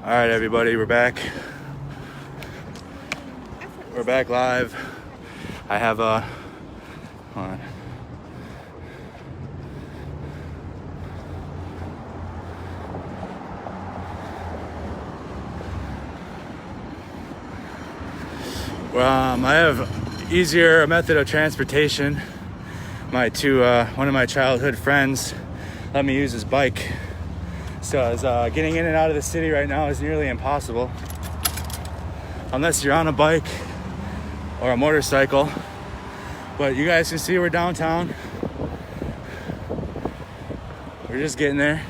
All right, everybody, we're back. We're back live. I have hold on. I have easier method of transportation. One of my childhood friends let me use his bike. So getting in and out of the city right now is nearly impossible. Unless you're on a bike or a motorcycle. But you guys can see we're downtown. We're just getting there.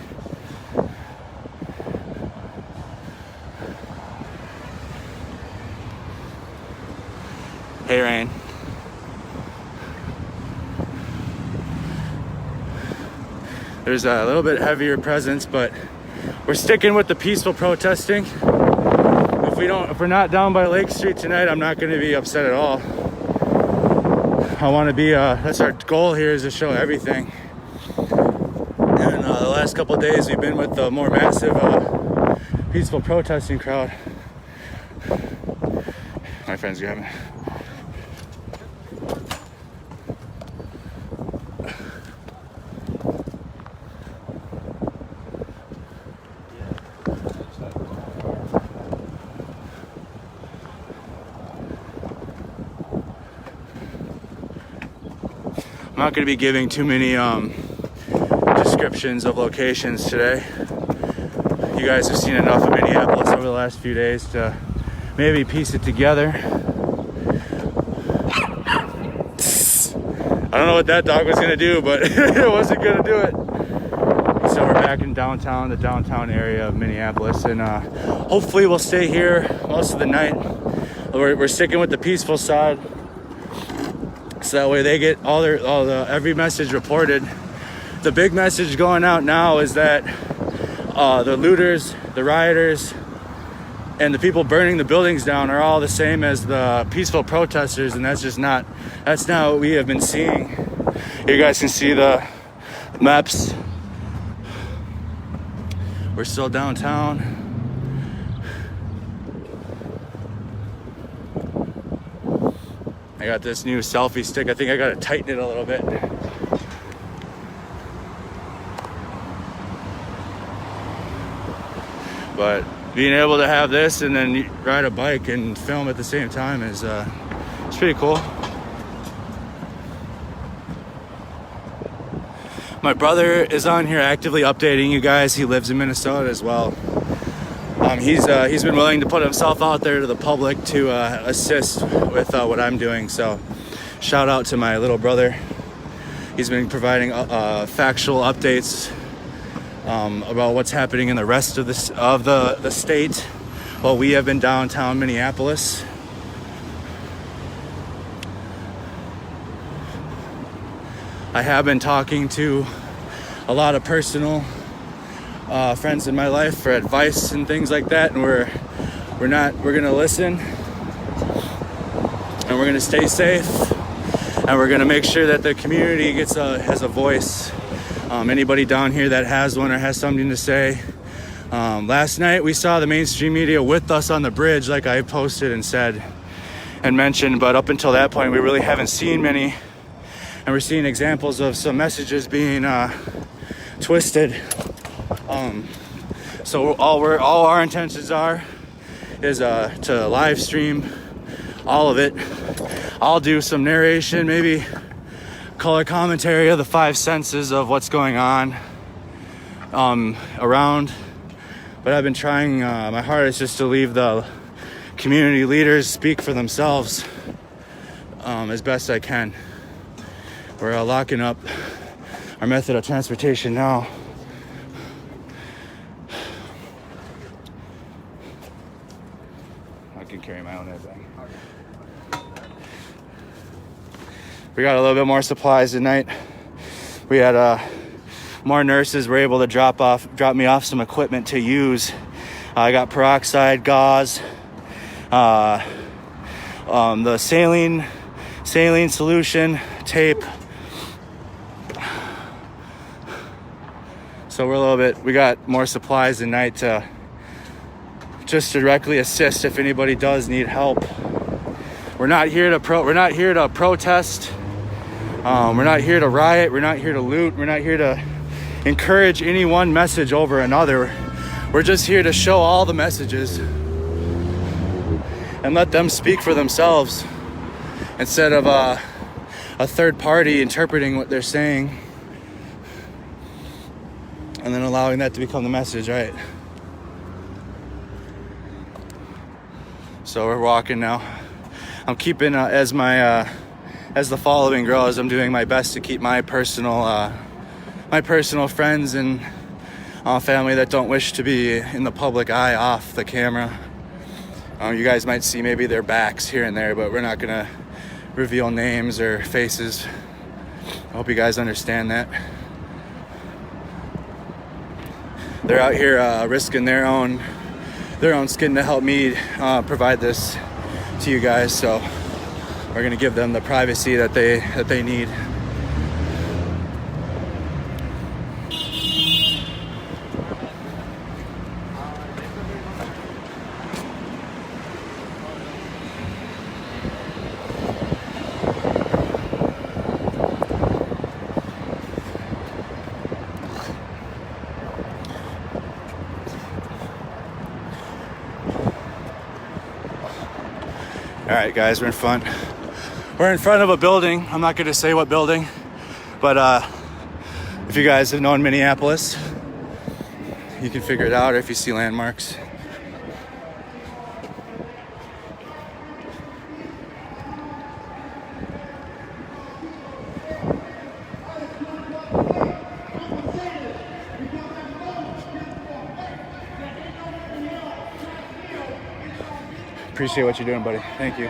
Hey, Rain. There's a little bit heavier presence, but we're sticking with the peaceful protesting. If we're not down by Lake Street tonight, I'm not going to be upset at all. I want to be. That's our goal here, is to show everything. And the last couple of days, we've been with the more massive, peaceful protesting crowd. My friend's grabbing. I'm not going to be giving too many descriptions of locations today. You guys have seen enough of Minneapolis over the last few days to maybe piece it together. I don't know what that dog was going to do, but it wasn't going to do it. So we're back in downtown, the downtown area of Minneapolis, and hopefully we'll stay here most of the night. We're sticking with the peaceful side. So that way they get every message reported. The big message going out now is that the looters, the rioters, and the people burning the buildings down are all the same as the peaceful protesters, and that's not what we have been seeing. You guys can see the maps. We're still downtown. I got this new selfie stick. I think I gotta tighten it a little bit. But being able to have this and then ride a bike and film at the same time is it's pretty cool. My brother is on here actively updating you guys. He lives in Minnesota as well. He's been willing to put himself out there to the public to assist with what I'm doing. So shout out to my little brother. He's been providing factual updates about what's happening in the rest of the state while we have been downtown Minneapolis. I have been talking to a lot of personal friends in my life for advice and things like that, and we're gonna listen, and we're gonna stay safe, and we're gonna make sure that the community has a voice. Anybody down here that has one or has something to say. Last night we saw the mainstream media with us on the bridge, like I posted and said and mentioned, but up until that point we really haven't seen many, and we're seeing examples of some messages being twisted. So all our intentions is to live stream all of it. I'll do some narration, maybe color commentary of the five senses of what's going on around. But I've been trying my hardest just to leave the community leaders speak for themselves as best I can. We're locking up our method of transportation now. I can carry my own everything. We got a little bit more supplies tonight. We had more nurses were able to drop me off some equipment to use. I got peroxide, gauze, the saline solution, tape. So we got more supplies tonight to just directly assist if anybody does need help. We're not here to protest. We're not here to riot. We're not here to loot. We're not here to encourage any one message over another. We're just here to show all the messages and let them speak for themselves instead of a third party interpreting what they're saying and then allowing that to become the message, right? So we're walking now. I'm keeping as the following grows, I'm doing my best to keep my personal friends and family that don't wish to be in the public eye off the camera. You guys might see maybe their backs here and there, but we're not gonna reveal names or faces. I hope you guys understand that. They're out here risking their own skin to help me provide this to you guys, so we're gonna give them the privacy that they need. All right, guys, we're in front of a building. I'm not going to say what building, but if you guys have known Minneapolis, you can figure it out, or if you see landmarks. Appreciate what you're doing, buddy. Thank you.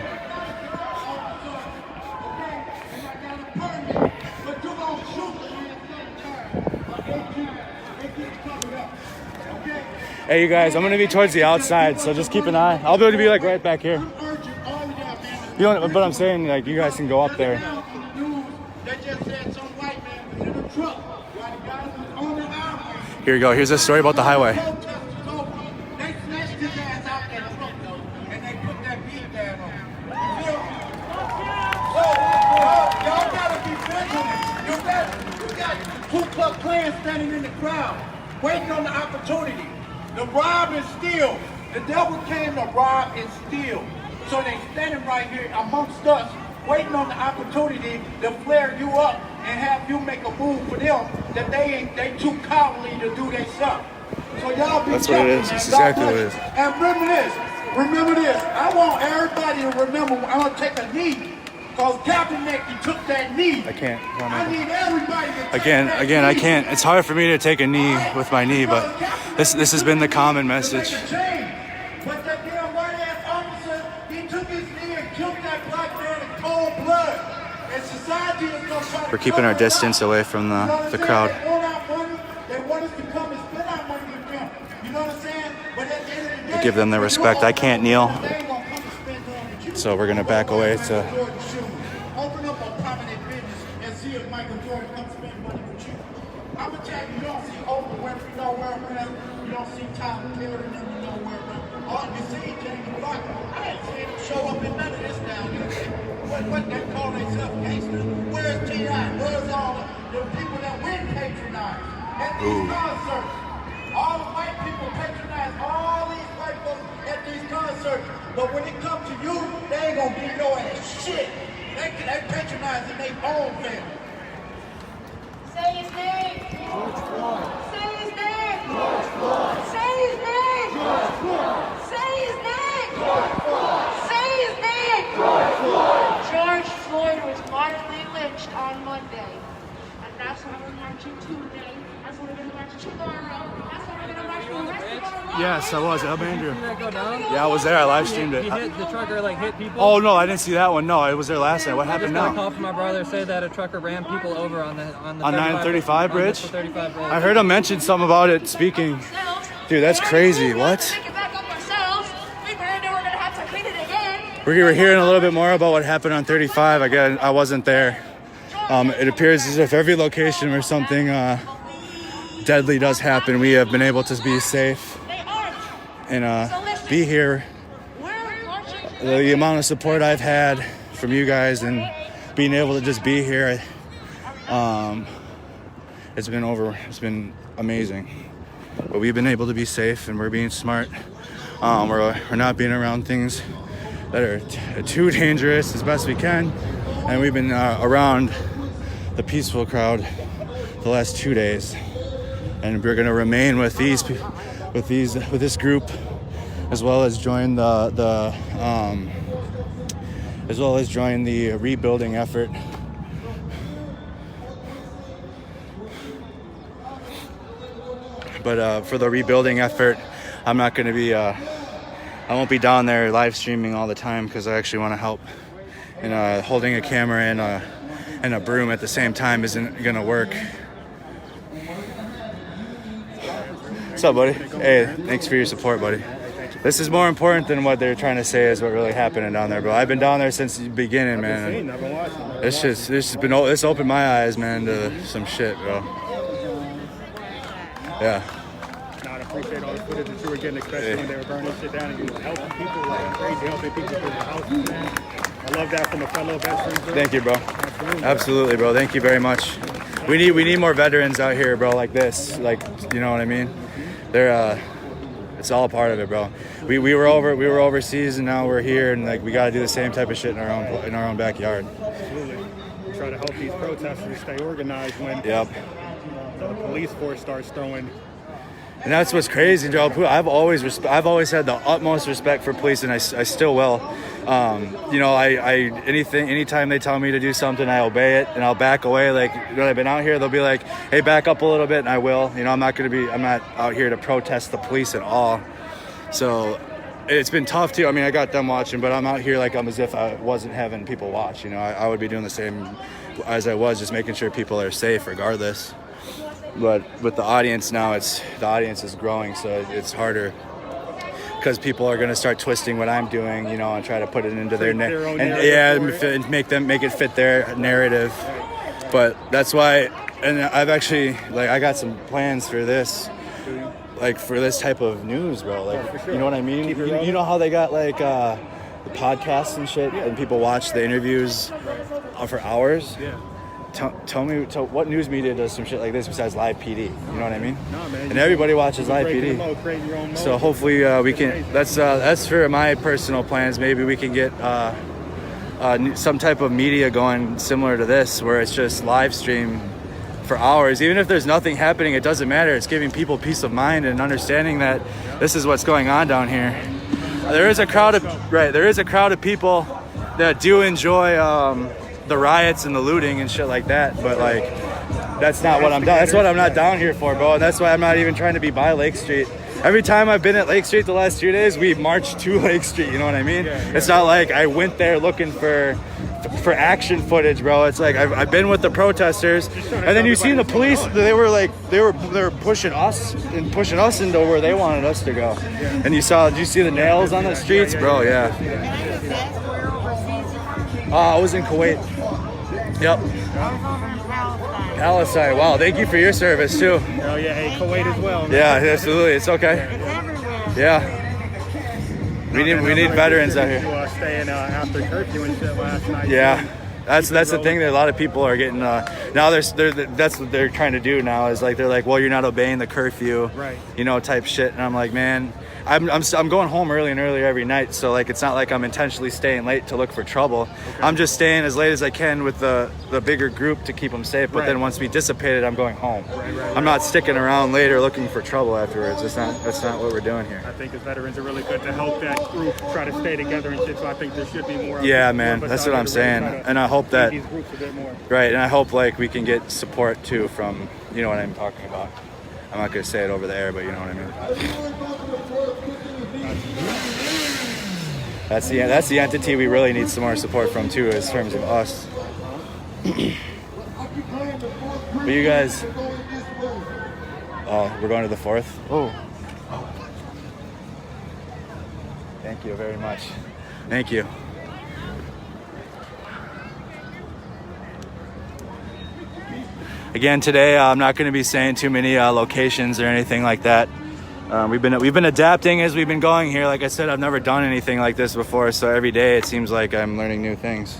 Hey, you guys, I'm going to be towards the outside, so just keep an eye. I'll be able to be, like, right back here. You know, but I'm saying, like, you guys can go up there. Here you go. Here's a story about the highway. Standing in the crowd, waiting on the opportunity to rob and steal. The devil came to rob and steal. So they standing right here amongst us, waiting on the opportunity to flare you up and have you make a move for them that they too cowardly to do their stuff. So y'all be That's careful, what it is. That's exactly what it is. And remember this. I want everybody to remember I'm gonna take a knee. Because Kaepernick, you took that knee. I can't. I need everybody to take Again, I can't. It's hard for me to take a knee with my knee, but this has been the common message. But that damn white-ass officer, he took his knee and killed that black man in cold blood. And society is going to try to We're keeping our distance away from the crowd. They want our money. They want us to come and spend our money with them. You know what I'm saying? But at the end of the day, Give them their respect. I can't kneel, so we're gonna back away to. Open up a prominent business and see if Michael Jordan comes spend money with you. I'm gonna tell you, you don't see Oprah Winfrey nowhere around. You don't see Tyler Perry nowhere around. All you see is Jamie Foxx. I ain't seen him show up in none of this down here. What they call themselves gangsters? Where's T.I.? Where's all the people that we patronize at these concerts? All the white people patronize all these white folks at these concerts. But when it comes to you, they ain't gonna give your ass shit. They patronizing their own family. Say his name. George Floyd. Say his name. George Floyd. Say his name. George Floyd. Say his name. George Floyd. Say his name. George Floyd. George Floyd was mortally lynched on Monday. And that's what we're marching today. That's what we're going to march tomorrow. That's what we're going to march for the rest of our lives. Yes, I was. I'm Andrew. See that go down? Yeah, I was there. I live streamed it. He hit the trucker, hit people. Oh no, I didn't see that one. No, I was there last night. What I just happened got a now? call from my brother said that a trucker ran people over on the On 935 bridge? 35 bridge. I heard him mention something about it speaking. Dude, that's crazy. What? Pick it back up ourselves. We ran there. We're going to have to clean it again. We're hearing a little bit more about what happened on 35. Again, I wasn't there. It appears as if every location where something deadly does happen, we have been able to be safe. They aren't. and be here. The amount of support I've had from you guys and being able to just be here, it's been amazing. But we've been able to be safe, and we're being smart. We're not being around things that are too dangerous as best we can, and we've been around the peaceful crowd the last 2 days, and we're going to remain with this group, as well as join the rebuilding effort. But for the rebuilding effort, I'm not going to be, I won't be down there live streaming all the time, because I actually want to help. And holding a camera and a broom at the same time isn't going to work. What's up, buddy? Hey, thanks for your support, buddy. This is more important than what they're trying to say is what really happening down there, bro. I've been down there since the beginning, man. I've been watching. This opened my eyes, man, to some shit, bro. Yeah. I appreciate all the footage that you were getting, especially when they were burning shit down and you were helping people like crazy, helping people through their houses, man. I love that from a fellow veteran. Thank you, bro. Absolutely, bro. Thank you very much. We need more veterans out here, bro, like this. Like, you know what I mean? They're it's all a part of it, bro. We were overseas, and now we're here, and like we gotta do the same type of shit in our own backyard. Absolutely. Try to help these protesters stay organized when Yep. The police force starts throwing. And that's what's crazy, Joe. I've always had the utmost respect for police, and I still will. You know, anytime they tell me to do something, I obey it, and I'll back away. Like when I've been out here, they'll be like, "Hey, back up a little bit," and I will. You know, I'm not out here to protest the police at all. So it's been tough too. I mean, I got them watching, but I'm out here like I'm as if I wasn't having people watch. You know, I would be doing the same as I was, just making sure people are safe regardless. But with the audience now, the audience is growing, so it's harder because people are going to start twisting what I'm doing, you know, and try to put it into their narrative, and make it fit their narrative. But that's why, and I've actually I got some plans for this, like for this type of news, bro. Like, you know what I mean? You know how they got like the podcasts and shit, and people watch the interviews for hours. Yeah. Tell me what news media does some shit like this besides live PD? You know what I mean? No, man. And everybody watches live PD. Create your own mode. So hopefully we can. That's for my personal plans. Maybe we can get some type of media going similar to this, where it's just live stream for hours. Even if there's nothing happening, it doesn't matter. It's giving people peace of mind and understanding that this is what's going on down here. There is a crowd of people that do enjoy the riots and the looting and shit like that, but like that's not what I'm down. That's what I'm not down here for, bro. And that's why I'm not even trying to be by Lake Street. Every time I've been at Lake Street the last 2 days, we marched to Lake Street. You know what I mean? It's not like I went there looking for action footage, bro. It's like I've been with the protesters, and then you see the police. They were pushing us into where they wanted us to go. And did you see the nails on the streets, bro? Yeah. I was in Kuwait. Yep. Palestine. Wow, thank you for your service too. Oh yeah, hey, Kuwait as well. Man. Yeah, absolutely. It's okay. Yeah. We need veterans out here. Staying after curfew and shit last night. Yeah. That's the thing that a lot of people are getting now. That's what they're trying to do now is like they're like, well, you're not obeying the curfew, right? You know, type shit. And I'm like, man, I'm going home early and earlier every night, so like it's not like I'm intentionally staying late to look for trouble. Okay. I'm just staying as late as I can with the bigger group to keep them safe. But then once we dissipated, I'm going home. I'm not sticking around later looking for trouble afterwards. That's not what we're doing here. I think as veterans are really good to help that group try to stay together and shit. So I think there should be more. Yeah, man, that's what I'm saying, and I hope that these groups a bit more. Right, and I hope like we can get support too from, you know what I'm talking about. I'm not gonna say it over the air, but you know what I mean. That's the entity we really need some more support from too, in terms of us. But you guys, we're going to the 4th. Oh. Thank you very much. Thank you. Again, today I'm not going to be saying too many locations or anything like that. We've been adapting as we've been going here. Like I said, I've never done anything like this before, so every day it seems like I'm learning new things.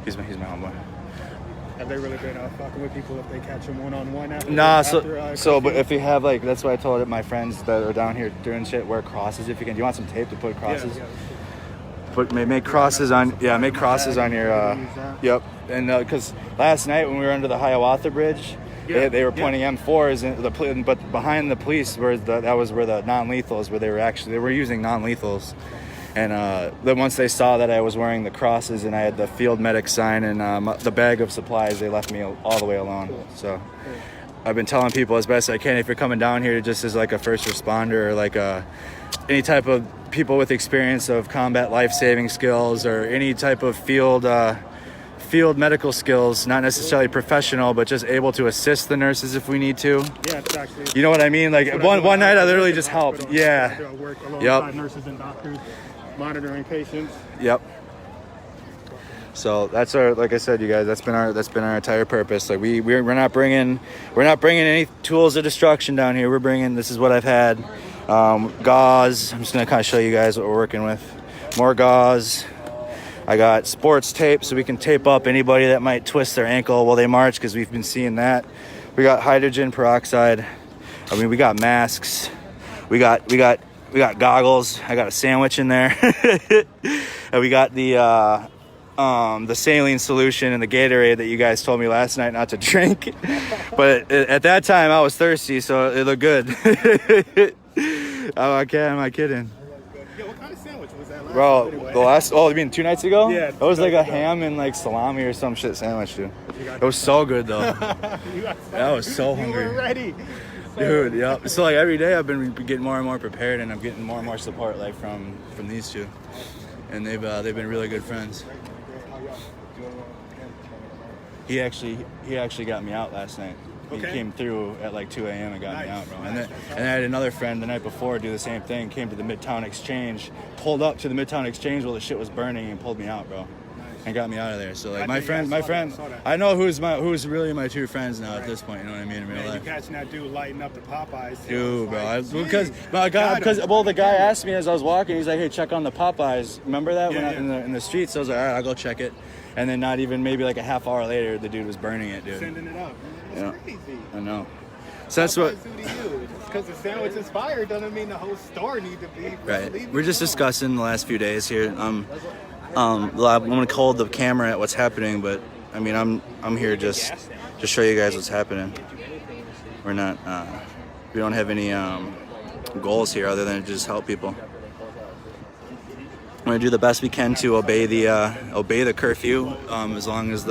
He's my homeboy. Have they really been fucking with people if they catch them one-on-one after? Nah, but if you have like, that's why I told my friends that are down here doing shit, wear crosses if you can. Do you want some tape to put crosses? Make crosses on. Yeah, make crosses on your. Yep. And because last night when we were under the Hiawatha Bridge, they were pointing M4s, and but behind the police that was where the non-lethals, where they were using non-lethals. And then once they saw that I was wearing the crosses and I had the field medic sign and the bag of supplies, they left me all the way alone. So I've been telling people as best I can, if you're coming down here just as like a first responder or like any type of people with experience of combat life-saving skills or any type of field medical skills, not necessarily professional, but just able to assist the nurses if we need to. Yeah, it's actually. You know what I mean? Like one night I literally just helped. Yeah. I work alongside nurses and doctors, monitoring patients. Yep. So that's our, like I said, you guys, that's been our entire purpose. Like we're not bringing any tools of destruction down here. This is what I've had. Gauze. I'm just gonna kind of show you guys what we're working with. More gauze. I got sports tape so we can tape up anybody that might twist their ankle while they march, because we've been seeing that. We got hydrogen peroxide. I mean, we got masks. We got goggles. I got a sandwich in there. And we got the saline solution and the Gatorade that you guys told me last night not to drink. But at that time I was thirsty, so it looked good. Oh, am I kidding? Yeah, what kind of sandwich was that? Bro, you mean 2 nights ago? Yeah. It was like a ham and like salami or some shit sandwich, dude. It was so good though. I was so hungry. You were ready. Dude, yeah. So like every day I've been getting more and more prepared, and I'm getting more and more support like from these two. And they've been really good friends. He actually got me out last night. He came through at like 2 a.m. and got me out, bro. And I had another friend the night before do the same thing. Came to the Midtown Exchange, pulled up to the Midtown Exchange while the shit was burning, and pulled me out, bro, and got me out of there. So like my friend, I know who's really my two friends now at this point. You know what I mean in real life. You catching that dude lighting up the Popeyes. Dude, bro, because the guy asked me as I was walking. He's like, "Hey, check on the Popeyes." Remember that in the streets? So I was like, "All right, I'll go check it." And then not even maybe like a half hour later, the dude was burning it, dude. Sending it up. That's crazy. I know. So that's what. Because the sandwich is fire doesn't mean the whole store need to be. Right. We're just discussing the last few days here. I'm gonna hold the camera at what's happening, but I mean I'm here just to show you guys what's happening. We're not. We don't have any goals here other than to just help people. We're gonna do the best we can to obey the curfew, as long as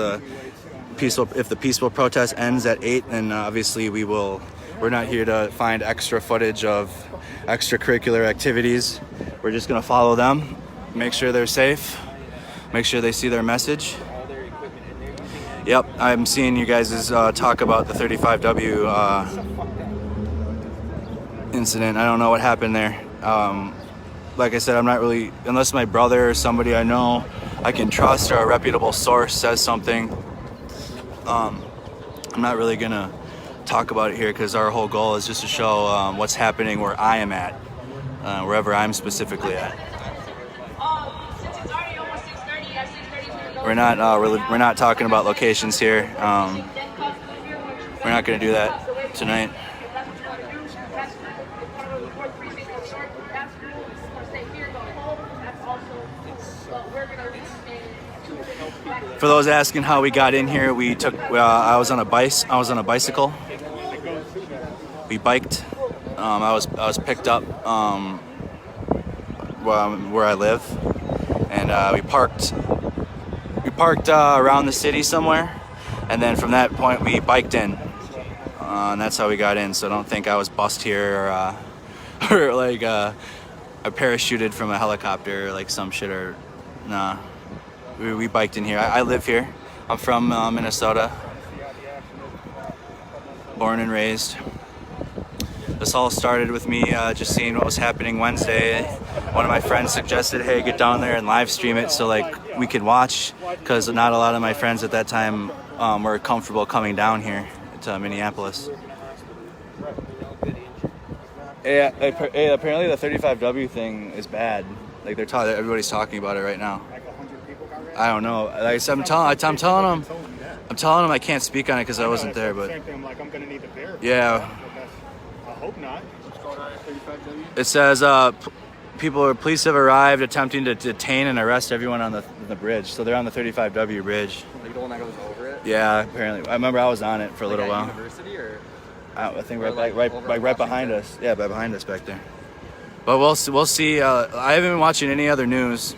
if the peaceful protest ends at 8, then obviously we're not here to find extra footage of extracurricular activities. We're just gonna follow them, make sure they're safe, make sure they see their message. Yep, I'm seeing you guys' talk about the 35W incident. I don't know what happened there. Like I said, I'm not really, unless my brother or somebody I know I can trust or a reputable source says something, I'm not really gonna talk about it here, because our whole goal is just to show what's happening where I am at, wherever I'm specifically at. We're not talking about locations here. We're not gonna do that tonight. For those asking how we got in here, we took. I was on a bicycle. We biked. I was picked up where I live, and we parked. We parked around the city somewhere, and then from that point we biked in, and that's how we got in. So don't think I was bussed here or like I parachuted from a helicopter or like some shit, or nah. We biked in here. I live here. I'm from Minnesota. Born and raised. This all started with me just seeing what was happening Wednesday. One of my friends suggested, hey, get down there and live stream it so like we could watch, because not a lot of my friends at that time were comfortable coming down here to Minneapolis. Yeah, apparently the 35W thing is bad. Like everybody's talking about it right now. Like 100 people got arrested? I don't know. Like I'm telling them I can't speak on it because I wasn't there. But Same thing. I'm like, I'm gonna need to verify. Yeah. I hope not. What's going on at 35W? It says police have arrived attempting to detain and arrest everyone on the bridge. So they're on the 35W bridge. Like the one that goes over it? Yeah, apparently. I remember I was on it for a little while. University or? I think Or right behind us. Yeah, right behind us back there. But we'll see. I haven't been watching any other news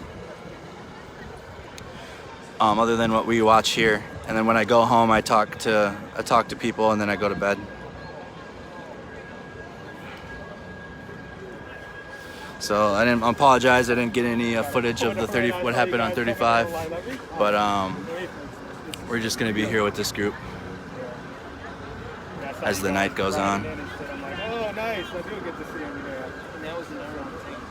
other than what we watch here. And then when I go home, I talk to people, and then I go to bed. So I apologize. I didn't get any footage of what happened on 35. But we're just gonna be here with this group as the night goes on. I'm like, oh, nice. I do get to see him there. And that was another thing.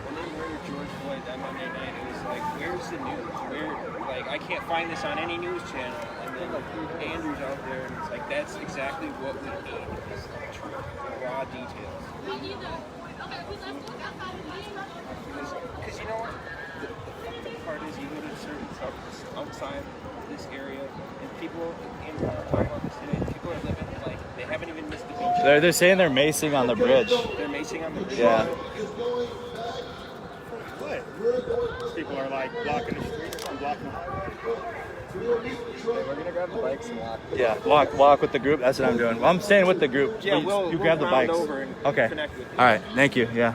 When they murdered George Floyd that Monday night, it was like, where's the news? Like, I can't find this on any news channel. And then Andrew's out there, and it's like, that's exactly what we need, is the true, raw details. Because you know what? The part is, you go to certain suburbs outside this area, and people, and we're talking about this today, people are living like, they haven't even missed the beach. They're saying they're macing on the bridge. They're macing on the bridge. Yeah. What? People are like blocking the streets. I'm blocking the highway. We're gonna grab the bikes and walk. Yeah, walk with the group. That's what I'm doing. Well, I'm staying with the group. Yeah, You grab the round bikes. over and Okay. connect with you. All right. Thank you. Yeah.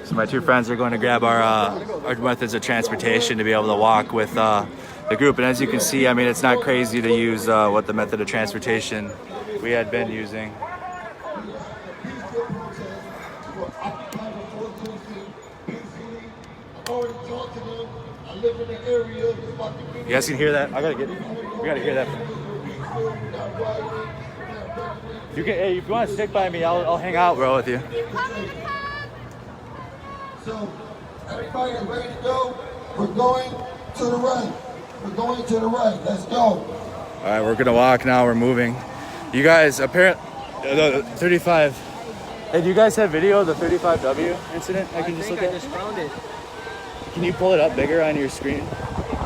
So my two friends are going to grab our methods of transportation to be able to walk with the group. And as you can see, I mean, it's not crazy to use what the method of transportation we had been using. You guys can hear that? We gotta hear that. You can. Hey, if you want to stick by me, I'll hang out, bro, with you. So, everybody ready to go? We're going to the right. We're going to the right. Let's go. All right, we're gonna walk now. We're moving. You guys, apparently, the 35. Hey, do you guys have video of the 35W incident? I can just look at. I just found it. Can you pull it up bigger on your screen?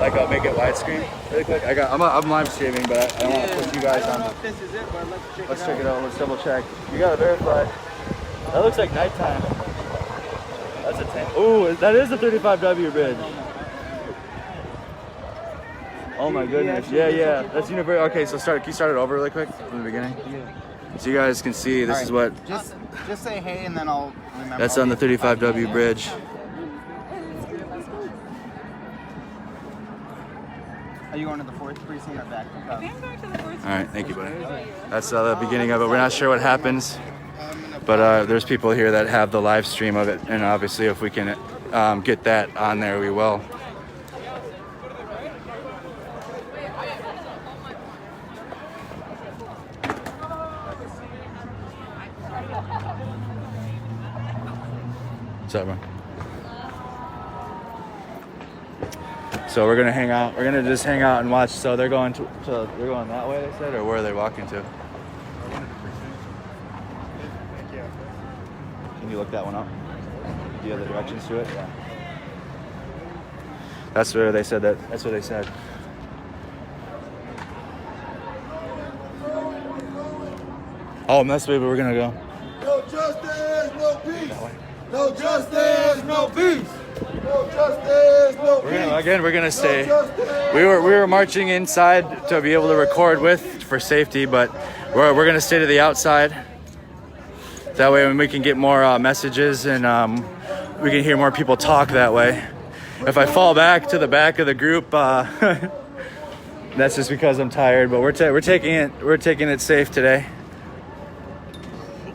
Like, I'll make it widescreen really quick. I'm live streaming, but I don't want to put you guys I don't on. know if this is it, but let's check it out. Let's double check. You gotta verify. That looks like nighttime. That's a tank. Ooh, that is the 35W bridge. Oh my goodness. Yeah. That's universal. Okay, so can you start it over really quick from the beginning? Yeah. So you guys can see this is what. Just say hey, and then I'll remember. That's on the 35W bridge. Are you going to the 4th precinct or back? I'm going to the 4th. All right, thank you, buddy. That's the beginning of it. We're not sure what happens, but there's people here that have the live stream of it, and obviously if we can get that on there, we will. What's up, bro? So we're gonna hang out. We're gonna just hang out and watch. So they're going they're going that way, they said, or where are they walking to? Can you look that one up? Do you have the directions to it? Yeah. That's where they said that. That's what they said. Oh, and that's the way we're gonna go. No justice, no peace. No justice, no peace. No justice, no peace. We're gonna stay. We were marching inside to be able to record with for safety, but we're gonna stay to the outside. That way, we can get more messages and we can hear more people talk that way. If I fall back to the back of the group, that's just because I'm tired. But we're taking it safe today.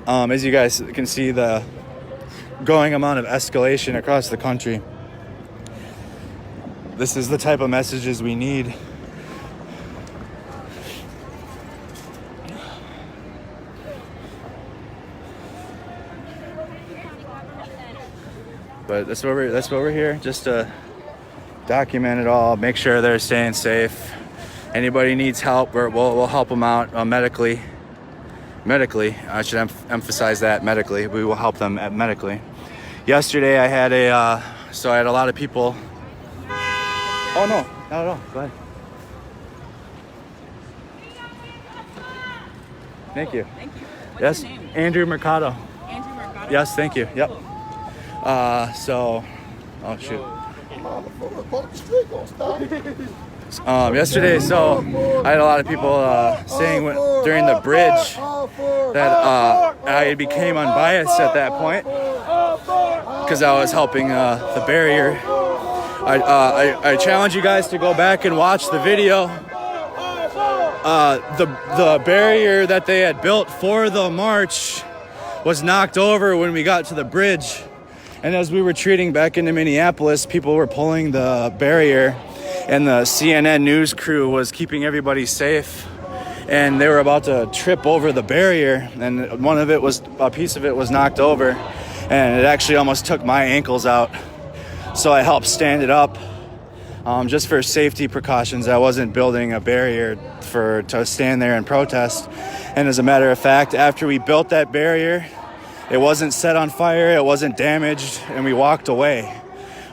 As you guys can see, the growing amount of escalation across the country. This is the type of messages we need. But that's what we're here, just to document it all, make sure they're staying safe. Anybody needs help, we'll help them out medically. medically. I should emphasize that medically. We will help them medically. Yesterday I had a lot of people. Oh no, not at all. Go ahead. Thank you. Thank you. What's Yes, your name? Andrew Mercado. Andrew Mercado? Yes, thank you. Yep. Oh shoot. Yesterday, so I had a lot of people saying during the bridge that I became unbiased at that point because I was helping the barrier. I challenge you guys to go back and watch the video. The barrier that they had built for the march was knocked over when we got to the bridge. And as we were retreating back into Minneapolis, people were pulling the barrier, and the CNN news crew was keeping everybody safe. And they were about to trip over the barrier, and a piece of it was knocked over, and it actually almost took my ankles out. So I helped stand it up, just for safety precautions. I wasn't building a barrier to stand there and protest. And as a matter of fact, after we built that barrier, it wasn't set on fire, it wasn't damaged, and we walked away.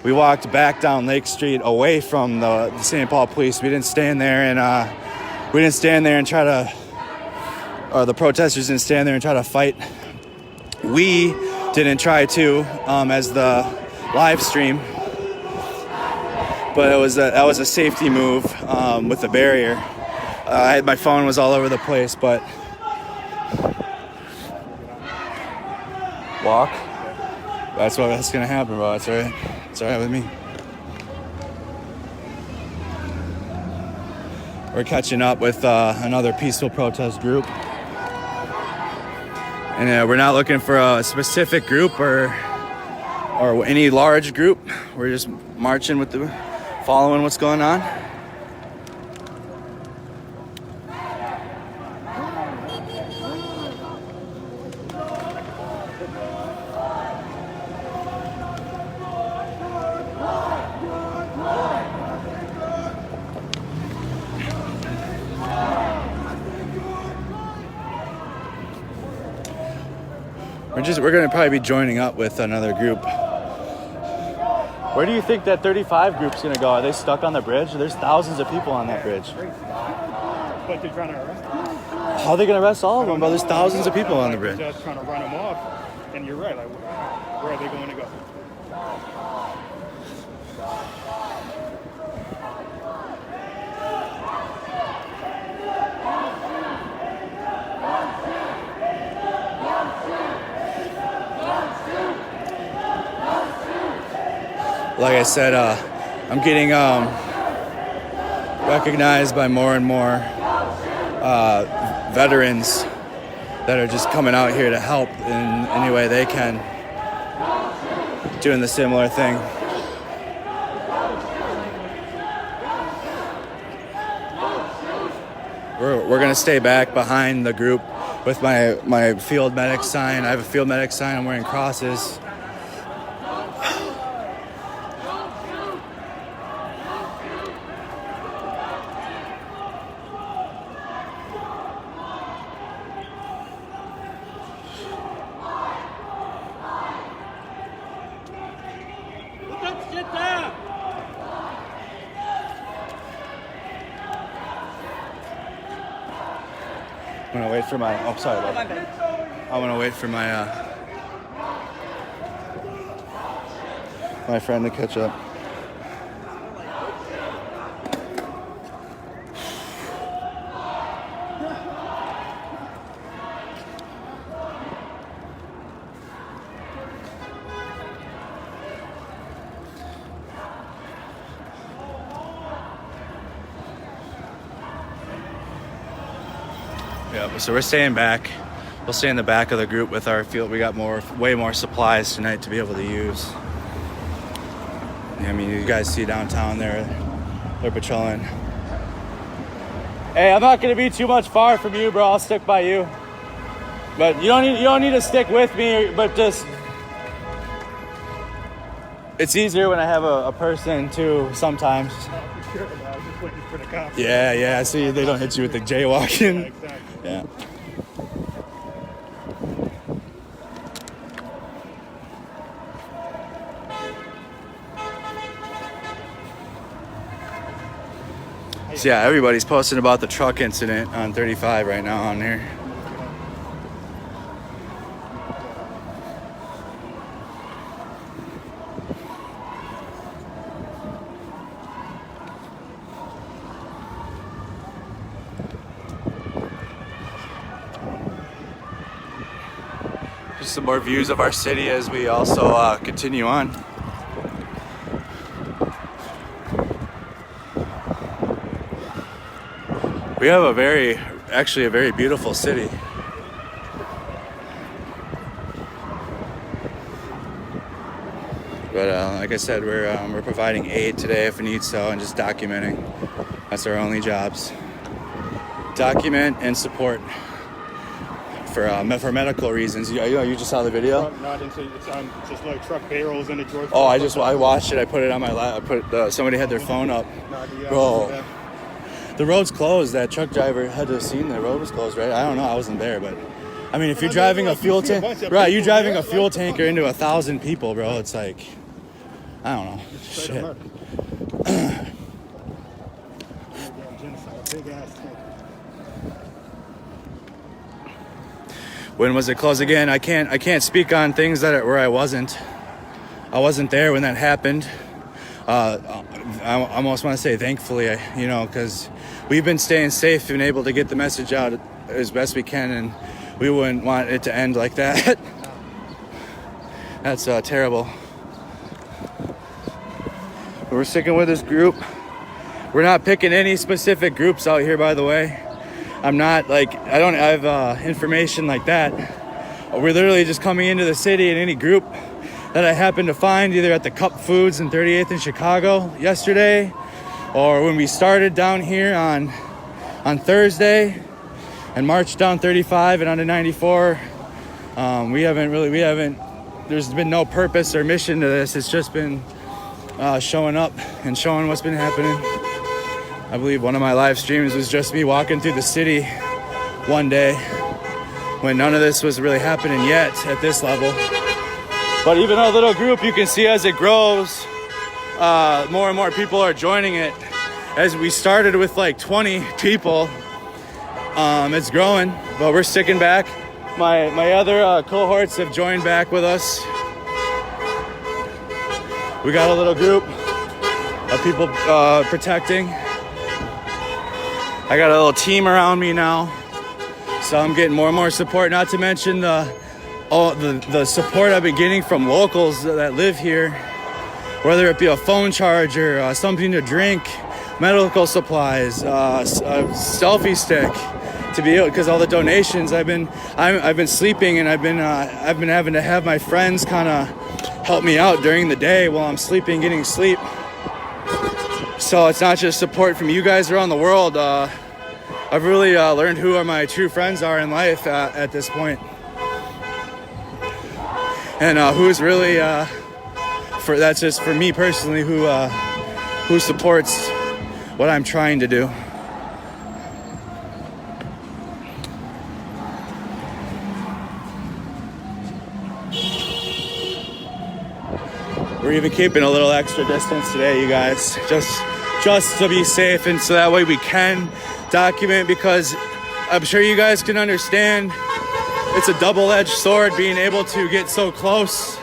We walked back down Lake Street away from the St. Paul police. We didn't stand there and try to, or the protesters didn't stand there and try to fight. We didn't try to, as the live stream, but that was a safety move with the barrier. My phone was all over the place, but walk. That's gonna happen, bro. It's all right. It's all right with me. We're catching up with another peaceful protest group, and we're not looking for a specific group or any large group. We're just marching following what's going on. We're going to probably be joining up with another group. Where do you think that 35 group's going to go? Are they stuck on the bridge? There's thousands of people on that bridge. But they're trying to arrest them. How are they going to arrest all of them? But there's thousands of people on the bridge. Just trying to run them off. And you're right. Like, where are they going to go? Like I said, I'm getting recognized by more and more veterans that are just coming out here to help in any way they can, doing the similar thing. We're gonna stay back behind the group with my field medic sign. I have a field medic sign. I'm wearing crosses. I'm gonna wait for my. Oh, sorry. I'm gonna wait for my friend to catch up. Yeah, so we're staying back. We'll stay in the back of the group with our field. We got way more supplies tonight to be able to use. I mean, you guys see downtown there, they're patrolling. Hey, I'm not gonna be too much far from you, bro. I'll stick by you. But you don't need to stick with me, but just, it's easier when I have a person too sometimes. Sure, I was just waiting for the cops. Yeah, I see they don't hit you with the jaywalking. Exactly. Yeah. So yeah, everybody's posting about the truck incident on 35 right now on there. Just some more views of our city as we also continue on. We have actually a very beautiful city. But like I said, we're providing aid today if we need so, and just documenting. That's our only jobs. Document and support for medical reasons. You just saw the video? Not into, it's on just like truck barrels and a George. Oh, I watched it. I put it on my lap. Somebody had their phone up. Bro. The road's closed. That truck driver had to have seen the road was closed, right? I don't know. I wasn't there, but I mean, if you're driving a fuel tank, right? You're driving a fuel tanker into 1,000 people, bro. It's like, I don't know. Shit. When was it closed again? I can't speak on things where I wasn't there when that happened. I almost want to say thankfully, because we've been staying safe and able to get the message out as best we can, and we wouldn't want it to end like that. That's terrible. We're sticking with this group. We're not picking any specific groups out here, by the way. I don't have information like that. We're literally just coming into the city, and any group that I happened to find either at the Cup Foods in 38th in Chicago yesterday, or when we started down here on Thursday and marched down 35 and onto 94. There's been no purpose or mission to this. It's just been showing up and showing what's been happening. I believe one of my live streams was just me walking through the city one day when none of this was really happening yet at this level. But even our little group, you can see as it grows, more and more people are joining it. As we started with like 20 people, it's growing, but we're sticking back. My other cohorts have joined back with us. We got a little group of people protecting. I got a little team around me now, so I'm getting more and more support. Not to mention the support I've been getting from locals that live here, whether it be a phone charger, something to drink, medical supplies, a selfie stick, to be able, because all the donations I've been sleeping, and I've been having to have my friends kind of help me out during the day while I'm sleeping, getting sleep. So it's not just support from you guys around the world. I've really learned who my true friends are in life at this point. And who's really, that's just for me personally, who supports what I'm trying to do. We're even keeping a little extra distance today, you guys, just to be safe, and so that way we can document, because I'm sure you guys can understand it's a double-edged sword being able to get so close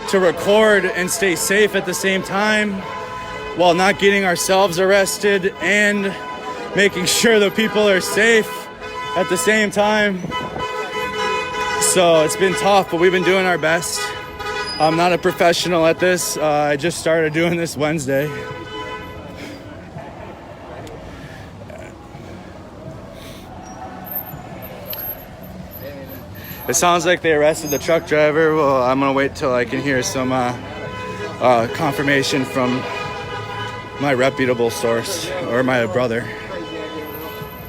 to record and stay safe at the same time while not getting ourselves arrested and making sure the people are safe at the same time. So it's been tough, but we've been doing our best. I'm not a professional at this. I just started doing this Wednesday. It sounds like they arrested the truck driver. Well, I'm gonna wait till I can hear some confirmation from my reputable source or my brother.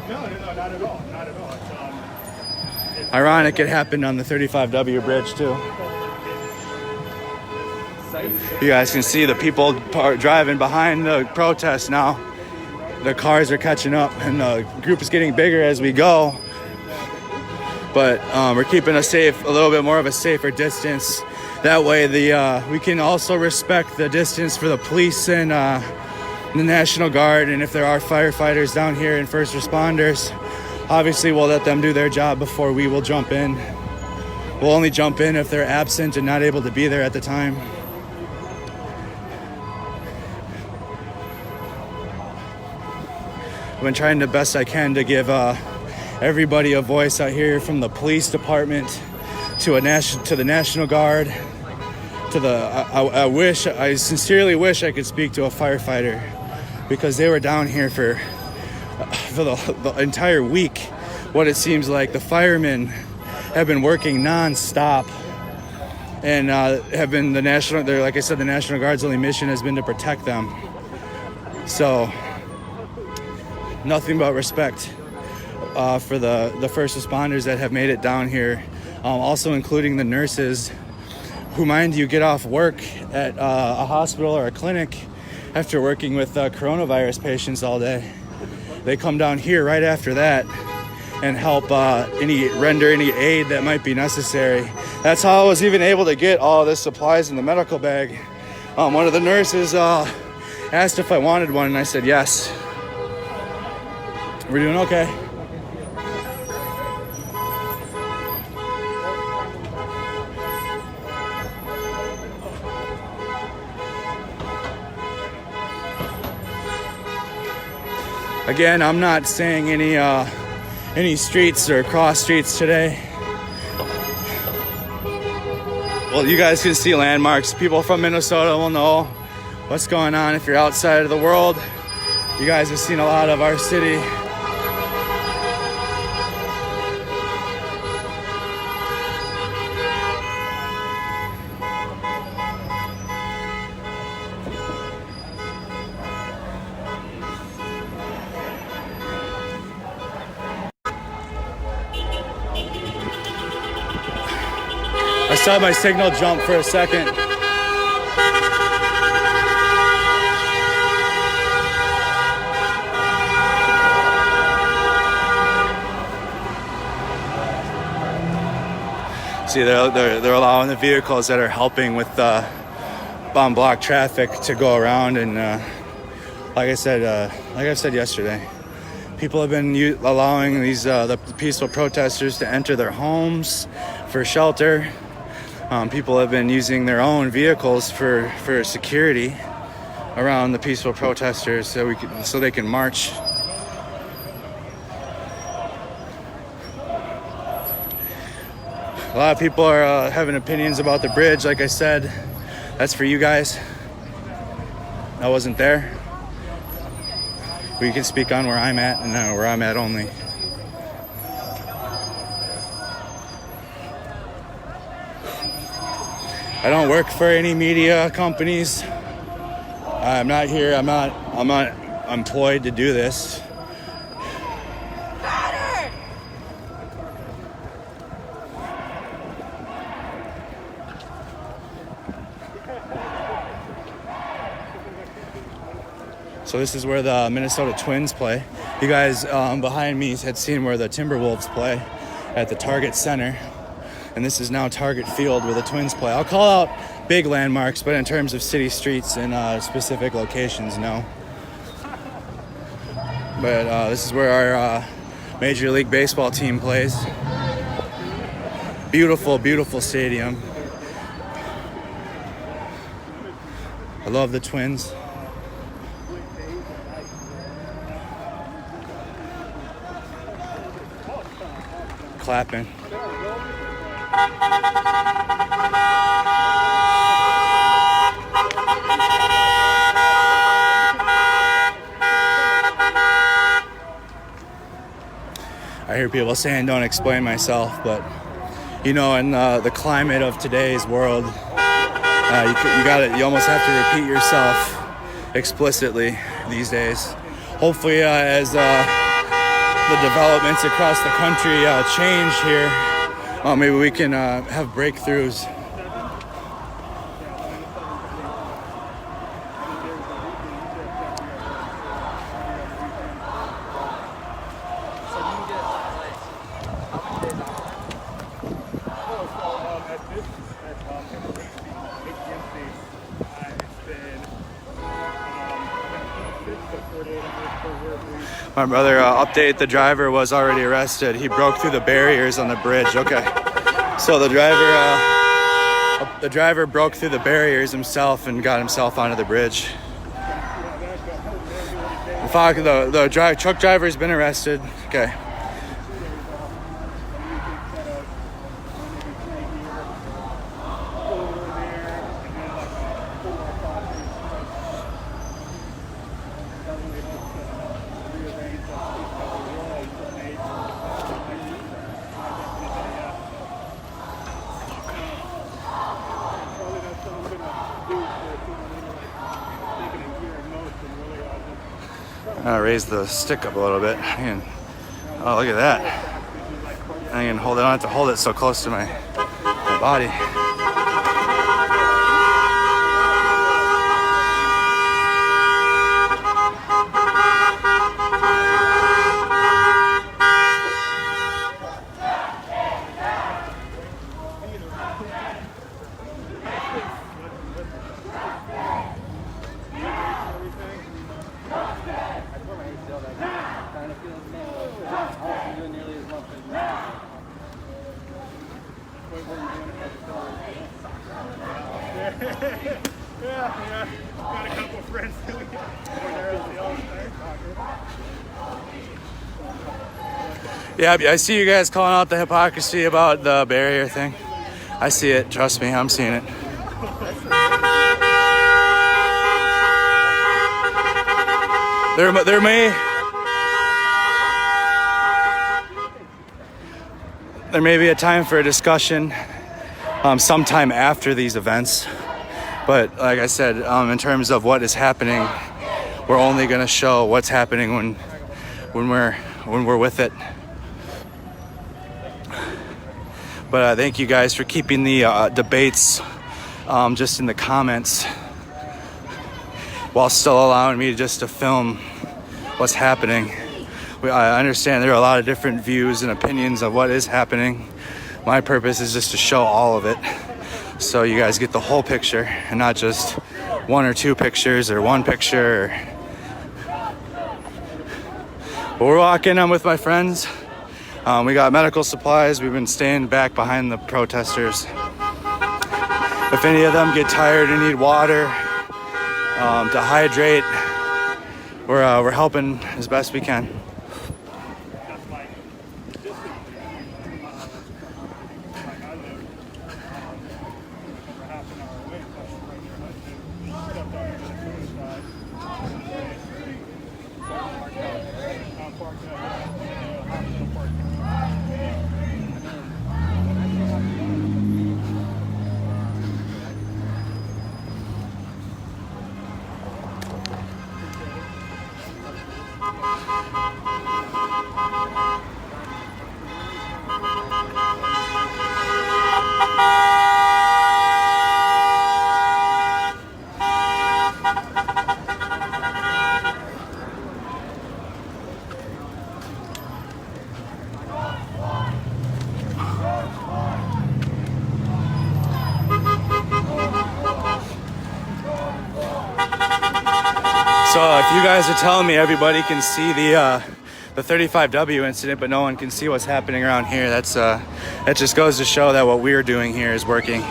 No, not at all. Not at all. Ironic, it happened on the 35W bridge too. You guys can see the people driving behind the protest now. The cars are catching up, and the group is getting bigger as we go. But we're keeping a little bit more of a safer distance. That way we can also respect the distance for the police and the National Guard, and if there are firefighters down here and first responders, obviously we'll let them do their job before we will jump in. We'll only jump in if they're absent and not able to be there at the time. I've been trying the best I can to give everybody a voice out here, from the police department to the National Guard to I sincerely wish I could speak to a firefighter, because they were down here for the entire week. What it seems like the firemen have been working non-stop, and have been like I said, the National Guard's only mission has been to protect them. So nothing but respect for the first responders that have made it down here, also including the nurses, who, mind you, get off work at a hospital or a clinic after working with coronavirus patients all day. They come down here right after that and help render any aid that might be necessary. That's how I was even able to get all the supplies in the medical bag. One of the nurses asked if I wanted one, and I said yes. We're doing okay. Again, I'm not saying any streets or cross streets today. Well, you guys can see landmarks. People from Minnesota will know what's going on. If you're outside of the world, you guys have seen a lot of our city. I saw my signal jump for a second. See, they're allowing the vehicles that are helping with bomb block traffic to go around, and like I said yesterday, people have been allowing the peaceful protesters to enter their homes for shelter. People have been using their own vehicles for security around the peaceful protesters, so they can march. A lot of people are having opinions about the bridge. Like I said, that's for you guys. I wasn't there. We can speak on where I'm at, and where I'm at only. I don't work for any media companies. I'm not here. I'm not employed to do this. So this is where the Minnesota Twins play. You guys behind me had seen where the Timberwolves play at the Target Center. And this is now Target Field where the Twins play. I'll call out big landmarks, but in terms of city streets and specific locations, no. But this is where our Major League Baseball team plays. Beautiful, beautiful stadium. I love the Twins. Clapping. I hear people saying don't explain myself, but you know, in the climate of today's world, you almost have to repeat yourself explicitly these days. Hopefully, as the developments across the country change here, maybe we can have breakthroughs. My brother update, the driver was already arrested. He broke through the barriers on the bridge. Okay. So the driver broke through the barriers himself and got himself onto the bridge. The truck driver's been arrested. Okay. I'll raise the stick up a little bit. Oh, look at that. I can hold it. I don't have to hold it so close to my body. Yeah. Got a couple friends that we Yeah, I see you guys calling out the hypocrisy about the barrier thing. I see it. Trust me, I'm seeing it. There may be a time for a discussion sometime after these events, but like I said, in terms of what is happening, we're only going to show what's happening when we're with it. But thank you guys for keeping the debates just in the comments, while still allowing me just to film what's happening. I understand there are a lot of different views and opinions of what is happening. My purpose is just to show all of it, so you guys get the whole picture and not just one or two pictures or one picture. But we're walking. I'm with my friends. We got medical supplies. We've been staying back behind the protesters. If any of them get tired and need water to hydrate, we're helping as best we can. So if you guys are telling me everybody can see the 35W incident, but no one can see what's happening around here, that just goes to show that what we're doing here is working.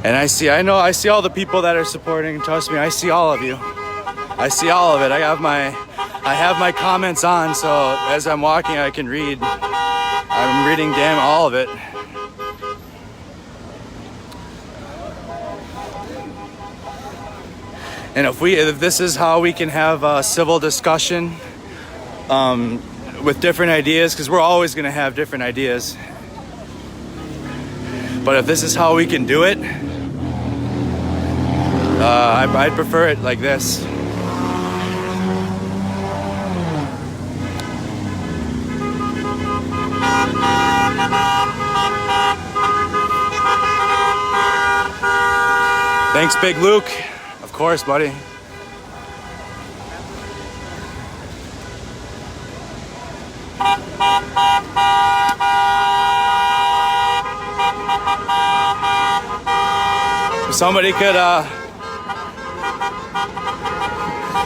And I see all the people that are supporting. Trust me, I see all of you. I see all of it. I have my comments on, so as I'm walking, I can read. I'm reading all of it. And if this is how we can have a civil discussion with different ideas, because we're always going to have different ideas. But if this is how we can do it, I'd prefer it like this. Thanks, Big Luke. Of course, buddy. If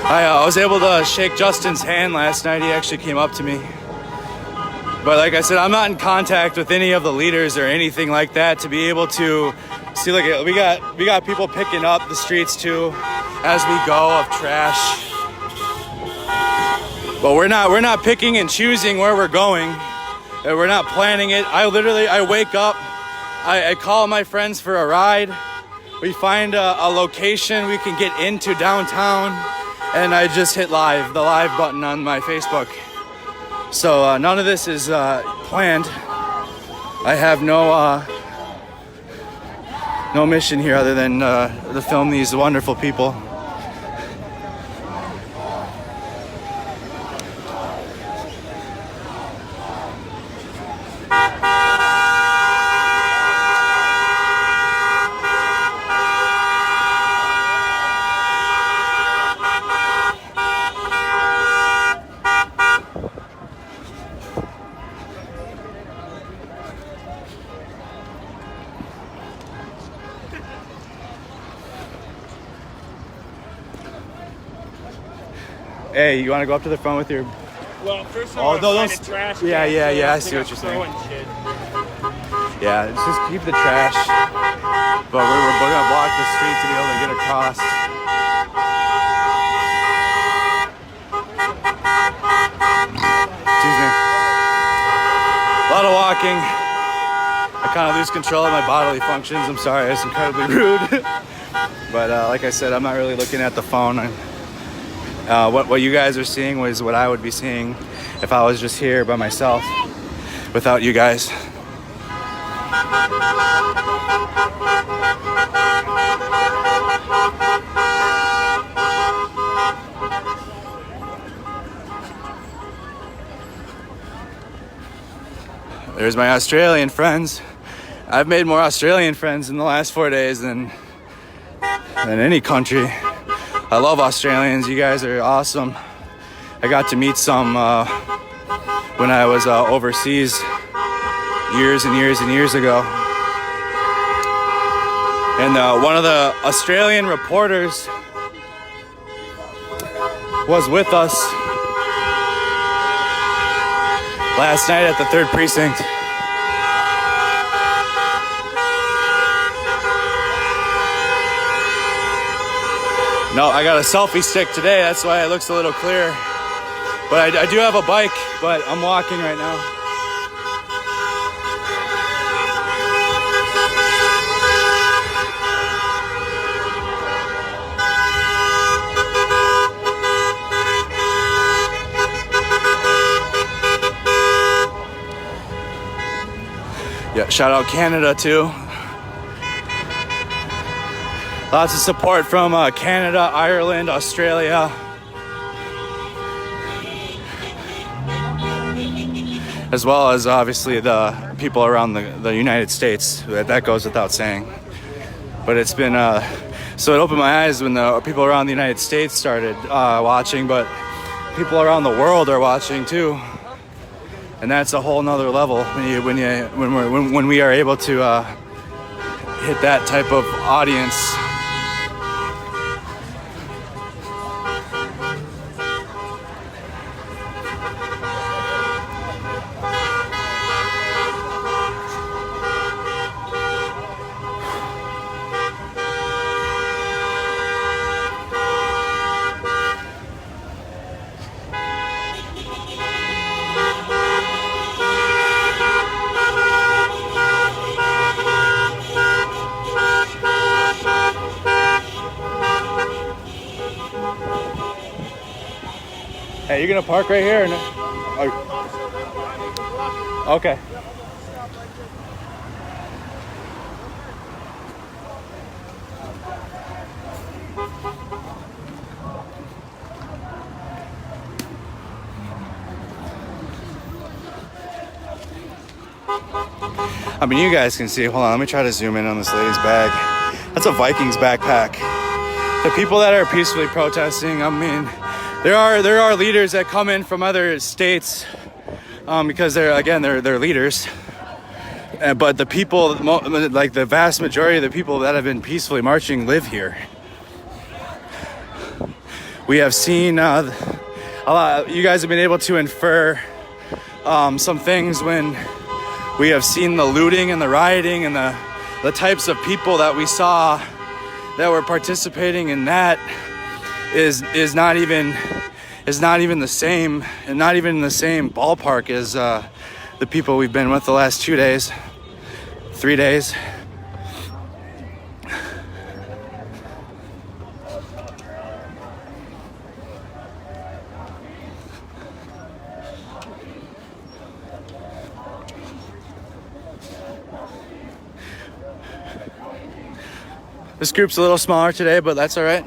I was able to shake Justin's hand last night. He actually came up to me. But like I said, I'm not in contact with any of the leaders or anything like that to be able to see. Like we got people picking up the streets too as we go of trash. But we're not picking and choosing where we're going. We're not planning it. I wake up, I call my friends for a ride. We find a location we can get into downtown, and I just hit the live button on my Facebook. So none of this is planned. I have no mission here other than to film these wonderful people. Hey, you want to go up to the front with your... Well, first I want to find a trash can. Yeah, I see what you're saying. Shit. Yeah, just keep the trash. But we're going to block the street to be able to get across. Excuse me. A lot of walking. I kind of lose control of my bodily functions. I'm sorry, it's incredibly rude. But like I said, I'm not really looking at the phone. What you guys are seeing was what I would be seeing if I was just here by myself without you guys. There's my Australian friends. I've made more Australian friends in the last 4 days than any country. I love Australians. You guys are awesome. I got to meet some when I was overseas years and years and years ago. And one of the Australian reporters was with us last night at the 3rd precinct. No, I got a selfie stick today, that's why it looks a little clear. But I do have a bike, but I'm walking right now. Yeah, shout out Canada too. Lots of support from Canada, Ireland, Australia. As well as obviously the people around the United States. That goes without saying. But it's been, so it opened my eyes when the people around the United States started watching, but people around the world are watching too. And that's a whole nother level when we are able to hit that type of audience. Hey, you gonna park right here? Okay. I mean, you guys can see. Hold on, let me try to zoom in on this lady's bag. That's a Vikings backpack. The people that are peacefully protesting, I mean, there are leaders that come in from other states because they're leaders. But the people, like the vast majority of the people that have been peacefully marching, live here. we have seen a lot. You guys have been able to infer some things when we have seen the looting and the rioting and the types of people that we saw that were participating in that is not even the same, and not even in the same ballpark as the people we've been with the last 2 days, 3 days. This group's a little smaller today, but that's all right.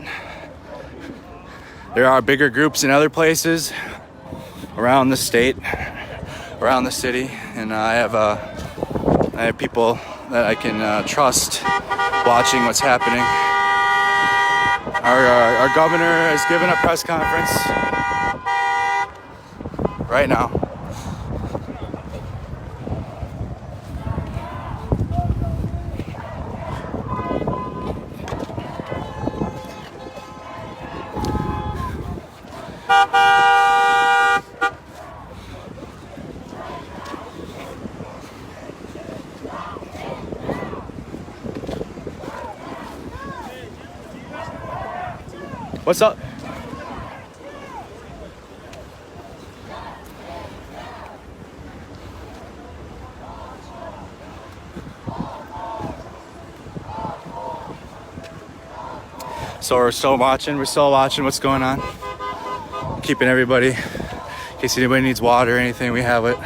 There are bigger groups in other places around the state, around the city, and I have people that I can trust watching what's happening. Our governor has given a press conference right now. What's up? So we're still watching what's going on. Keeping everybody, in case anybody needs water or anything, we have it.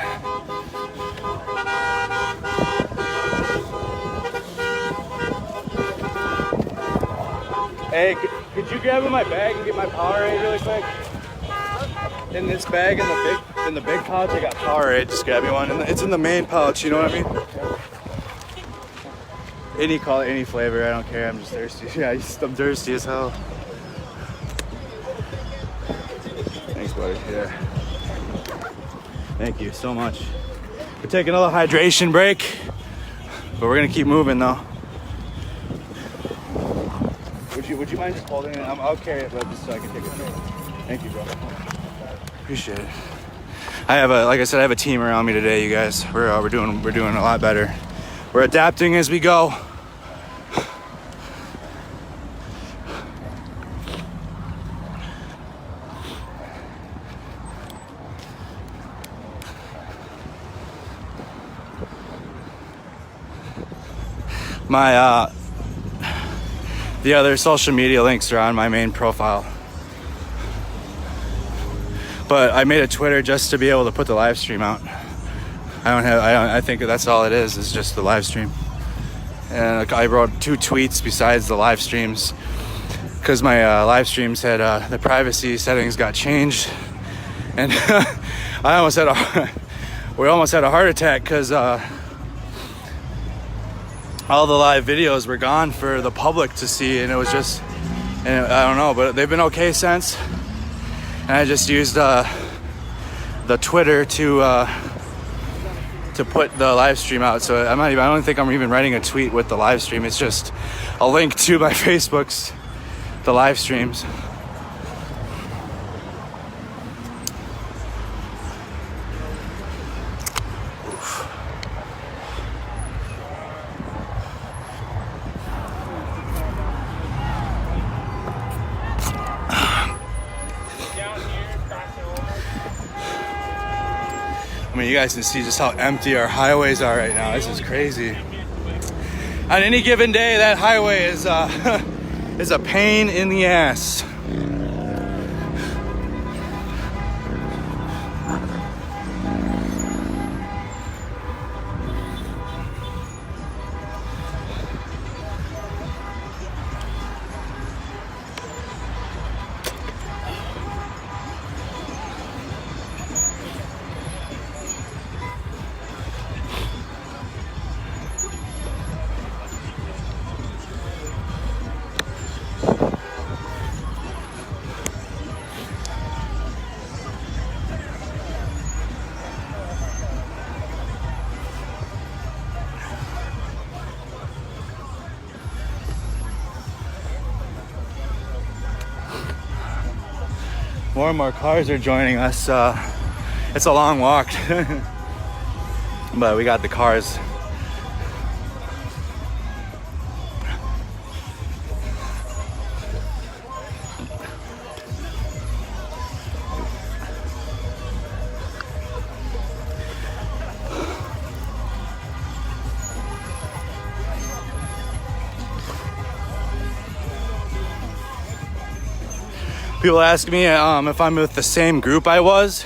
Hey, could you grab in my bag and get my Powerade really quick? In this bag, in the big pouch, I got Powerade. Just grab me one. It's in the main pouch. You know what I mean? Any color, any flavor. I don't care. I'm just thirsty. Yeah, I'm thirsty as hell. Thanks, buddy. Yeah. Thank you so much. We're taking a little hydration break, but we're gonna keep moving though. Would you mind just holding it? I'll carry it, but just so I can take it. Thank you, bro. Appreciate it. Like I said, I have a team around me today, you guys. We're doing a lot better. We're adapting as we go. The other social media links are on my main profile. But I made a Twitter just to be able to put the live stream out. I think that's all it is just the live stream. And I wrote 2 tweets besides the live streams because my live streams had the privacy settings got changed. And we almost had a heart attack because all the live videos were gone for the public to see, and it was just, and I don't know, but they've been okay since. And I just used the Twitter to put the live stream out. So I don't think I'm even writing a tweet with the live stream. It's just a link to my Facebook's the live streams. I mean, you guys can see just how empty our highways are right now. This is crazy. On any given day, that highway is a pain in the ass. more and more cars are joining us. It's a long walk, but we got the cars. People ask me if I'm with the same group I was.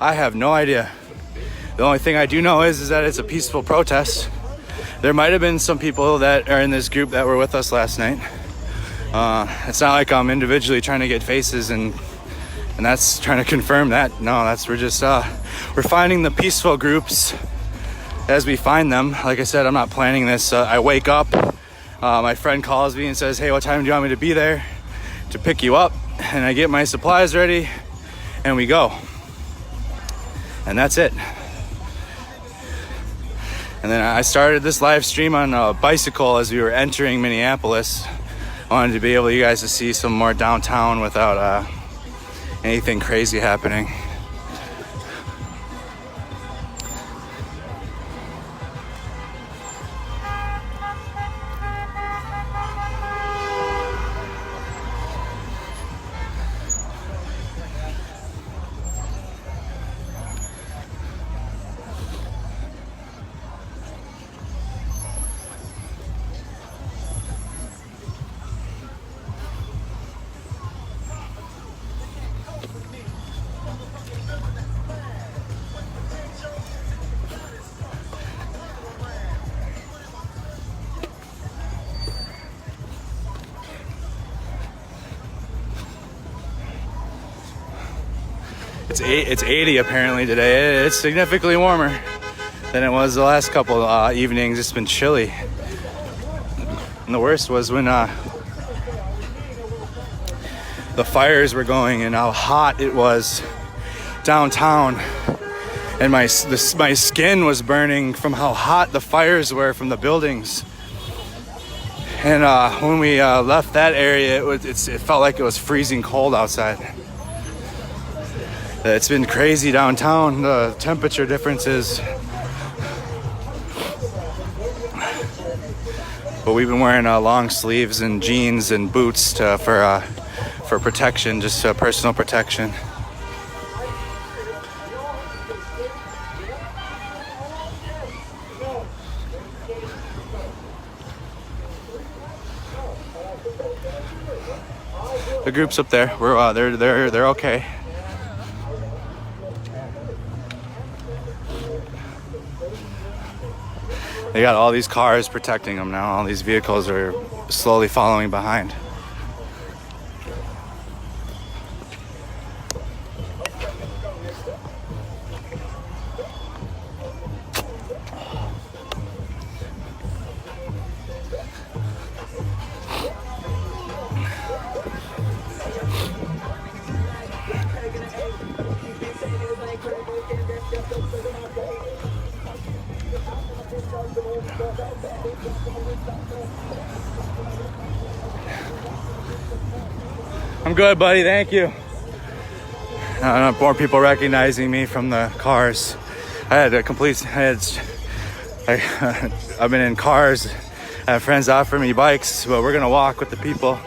I have no idea. The only thing I do know is that it's a peaceful protest. There might have been some people that are in this group that were with us last night. It's not like I'm individually trying to get faces and that's trying to confirm that. No, we're just we're finding the peaceful groups as we find them. Like I said, I'm not planning this. I wake up, my friend calls me and says, "Hey, what time do you want me to be there to pick you up?" And I get my supplies ready and we go. And that's it. And then I started this live stream on a bicycle as we were entering Minneapolis. I wanted to be able you guys to see some more downtown without anything crazy happening. It's 80 apparently today. It's significantly warmer than it was the last couple evenings. It's been chilly. And the worst was when the fires were going and how hot it was downtown. And my skin was burning from how hot the fires were from the buildings. And when we left that area, it felt like it was freezing cold outside. It's been crazy downtown, the temperature differences. But we've been wearing long sleeves and jeans and boots for protection, just personal protection. The group's up there. They're okay. They got all these cars protecting them now. All these vehicles are slowly following behind. I'm good, buddy. Thank you. More people recognizing me from the cars. I've been in cars. I have friends offer me bikes, but we're gonna walk with the people.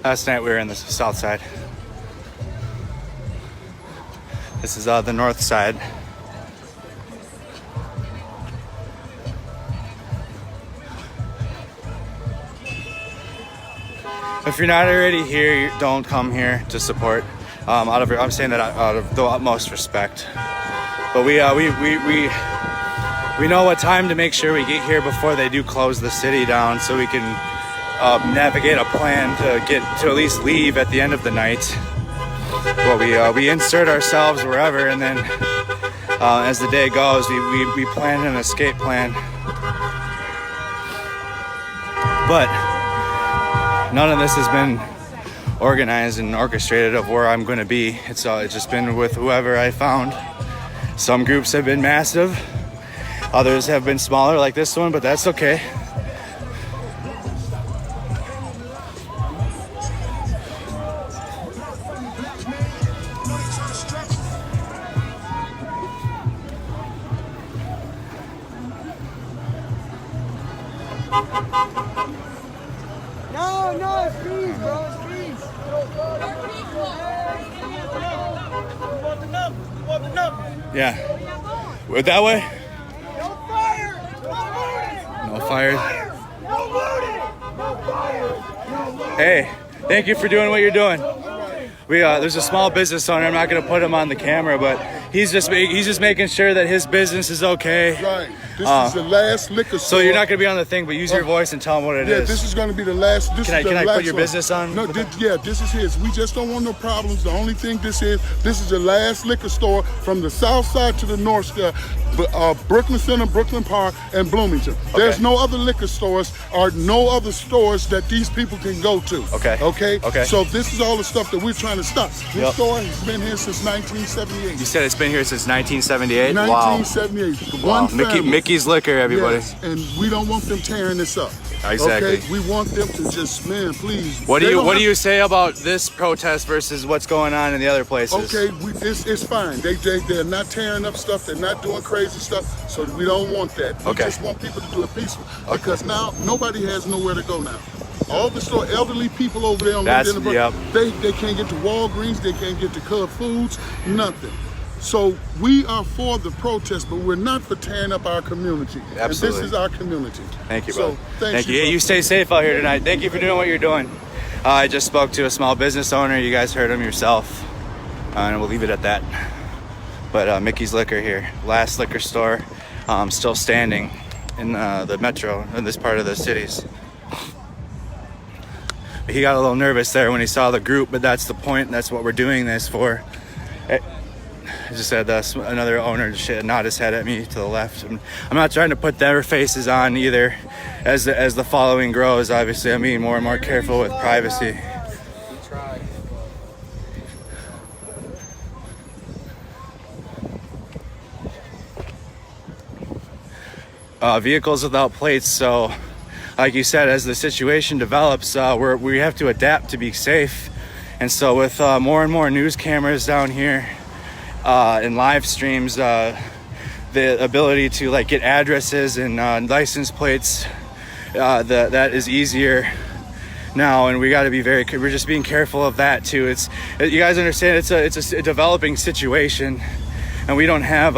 Last night we were in the south side. This is the north side. if you're not already here, don't come here to support. I'm saying that out of the utmost respect. But we know what time to make sure we get here before they do close the city down, so we can navigate a plan to at least leave at the end of the night. Well, we insert ourselves wherever, and then as the day goes, we plan an escape plan. But none of this has been organized and orchestrated of where I'm going to be. It's just been with whoever I found. Some groups have been massive, others have been smaller like this one, but that's okay. No, it's peace, bro. It's peace. Yeah. Went that way? No fire! No looting! No fire. No looting! No fire! No looting! Hey, thank you for doing what you're doing. There's a small business owner. I'm not going to put him on the camera, but he's just making sure that his business is okay. Right. This is the last liquor store. So you're not going to be on the thing, but use your voice and tell him what it is. Yeah, this is going to be the last. Can I put your business on? No, this is his. We just don't want no problems. The only thing this is the last liquor store from the south side to the north side. Brooklyn Center, Brooklyn Park, and Bloomington. Okay. There's no other liquor stores or no other stores that these people can go to. Okay. Okay. So this is all the stuff that we're trying to stop. This store has been here since 1978. You said it's been here since 1978? 1978. Wow. One family. Mickey's Liquor, everybody. Yes, and we don't want them tearing this up. Exactly. Okay? We want them to just, man, please. What do you say about this protest versus what's going on in the other places? Okay, it's fine. They're not tearing up stuff. They're not doing crazy stuff. So we don't want that. We just want people to do it peaceful. Because now nobody has nowhere to go now. All the store, elderly people over there on they can't get to Walgreens. They can't get to Cub Foods. Nothing. So we are for the protest, but we're not for tearing up our community. Absolutely. And this is our community. Thank you, brother. Thank you. Yeah, you stay safe out here tonight. Thank you for doing what you're doing. I just spoke to a small business owner. You guys heard him yourself. And we'll leave it at that. But Mickey's Liquor here. Last liquor store still standing in the metro, in this part of the cities. He got a little nervous there when he saw the group, but that's the point. That's what we're doing this for. I just had another owner nod his head at me to the left. I'm not trying to put their faces on either. As the following grows, obviously, I'm being more and more careful with privacy. Vehicles without plates. So, like you said, as the situation develops, we have to adapt to be safe. And so, with more and more news cameras down here. And live streams, the ability to get addresses and license plates, that is easier now, and we got to be we're just being careful of that too. You guys understand it's a developing situation, and we don't have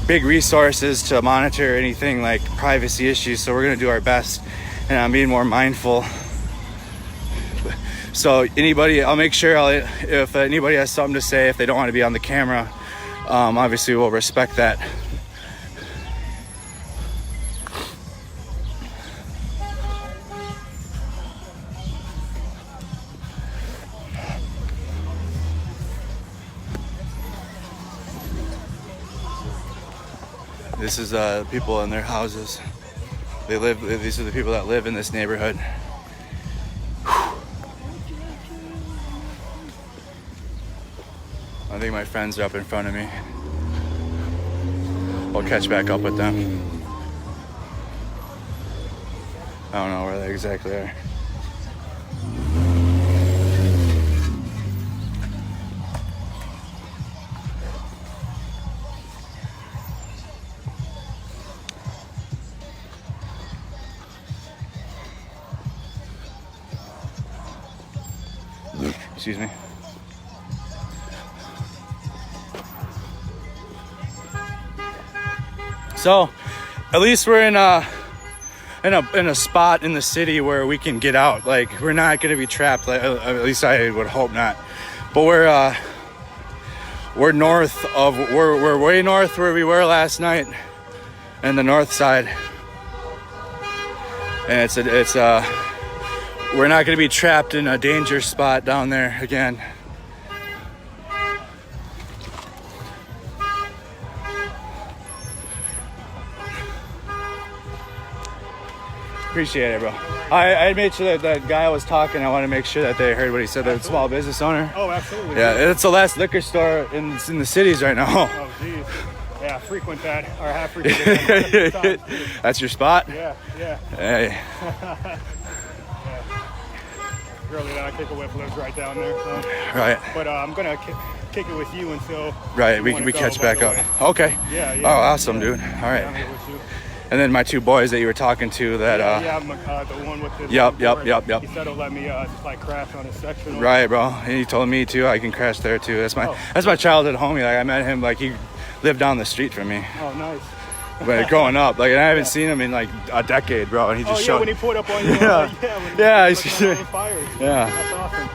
big resources to monitor anything like privacy issues, so we're going to do our best, and I'm being more mindful. So I'll make sure if anybody has something to say, if they don't want to be on the camera, obviously we'll respect that. This is people in their houses. These are the people that live in this neighborhood. I think my friends are up in front of me. I'll catch back up with them. I don't know where they exactly are. Excuse me. So, at least we're in a in a spot in the city where we can get out. Like, we're not going to be trapped. Like, at least I would hope not. But we're north of, we're way north where we were last night, and the north side. And we're not going to be trapped in a danger spot down there again. Appreciate it, bro. I made sure that that guy was talking. I want to make sure that they heard what he said. The small business owner. Oh, absolutely. Yeah, it's the last liquor store in the cities right now. Oh, geez. Yeah, frequent that, or have frequented that. That's your spot? Yeah, yeah. Hey. Yeah. Girlie that I kick a whip lives right down there. So. Right. But I'm going to kick it with you until... Right, we catch back up. Okay. Yeah, yeah. Oh, awesome, dude. All right. Yeah, I'm here with you. And then my two boys that you were talking to that... yeah, I'm, the one with the... Yep. He said he'll let me just like crash on his section. Right, bro. And he told me too. I can crash there too. That's my childhood homie. Like, I met him, like, he lived down the street from me. Oh, nice. But growing up, like, and I haven't seen him in like a decade, bro. And he just showed. When he pulled up on you. Yeah. Yeah. He's fired. Yeah. That's awesome.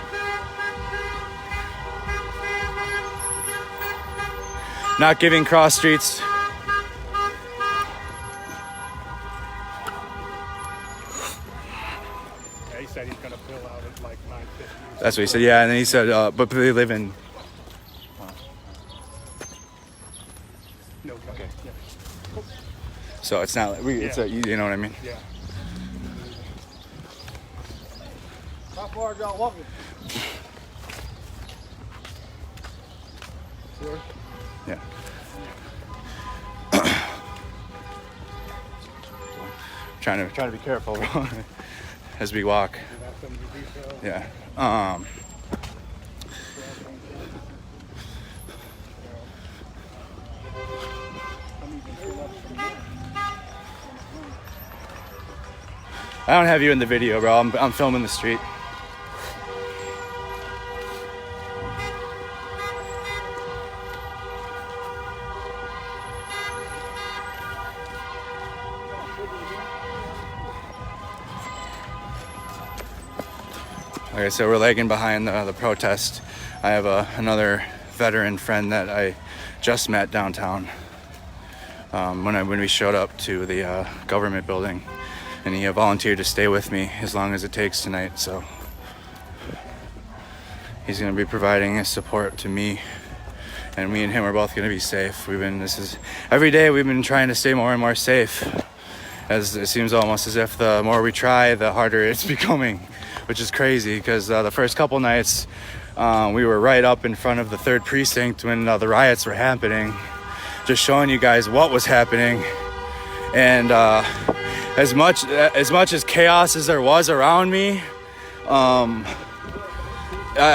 Not giving cross streets. Yeah, he said he's gonna fill out at like 9:50. That's what he said. Yeah, and then he said, but they live in. No. Okay. Yeah. So it's not. It's a. You know what I mean? Yeah. How far are y'all walking? Yeah. trying to be careful, bro, as we walk. Yeah. I don't have you in the video, bro. I'm filming the street. Okay, so we're lagging behind the protest. I have another veteran friend that I just met downtown when we showed up to the government building, and he volunteered to stay with me as long as it takes tonight. So he's going to be providing his support to me, and me and him are both going to be safe. Every day we've been trying to stay more and more safe, as it seems almost as if the more we try, the harder it's becoming, which is crazy because the first couple nights we were right up in front of the 3rd precinct when the riots were happening, just showing you guys what was happening. And as much as chaos as there was around me, I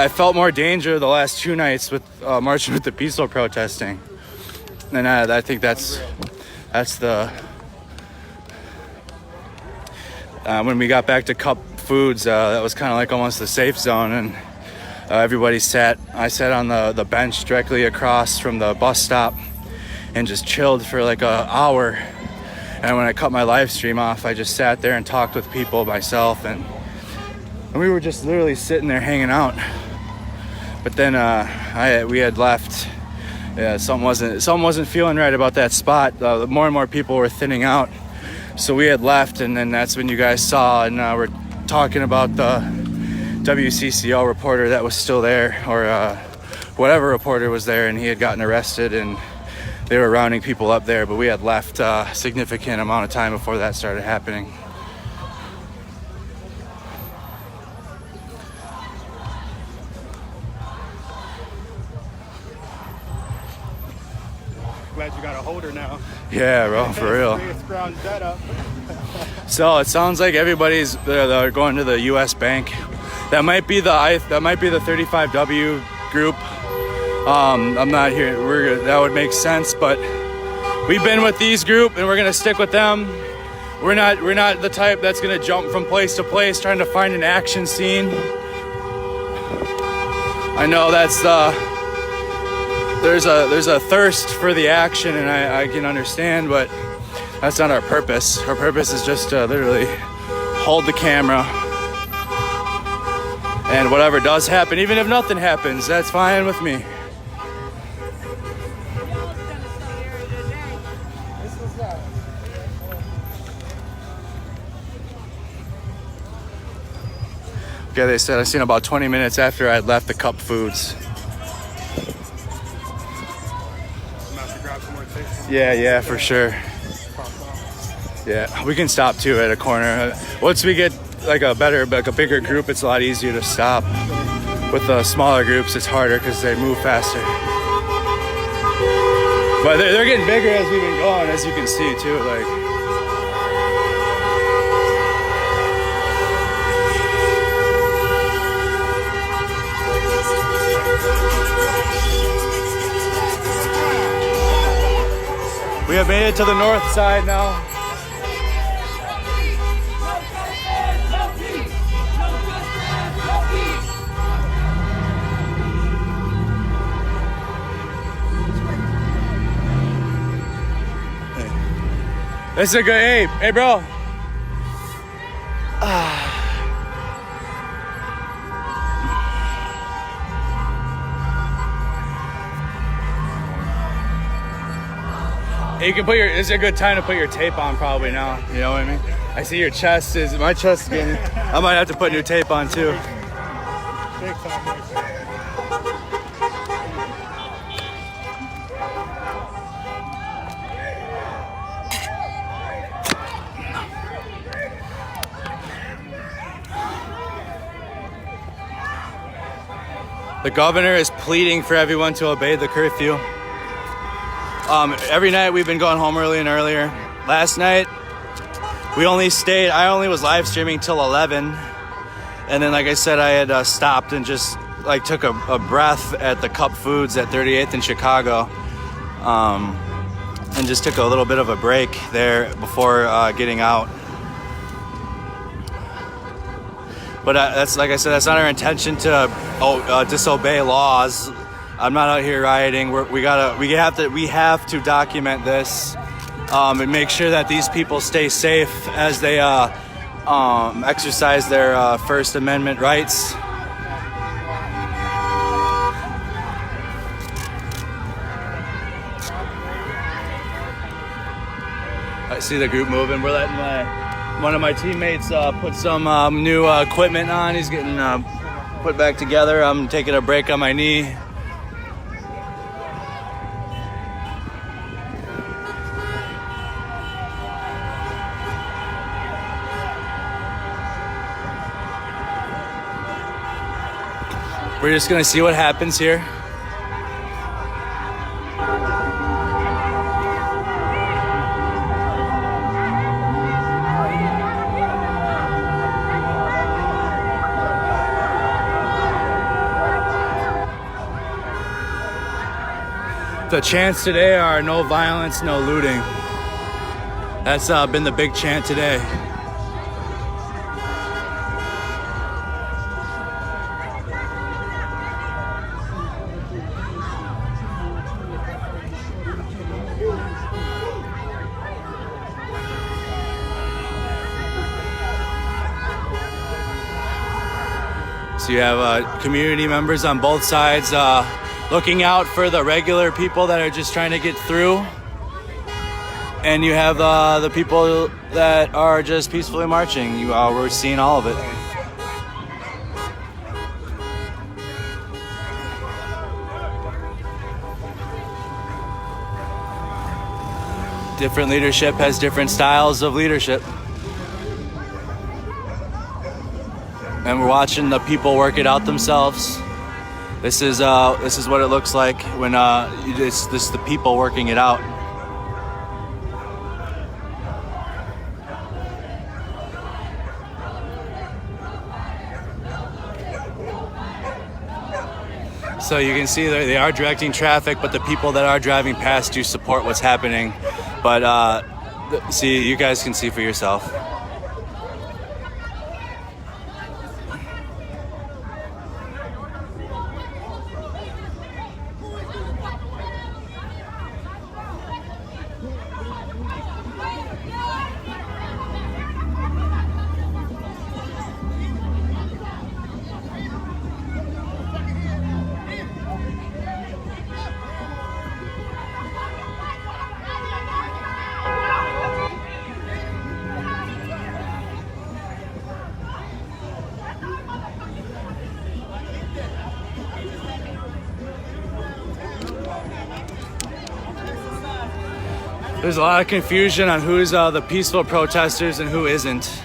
felt more danger the last 2 nights with marching with the peaceful protesting. And I think that's the when we got back to Cup Foods, that was kind of like almost the safe zone, and I sat on the bench directly across from the bus stop and just chilled for like an hour. And when I cut my live stream off, I just sat there and talked with people myself, and we were just literally sitting there hanging out. But then we had left. Yeah, something wasn't feeling right about that spot. More and more people were thinning out, so we had left, and then that's when you guys saw, and we're talking about the WCCO reporter that was still there, or whatever reporter was there, and he had gotten arrested, and they were rounding people up there, but we had left a significant amount of time before that started happening. Glad you got a holder now. Yeah, bro, for real. Scrounge that up. So it sounds like everybody's they're going to the U.S. Bank. That might be the 35W group. I'm not here. That would make sense, but we've been with these group, and we're gonna stick with them. We're not the type that's gonna jump from place to place trying to find an action scene. I know that's there's a thirst for the action, and I can understand, but That's not our purpose. Our purpose is just to literally hold the camera. And whatever does happen, even if nothing happens, that's fine with me. Okay, they said I seen about 20 minutes after I'd left the Cup Foods. Yeah, for sure. Yeah, we can stop too at a corner. Once we get like a bigger group, it's a lot easier to stop. With the smaller groups, it's harder because they move faster. But they're getting bigger as we've been going, as you can see too. Like. We have made it to the north side now. This is a good, hey bro. You can put it's a good time to put your tape on probably now, you know what I mean? I see your chest my chest is getting, I might have to put new tape on too. The governor is pleading for everyone to obey the curfew. Every night we've been going home early and earlier. Last night, I only was live streaming till 11. And then, like I said, I had stopped and just like took a breath at the Cup Foods at 38th in Chicago. And just took a little bit of a break there before getting out. But that's, like I said, that's not our intention to disobey laws. I'm not out here rioting. We have to document this and make sure that these people stay safe as they exercise their First Amendment rights. I see the group moving. We're letting one of my teammates put some new equipment on. He's getting put back together. I'm taking a break on my knee. We're just gonna see what happens here. The chants today are no violence, no looting. That's been the big chant today. So you have community members on both sides looking out for the regular people that are just trying to get through. And you have the people that are just peacefully marching. We're seeing all of it. Different leadership has different styles of leadership. And we're watching the people work it out themselves. This is what it looks like when it's the people working it out. So you can see they are directing traffic, but the people that are driving past do support what's happening. But see, you guys can see for yourself. There's a lot of confusion on who's the peaceful protesters and who isn't.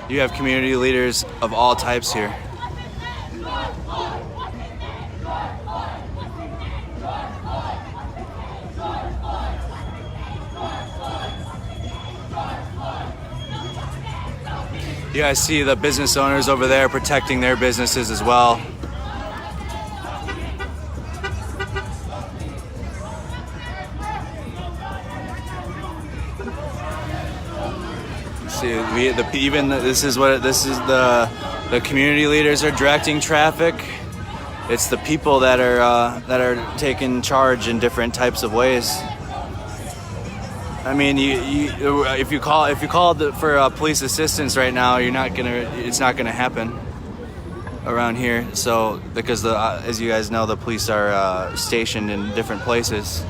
You have community leaders of all types here. You guys see the business owners over there protecting their businesses as well. See, the community leaders are directing traffic. It's the people that are taking charge in different types of ways. I mean, if you call for police assistance right now, it's not gonna happen around here. So because as you guys know, the police are stationed in different places.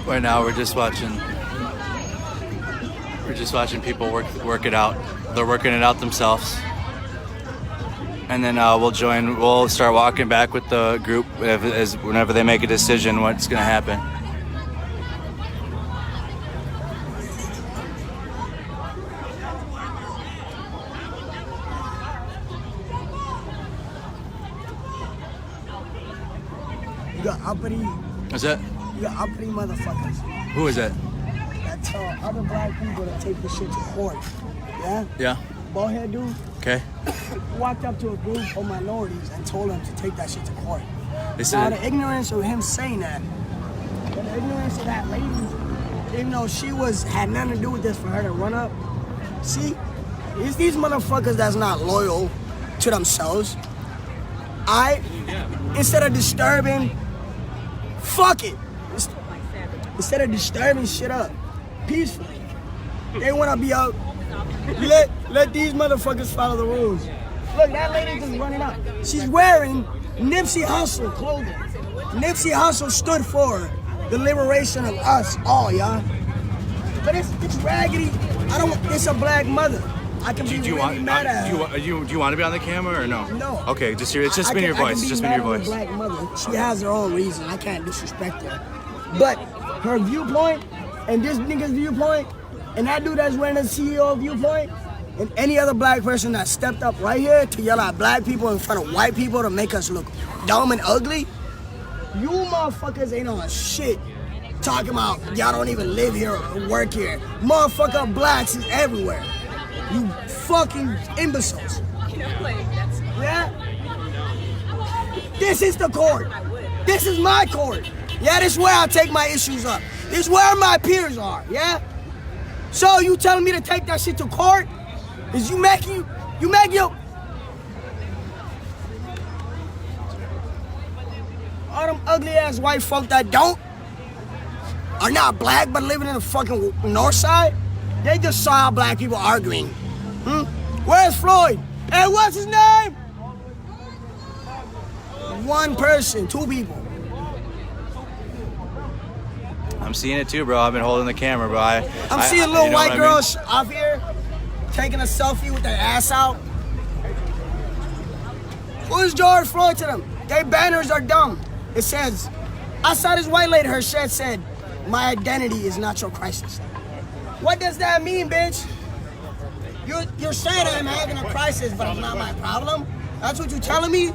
Right now we're just watching people work it out. They're working it out themselves. And then we'll start walking back with the group whenever they make a decision what's gonna happen. You got uppity. What's that? You got uppity motherfuckers. Who is that? That tell other black people to take this shit to court. Yeah? Yeah. Ballhead dude. Okay. Walked up to a group of minorities and told them to take that shit to court. They Now said the ignorance of him saying that, and the ignorance of that lady, even though she had nothing to do with this for her to run up. See, it's these motherfuckers that's not loyal to themselves. Instead of disturbing, fuck it. Instead of disturbing shit up peacefully, they wanna be out. Let these motherfuckers follow the rules. Look, that lady just running up. She's wearing Nipsey Hussle clothing. Nipsey Hussle stood for the liberation of us all, y'all. But it's raggedy. It's a black mother. I can be really mad at her. Do you want to be on the camera or no? No. Okay, it's just been your voice. Just been your voice. Black mother. She has her own reason. I can't disrespect her. But her viewpoint and this nigga's viewpoint and that dude that's wearing the CEO viewpoint and any other black person that stepped up right here to yell at black people in front of white people to make us look dumb and ugly, you motherfuckers ain't on shit talking about y'all don't even live here or work here. Motherfucker, blacks is everywhere. You fucking imbeciles. Yeah? This is the court. This is my court. Yeah, this is where I take my issues up. This is where my peers are, yeah? So you telling me to take that shit to court? Is you make your all them ugly ass white folk that don't? are not black but living in the fucking north side, they just saw black people arguing. Where's Floyd? Hey, what's his name? One person, two people. I'm seeing it too, bro. I've been holding the camera, bro. I'm seeing little white girls up here taking a selfie with their ass out. Who is George Floyd to them? Their banners are dumb. It says, I saw this white lady, her shirt said, my identity is not your crisis. What does that mean, bitch? You're saying I'm having a crisis, but it's not my problem? That's what you're telling me?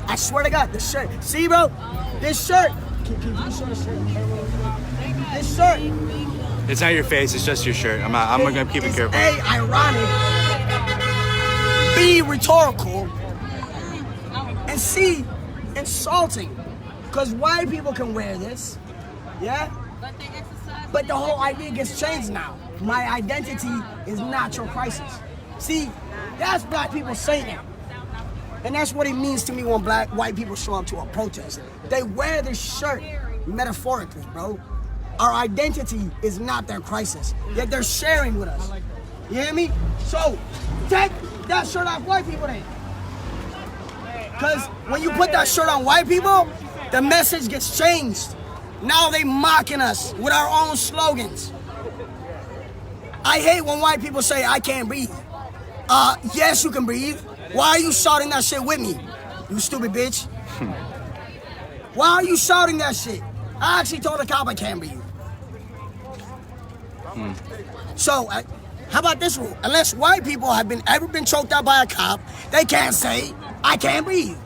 I swear to God, this shirt. See, bro? This shirt. Can you show the shirt? This shirt. It's not your face, it's just your shirt. I'm gonna keep it careful. A, ironic. B, rhetorical. And C, insulting. Because white people can wear this. Yeah? But the whole idea gets changed now. My identity is not your crisis. See, that's black people saying that. And that's what it means to me when white people show up to a protest. They wear this shirt metaphorically, bro. Our identity is not their crisis, yet they're sharing with us. You hear me? So, take that shirt off white people then. Because when you put that shirt on white people, the message gets changed. Now they mocking us with our own slogans. I hate when white people say, I can't breathe. Yes, you can breathe. Why are you shouting that shit with me? You stupid bitch. Why are you shouting that shit? I actually told the cop I can't breathe. So, how about this rule? Unless white people have ever been choked out by a cop, they can't say, I can't breathe.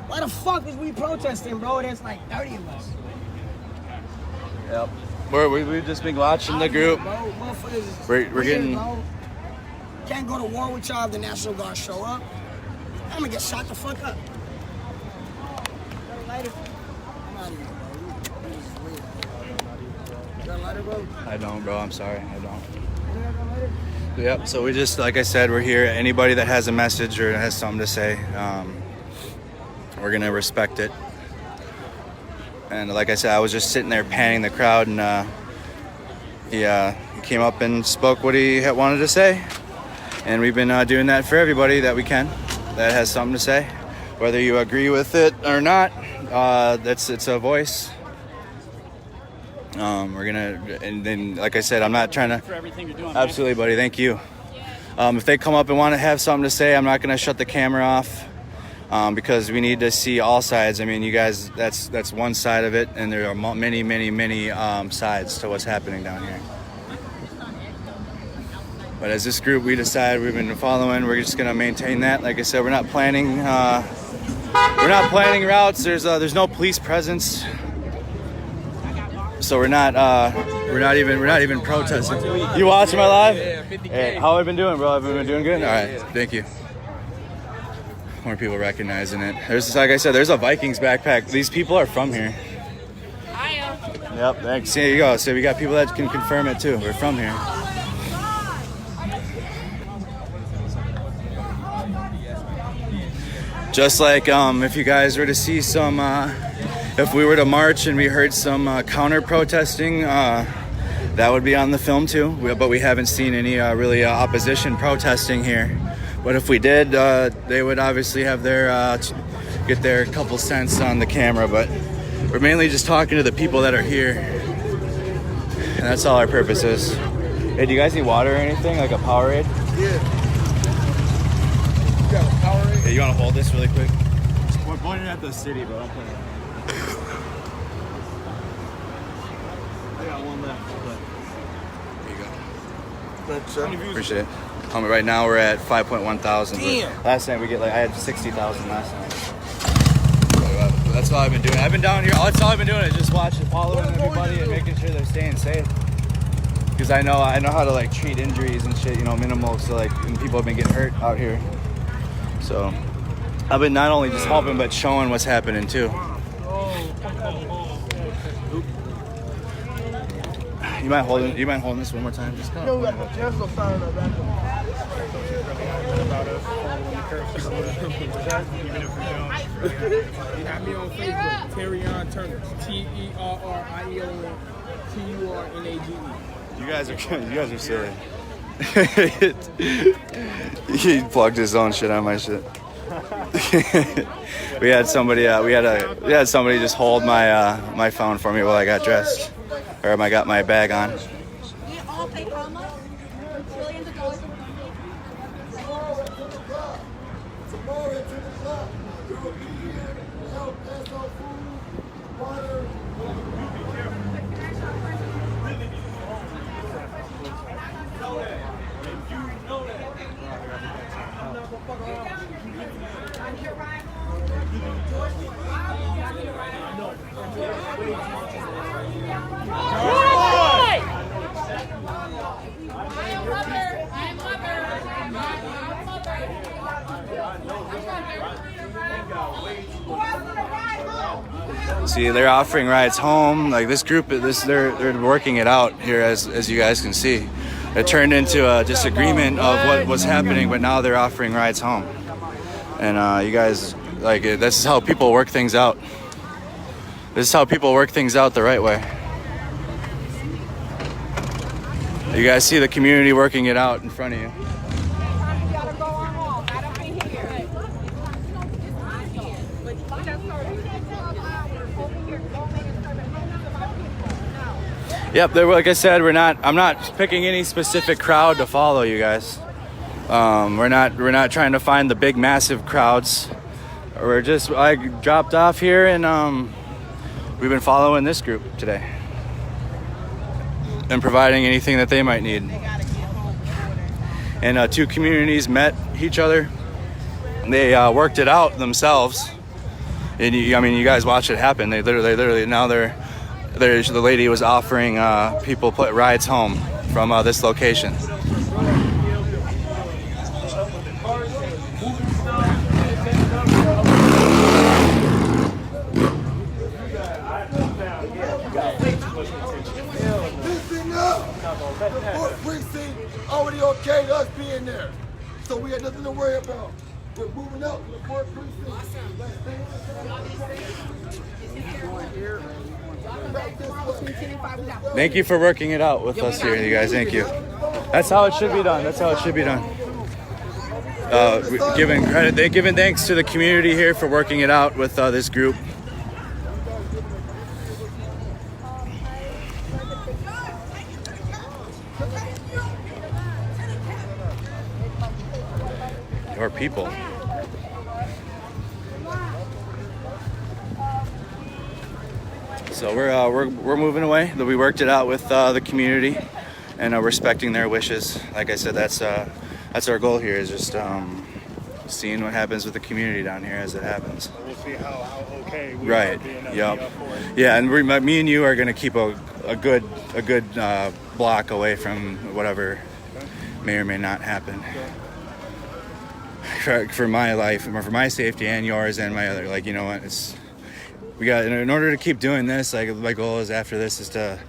Why the fuck is we protesting, bro? There's like 30 of us. Yep. We've just been watching the group. We're getting... Can't go to war with y'all if the National Guard show up. I'm gonna get shot the fuck up. I don't, bro. I'm sorry. I don't. Yep. So we just, like I said, we're here. Anybody that has a message or has something to say, we're gonna respect it. And like I said, I was just sitting there panning the crowd, and he came up and spoke what he wanted to say. And we've been doing that for everybody that we can, that has something to say. Whether you agree with it or not, it's a voice. We're gonna, and then, like I said, I'm not trying to. For everything you're doing. Absolutely, buddy. Thank you. If they come up and want to have something to say, I'm not gonna shut the camera off, because we need to see all sides. I mean, you guys, that's one side of it, and there are many sides to what's happening down here. But as this group, we decided we've been following. We're just gonna maintain that. Like I said, we're not planning routes. There's no police presence, so we're not even protesting. You watching my live? Yeah, 50K. Hey, how have I been doing, bro? Have I been doing good? All right, thank you. More people recognizing it. There's, like I said, there's a Vikings backpack. These people are from here. I am. Yep, thanks. There you go. So we got people that can confirm it too. We're from here. Just like if you guys were to see some, if we were to march and we heard some counter protesting, that would be on the film too. But we haven't seen any really opposition protesting here. But if we did, they would obviously have their get their couple cents on the camera. But we're mainly just talking to the people that are here, and that's all our purpose is. Hey, do you guys need water or anything, like a Powerade? Yeah. You got a Powerade? Hey, you want to hold this really quick? We're pointing at the city, but I'm pointing. I got one left. There you go. Thanks, sir. Appreciate it. Right now we're at 5.1 thousand. Damn. Last night I had 60,000 last night. That's all I've been doing. I've been down here. That's all I've been doing is just watching, following everybody, and making sure they're staying safe. Because I know how to like treat injuries and shit. You know, minimal. So like, and people have been getting hurt out here. So I've been not only just helping, but showing what's happening too. You mind holding this one more time? Just kind of. You have me on Facebook, Terrion Turner, TERRION TURNAGE. You guys are silly. He plugged his own shit on my shit. we had somebody just hold my phone for me while I got dressed, or I got my bag on. We all pay how much? Trillions of dollars. See, they're offering rides home. Like this group, they're working it out here, as you guys can see. It turned into a disagreement of what was happening, but now they're offering rides home. And you guys, like, this is how people work things out. This is how people work things out the right way. You guys see the community working it out in front of you. Yep, like I said, I'm not picking any specific crowd to follow, you guys. We're not trying to find the big massive crowds. I dropped off here and we've been following this group today and providing anything that they might need. And two communities met each other. They worked it out themselves. And you guys watch it happen. They literally now the lady was offering people rides home from this location. Fourth precinct already okayed us being there, so we had nothing to worry about. We're moving out to the fourth precinct. Thank you for working it out with us here, you guys. Thank you. That's how it should be done. That's how it should be done. Giving credit, they're giving thanks to the community here for working it out with this group. Your people. So we're moving away. We worked it out with the community, and respecting their wishes. Like I said, that's our goal here, is just seeing what happens with the community down here as it happens. We'll see how okay we right. are being Yep. Yeah, and me and you are going to keep a good block away from whatever may or may not happen. For my life, for my safety and yours and my other, like, you know what, in order to keep doing this, like, my goal is after this is to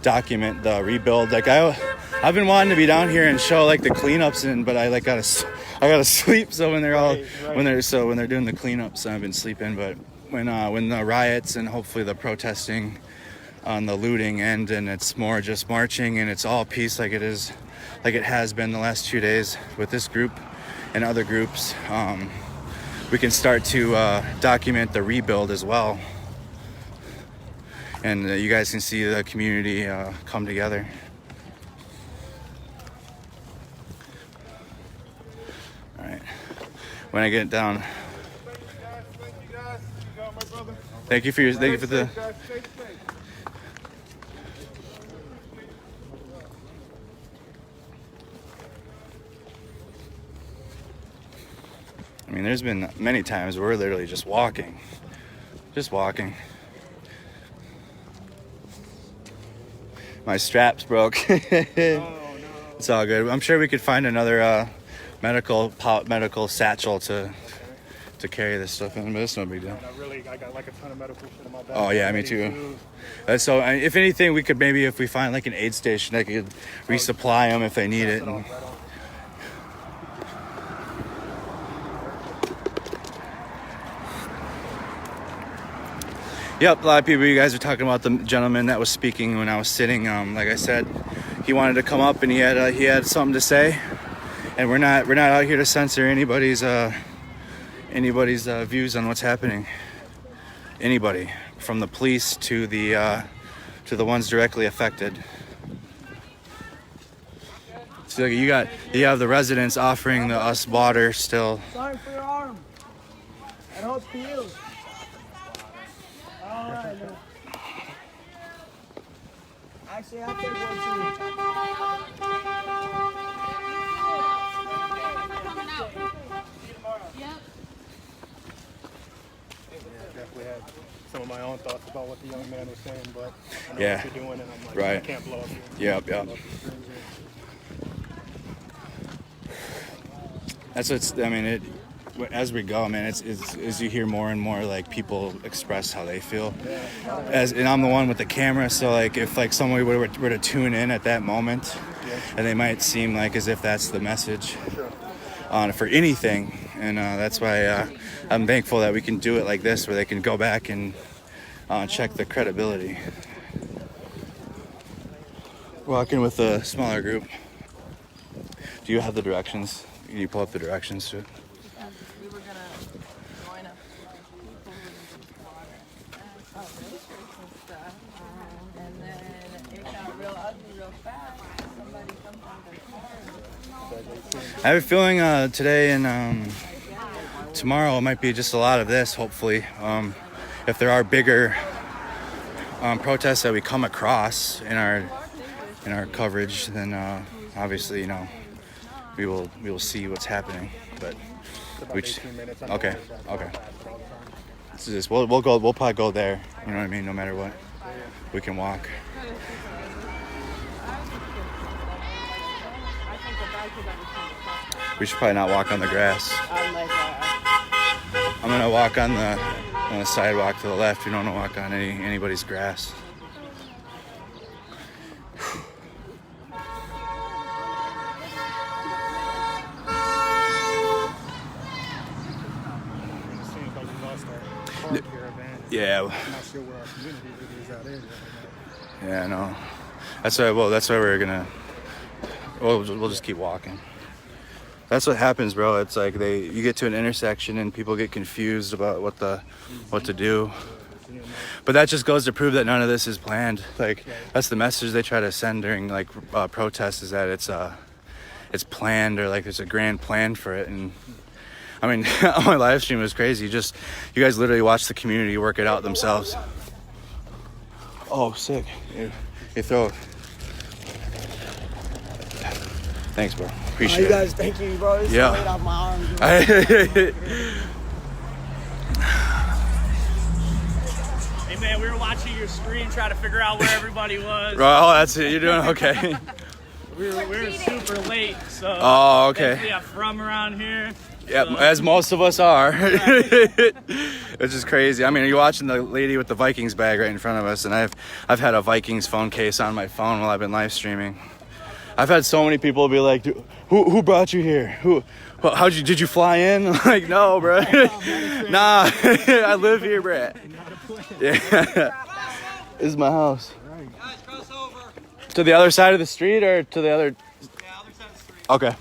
document the rebuild. Like, I've been wanting to be down here and show like the cleanups, but I gotta sleep. So when they're doing the cleanups, I've been sleeping. But when the riots and hopefully the protesting on the looting end, and it's more just marching and it's all peace, like it has been the last 2 days with this group and other groups, we can start to document the rebuild as well. And you guys can see the community come together. All right, when I get down. Thank you for the. I mean, there's been many times where we're literally just walking. My straps broke. It's all good. I'm sure we could find another medical satchel to to carry this stuff in, but it's no big deal. I got like a ton of medical shit in my bag. Oh yeah, me too. So if anything, we could maybe, if we find like an aid station, I could resupply them if they need it. Yep, a lot of people, you guys are talking about the gentleman that was speaking when I was sitting. Like I said, he wanted to come up and he had something to say, and we're not out here to censor anybody's views on what's happening. Anybody, from the police to the ones directly affected. So you have the residents offering us water still. Sorry for your arm. I hope to you. All right. Actually, I'll take one too. Definitely had some of my own thoughts about what the young man was saying, but I know Yeah. what you're doing, and I'm like, Right. I can't blow up here. Yep. That's what's. I mean, as we go, man, it's as you hear more and more like people express how they feel. And I'm the one with the camera, so like if like somebody were to tune in at that moment, and they might seem like as if that's the message for anything, and that's why I'm thankful that we can do it like this, where they can go back and check the credibility. Walking with a smaller group. Do you have the directions? Can you pull up the directions to it? We were gonna join up people and stuff, and then it got real ugly real fast. Somebody jumped on their car. I have a feeling today and tomorrow might be just a lot of this, hopefully. If there are bigger protests that we come across in our coverage, then obviously, we will see what's happening. But okay. So we'll probably go there. You know what I mean? No matter what, we can walk. We should probably not walk on the grass. I'm gonna walk on the sidewalk to the left. We don't want to walk on anybody's grass. Yeah. I'm not sure where our community is out there. Yeah, no. That's why we're gonna. We'll just keep walking. That's what happens, bro. It's like you get to an intersection and people get confused about what to do. But that just goes to prove that none of this is planned. Like that's the message they try to send during like protests, is that it's planned, or like there's a grand plan for it. And I mean, on my live stream, it was crazy. You guys literally watch the community work it out themselves. Oh, sick. You throw. Thanks, bro. Appreciate it. You guys, thank you, bro. This is weight off my arms, bro. Hey, man, we were watching your screen trying to figure out where everybody was. Oh, that's it. You're doing okay. we were super late, so. Oh, okay. Yeah, from around here. Yeah, so. As most of us are. It's just crazy. I mean, you're watching the lady with the Vikings bag right in front of us, and I've had a Vikings phone case on my phone while I've been live streaming. I've had so many people be like, "Who brought you here? Did you fly in?" I'm like, no, bro. Nah, I live here, bro. Yeah, this is my house. Guys, cross over. To the other side of the street, or to the other? Yeah, other side of the street. Okay.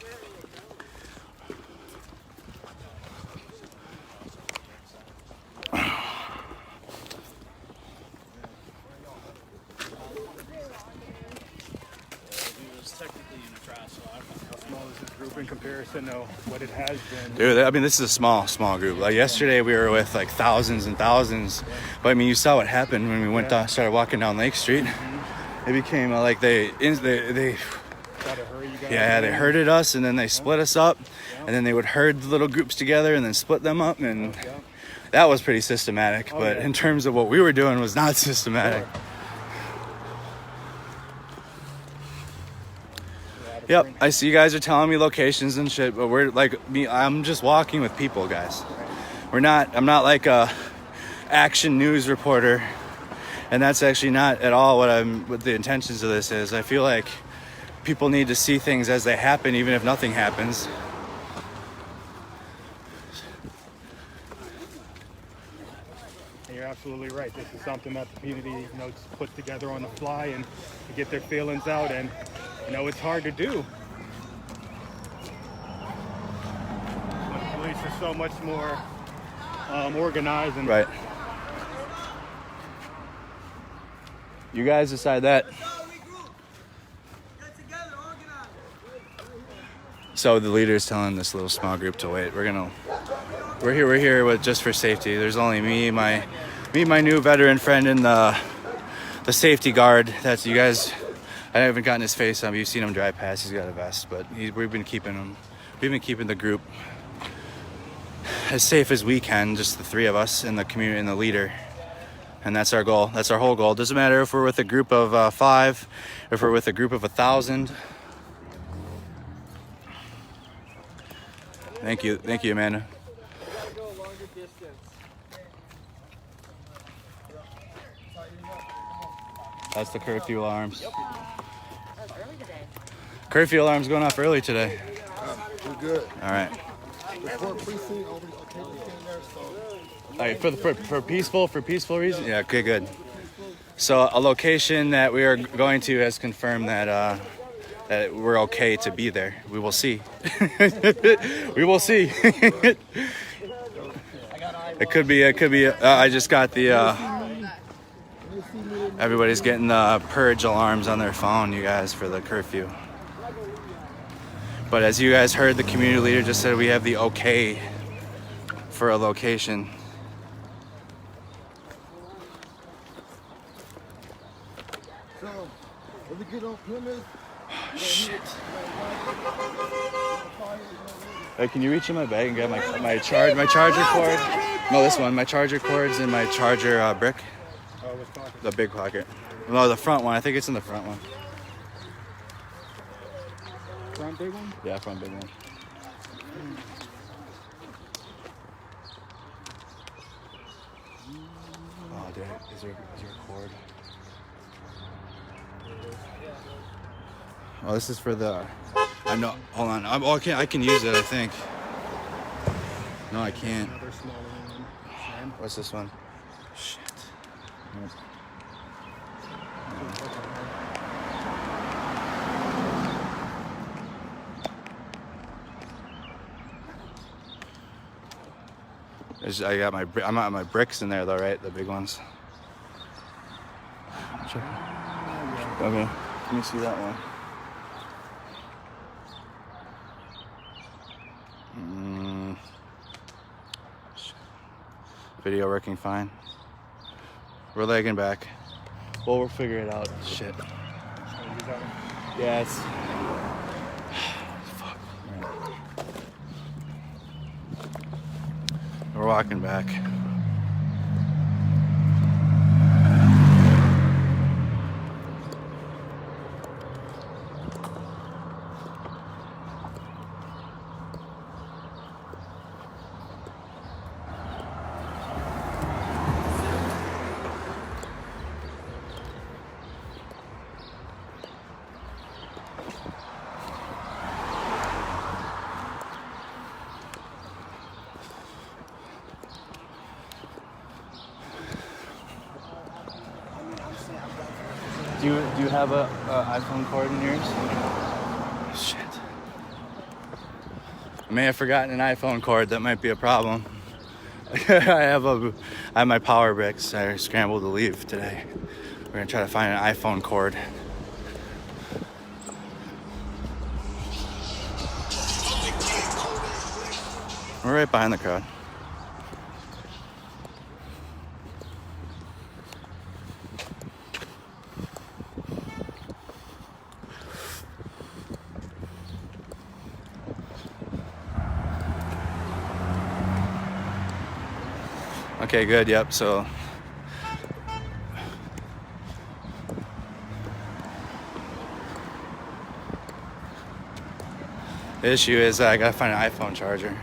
In comparison to what it has been. Dude, I mean, this is a small group. Like yesterday, we were with like thousands and thousands. But I mean, you saw what happened when we went down, started walking down Lake Street. It became like they Try to hurry you guys. yeah, they herded us, and then they split us up, and then they would herd the little groups together and then split them up, and that was pretty systematic. But in terms of what we were doing, was not systematic. Yep, I see you guys are telling me locations and shit, but we're like I'm just walking with people, guys. I'm not like a action news reporter, and that's actually not at all what the intentions of this is. I feel like people need to see things as they happen, even if nothing happens. You're absolutely right. This is something that the community, just put together on the fly and to get their feelings out, and it's hard to do. When the police are so much more organized and right. You guys decide that. So the leader's telling this little small group to wait. We're here just for safety. There's only me, my new veteran friend, and the safety guard. That's you guys. I haven't gotten his face on. You've seen him drive past. He's got a vest, but we've been keeping the group as safe as we can. Just the three of us and the community and the leader. And that's our goal. That's our whole goal. Doesn't matter if we're with a group of 5, if we're with a group of 1,000. Thank you, Amanda. That's the curfew alarms. Curfew alarms going off early today. We're good. All right. All right, for peaceful reasons. Yeah, okay, good. So a location that we are going to has confirmed that that we're okay to be there. We will see. We will see. It could be. I just got the. Everybody's getting the purge alarms on their phone, you guys, for the curfew. But as you guys heard, the community leader just said we have the okay for a location. So, when we get on Plymouth, shit. Hey, can you reach in my bag and get my charger cord? No, this one. My charger cords and my charger brick. Oh, which pocket? The big pocket. No, the front one. I think it's in the front one. Front big one? Yeah, front big one. Oh, dude, is there a cord? Oh, this is for the. I'm not. Hold on. I can use it. I think. No, I can't. Another smaller one. What's this one? Shit. I'm at my bricks in there though, right? The big ones. Sure. Okay. Let me see that one. Video working fine. We're lagging back. Well, we'll figure it out. Shit. Yeah, it's. Fuck. We're walking back. Do you have a iPhone cord in yours? Shit. I may have forgotten an iPhone cord. That might be a problem. I have my power bricks. I scrambled to leave today. We're gonna try to find an iPhone cord. We're right behind the crowd. Okay, good, yep, so. The issue is I gotta find an iPhone charger.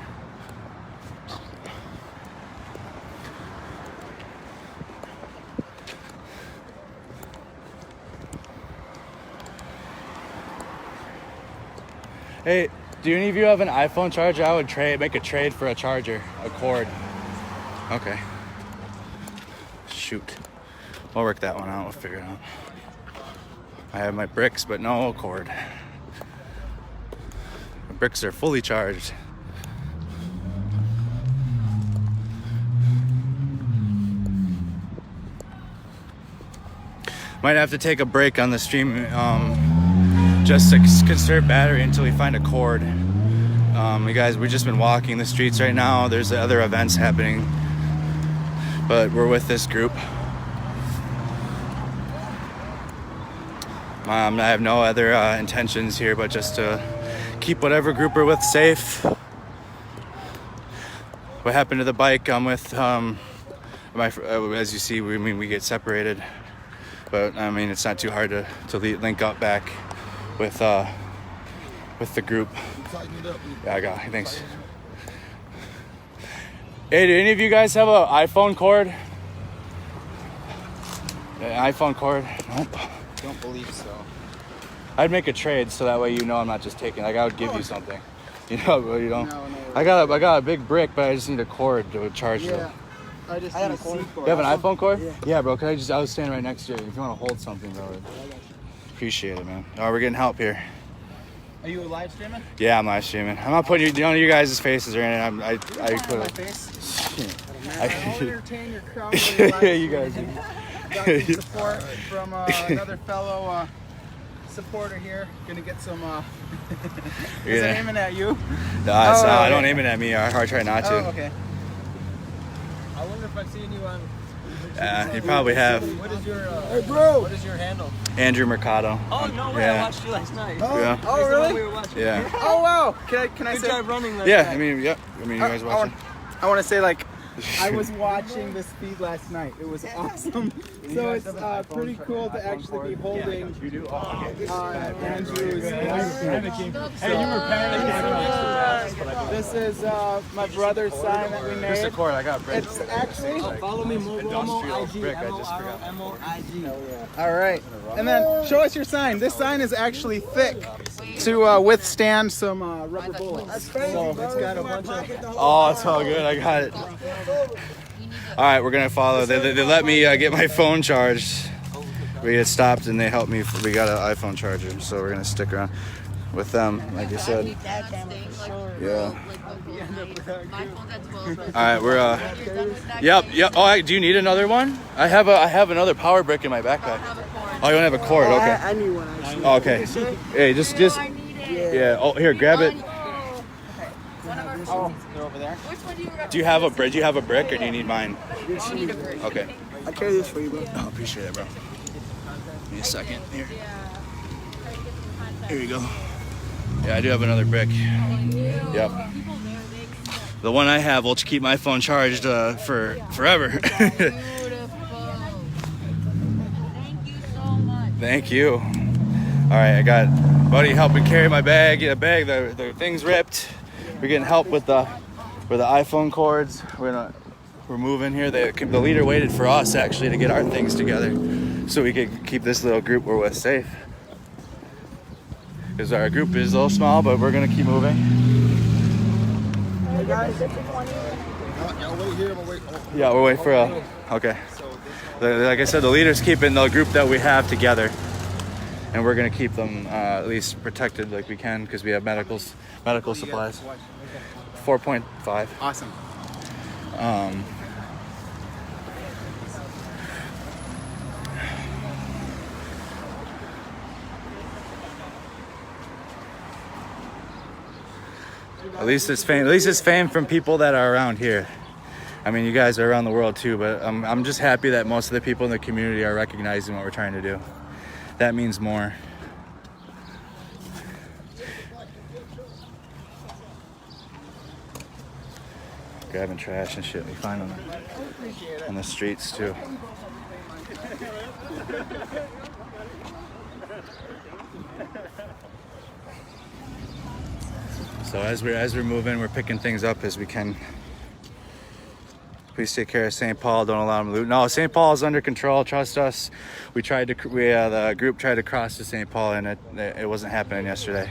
Hey, do any of you have an iPhone charger? I would make a trade for a charger, a cord. Okay. Shoot. We'll work that one out. We'll figure it out. I have my bricks, but no cord. The bricks are fully charged. Might have to take a break on the stream just to conserve battery until we find a cord. You guys, we've just been walking the streets right now. There's other events happening, but we're with this group. I have no other intentions here but just to keep whatever group we're with safe. What happened to the bike? I'm with as you see, we get separated. But I mean, it's not too hard to link up back with the group. Yeah, I got it. Thanks. Hey, do any of you guys have an iPhone cord? An iPhone cord? Nope. Don't believe so. I'd make a trade so that way you know I'm not just taking. Like I would give you something. You know, you don't. No. I got a big brick, but I just need a cord to charge it. I had a cord. You have an iPhone cord? Yeah, bro. I was standing right next to you. If you want to hold something, bro. Appreciate it, man. Oh, we're getting help here. Are you live streaming? Yeah, I'm live streaming. I'm not putting you guys' faces or anything. I put my face. I want to entertain your crowd. You guys. Got some support from another fellow supporter here. Gonna get some. Is it aiming at you? No, I don't aim it at me. I try not to. Oh, okay. I wonder if I've seen you on. You probably have. What is your hey, bro? What is your handle? Andrew Mercado. Oh no way! I watched you last night. Oh, yeah. Oh really? We were watching. Yeah. Oh wow! Can I say? Good job running last night. I mean, yeah. I mean, you guys watching? I want to say like. I was watching this feed last night. It was awesome. So it's pretty cool to actually be holding Andrew's. Hey, you were panicking. This is my brother's sign that we made. Here's the cord. I got brick. It's actually. Follow me, industrial brick. I just forgot. M-O-I-G. All right, and then show us your sign. This sign is actually thick to withstand some rubber bullets. So it's got a bunch of. Oh, it's all good. I got it. All right, we're gonna follow. They let me get my phone charged. We get stopped and they helped me. We got an iPhone charger, so we're gonna stick around with them, like you said. Yeah. All right, we're. Yep. Oh, do you need another one? I have another power brick in my backpack. Oh, you don't have a cord? Okay. I need one. Actually. Oh, okay. Hey, just. Yeah. Oh, here, grab it. Oh, they're over there. Do you have a brick? Do you have a brick, or do you need mine? I need a brick. Okay. I carry this for you, bro. Oh, appreciate it, bro. Give me a second here. Here you go. Yeah, I do have another brick. Yep. The one I have will keep my phone charged for forever. Beautiful. Thank you so much. Thank you. All right, I got buddy helping carry my bag. Get a bag. The thing's ripped. We're getting help with the iPhone cords. We're moving here. The leader waited for us actually to get our things together, so we could keep this little group we're with safe. Because our group is a little small, but we're gonna keep moving. Hey guys. Yeah, we're waiting for okay. Like I said, the leader's keeping the group that we have together, and we're gonna keep them at least protected like we can because we have medical supplies. 4.5. Awesome. At least it's fame. At least it's fame from people that are around here. I mean, you guys are around the world too, but I'm just happy that most of the people in the community are recognizing what we're trying to do. That means more. Grabbing trash and shit we find on the streets too. So as we're moving, we're picking things up as we can. Please take care of St. Paul. Don't allow them to loot. No, St. Paul is under control. Trust us. The group tried to cross to St. Paul, and it wasn't happening yesterday.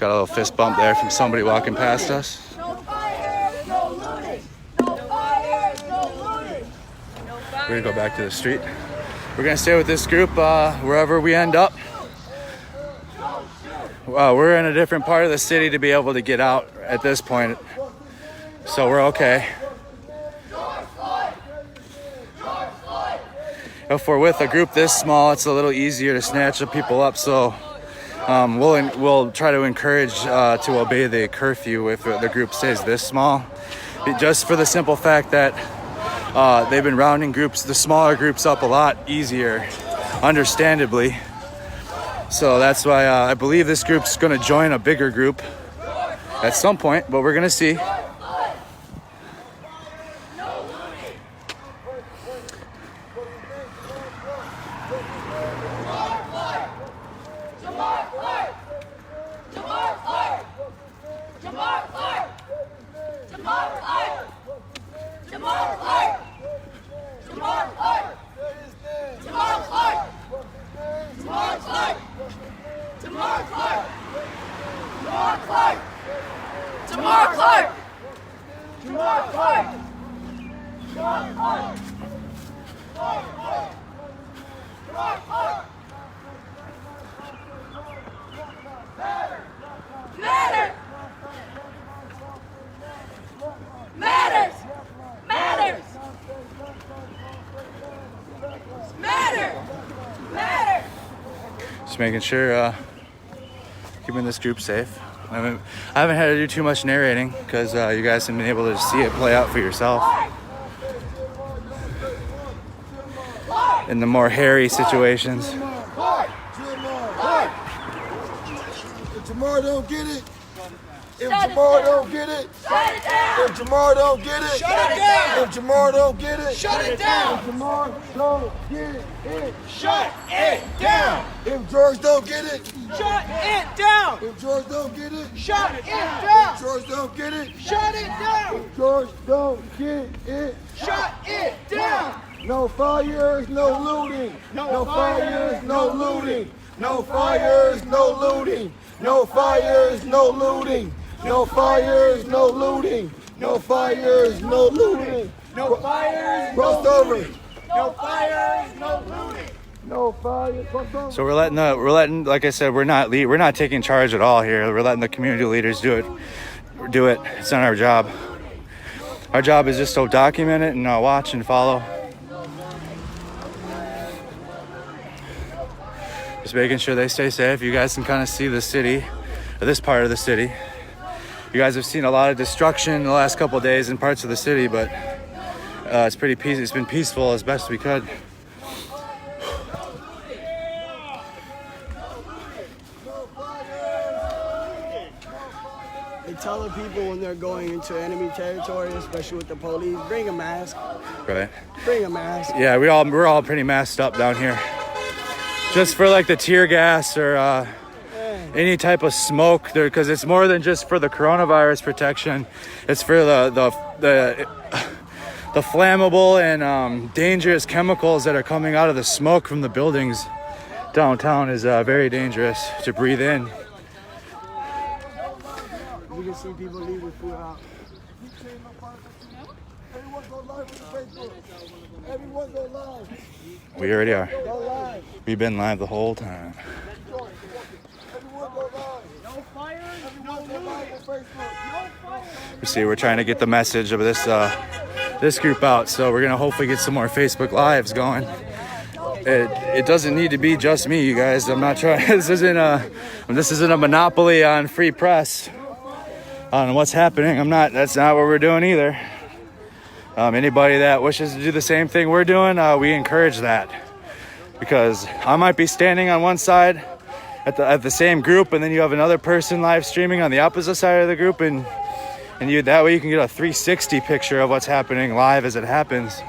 Just got a little fist bump there from somebody walking past us. No fires, no looting. No fires, no looting. We're gonna go back to the street. We're gonna stay with this group wherever we end up. We're in a different part of the city to be able to get out at this point, so we're okay. If we're with a group this small, it's a little easier to snatch the people up. So we'll try to encourage to obey the curfew if the group stays this small, just for the simple fact that they've been rounding groups, the smaller groups, up a lot easier, understandably. So that's why I believe this group's going to join a bigger group at some point, but we're going to see. Just making sure, keeping this group safe. I haven't had to do too much narrating because you guys have been able to see it play out for yourself. In the more hairy situations. If Jamar don't get it, if Jamar don't get it, Shut it down. if Jamar don't get it, Shut it down. if Jamar don't get it, Shut it down. if Jamar don't get it, Shut it down. if George don't get it, Shut it down. if George don't get it, Shut it down. if George don't get it, Shut it down. if George don't get it, Shut it down. no fires, no looting, no fires, no looting, no fires, no looting, no fires, no looting, no fires, no looting, no fires, no looting, No fires. crossed over, No fires. No looting. no fires, crossed over. So we're letting, like I said, we're not taking charge at all here. We're letting the community leaders do it. It's not our job. Our job is just to document it and watch and follow. Just making sure they stay safe. You guys can kind of see the city, or this part of the city. You guys have seen a lot of destruction in the last couple of days in parts of the city, but it's pretty peaceful. It's been peaceful as best we could. They tell the people when they're going into enemy territory, especially with the police, bring a mask. Right. Bring a mask. Yeah, we're all pretty masked up down here. Just for like the tear gas or any type of smoke there, because it's more than just for the coronavirus protection. It's for the flammable and dangerous chemicals that are coming out of the smoke from the buildings downtown is very dangerous to breathe in. You can see people leaving food out. Everyone go live on Facebook. Everyone go live. We already are. Go live. We've been live the whole time. Everyone go live. No fires. Everyone go live on Facebook. No fires. You see, we're trying to get the message of this group out, so we're gonna hopefully get some more Facebook Lives going. It doesn't need to be just me, you guys. I'm not trying. This isn't a monopoly on free press on what's happening. That's not what we're doing either. Anybody that wishes to do the same thing we're doing, we encourage that, because I might be standing on one side at the same group, and then you have another person live streaming on the opposite side of the group, and that way you can get a 360 picture of what's happening live as it happens.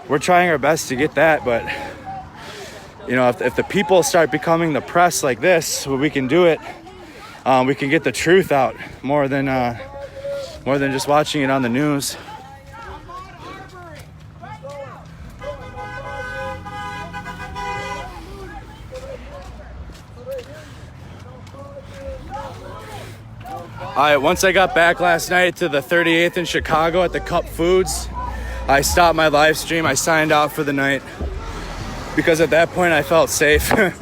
We're trying our best to get that, but if the people start becoming the press like this, we can do it. We can get the truth out more than just watching it on the news. Once I got back last night to the 38th in Chicago at the Cup Foods, I stopped my live stream. I signed out for the night because at that point I felt safe. At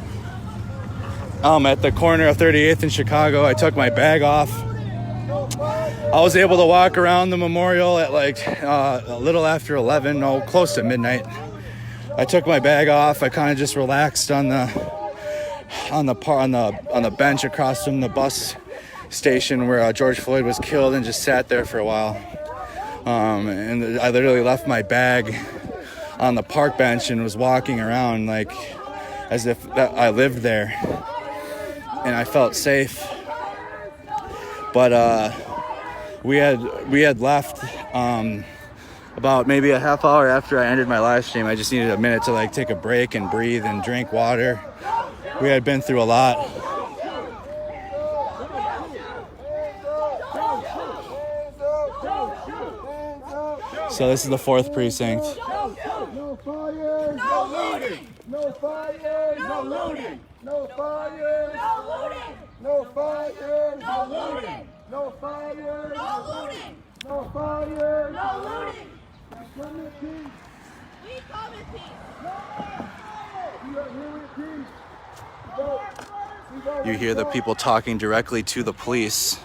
the corner of 38th in Chicago, I took my bag off. I was able to walk around the memorial at like a little after 11, no, close to midnight. I took my bag off. I kind of just relaxed on the bench across from the bus station where George Floyd was killed, and just sat there for a while. And I literally left my bag on the park bench and was walking around like as if that I lived there, and I felt safe. But we had left about maybe a half hour after I ended my live stream. I just needed a minute to like take a break and breathe and drink water. We had been through a lot. So this is the 4th precinct. No fire, no looting. No fire, no looting. No fire, no looting. No fire, no looting. No fire, no looting. No fire, no looting. We come in peace. We come in peace. We are here in peace. You hear the people talking directly to the police.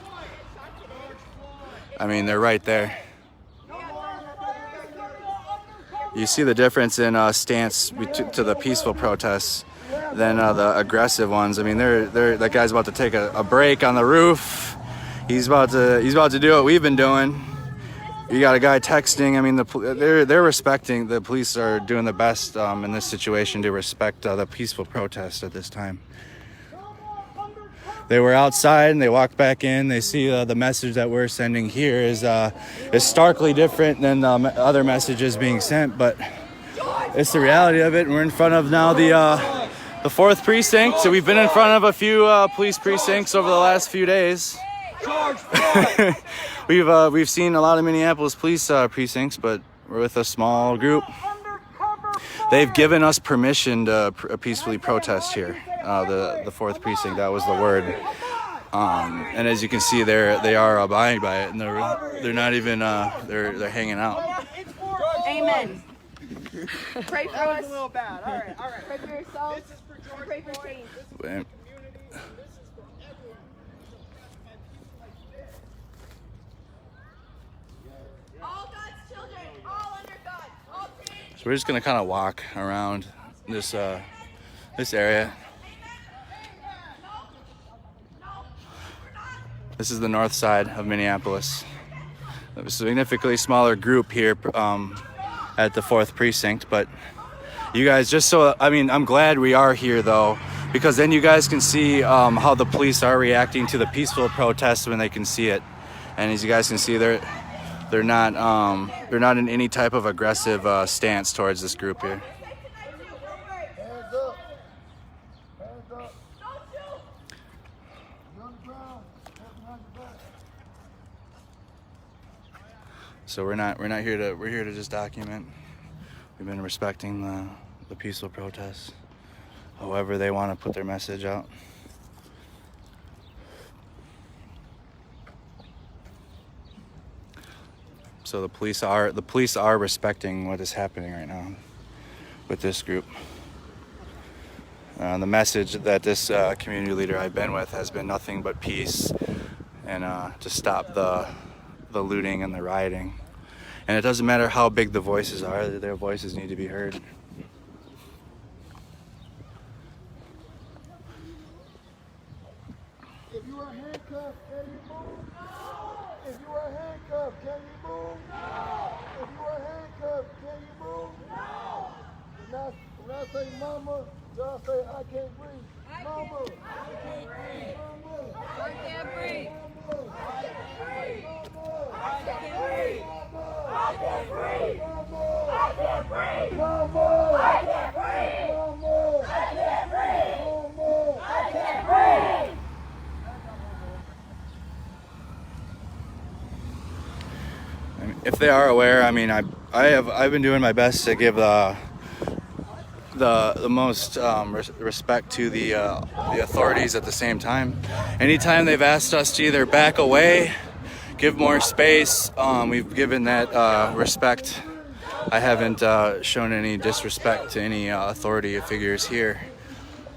I mean, they're right there. You see the difference in stance to the peaceful protests than the aggressive ones. I mean, that guy's about to take a break on the roof. He's about to do what we've been doing. You got a guy texting. I mean, they're respecting. The police are doing the best in this situation to respect the peaceful protest at this time. They were outside and they walked back in. They see the message that we're sending here is starkly different than other messages being sent, but it's the reality of it. We're in front of now the 4th precinct. So we've been in front of a few police precincts over the last few days. We've seen a lot of Minneapolis police precincts, but we're with a small group. They've given us permission to peacefully protest here. The 4th precinct, that was the word. And as you can see, they are abiding by it, and they're not even they're hanging out. Amen. Pray for us. A little bad. All right. Pray for yourselves. Pray for change. All God's children, all under God, all created. So we're just gonna kind of walk around this area. This is the north side of Minneapolis. A significantly smaller group here at the 4th precinct, but you guys, I'm glad we are here though, because then you guys can see how the police are reacting to the peaceful protests when they can see it. And as you guys can see, they're not in any type of aggressive stance towards this group here. So we're here to just document. We've been respecting the peaceful protests, however they want to put their message out. So the police are respecting what is happening right now with this group. The message that this community leader I've been with has been nothing but peace and to stop the looting and the rioting. And it doesn't matter how big the voices are, their voices need to be heard. If you are handcuffed, can you move? No. If you are handcuffed, can you move? No. If you are handcuffed, can you move? No. When I say mama, y'all say I can't breathe. Mama. I can't breathe. Mama. I can't breathe. I can't breathe. I can't breathe. I can't breathe. I can't breathe. I can't breathe. I can't breathe. I can't breathe. If they are aware, I mean, I've been doing my best to give the most respect to the authorities at the same time. Anytime they've asked us to either back away, give more space, we've given that respect. I haven't shown any disrespect to any authority figures here,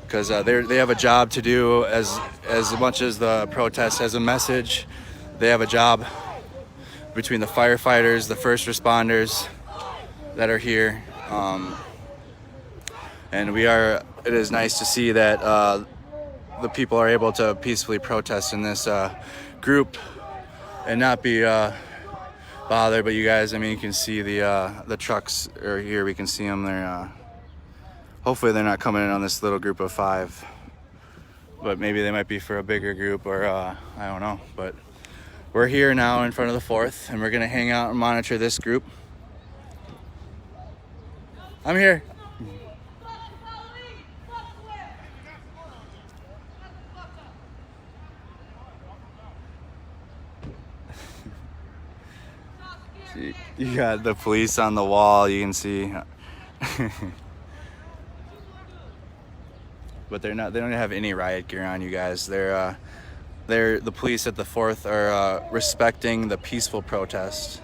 because they have a job to do as much as the protest has a message. They have a job between the firefighters, the first responders that are here. And it is nice to see that the people are able to peacefully protest in this group and not be bothered. But you guys, I mean, you can see the trucks are here. We can see them. They're hopefully they're not coming in on this little group of 5, but maybe they might be for a bigger group, or I don't know. But we're here now in front of the 4th, and we're gonna hang out and monitor this group. I'm here. You got the police on the wall, you can see. But they don't have any riot gear on, you guys. The police at the 4th are respecting the peaceful protest.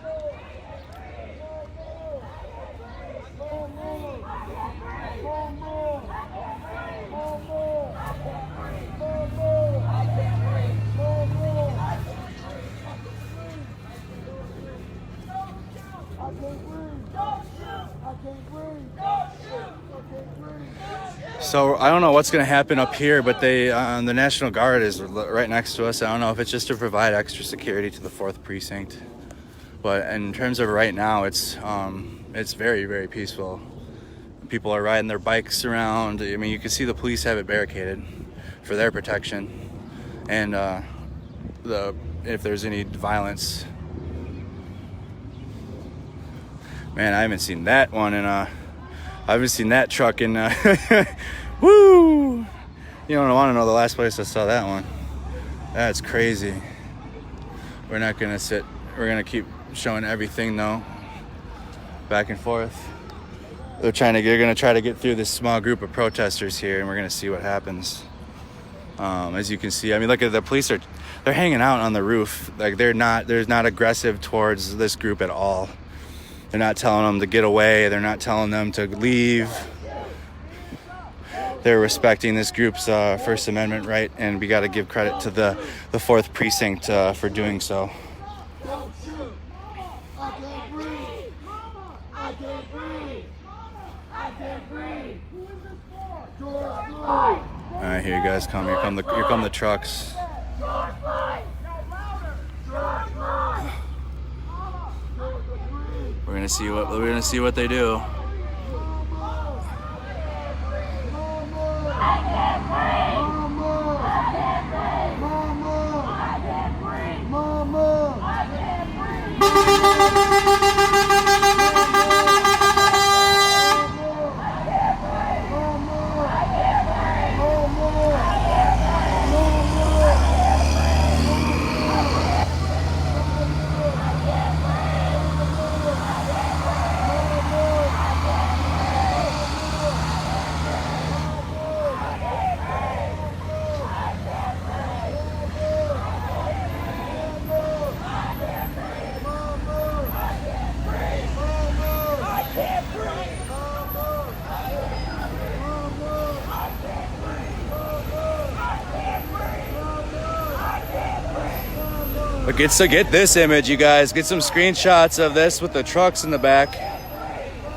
So I don't know what's going to happen up here, but the National Guard is right next to us. I don't know if it's just to provide extra security to the 4th precinct, but in terms of right now, it's very, very peaceful. People are riding their bikes around. I mean, you can see the police have it barricaded for their protection, and if there's any violence. Man, I haven't seen that one I haven't seen that truck in, woo! You don't want to know the last place I saw that one. That's crazy. We're not gonna sit. We're gonna keep showing everything though. Back and forth. They're gonna try to get through this small group of protesters here, and we're gonna see what happens. As you can see, I mean, look at the police they're hanging out on the roof. Like they're not aggressive towards this group at all. They're not telling them to get away. They're not telling them to leave. They're respecting this group's First Amendment right, and we got to give credit to the 4th precinct for doing so. All right, here you guys come. Here come the trucks. We're gonna see what they do. But get this image, you guys. Get some screenshots of this with the trucks in the back,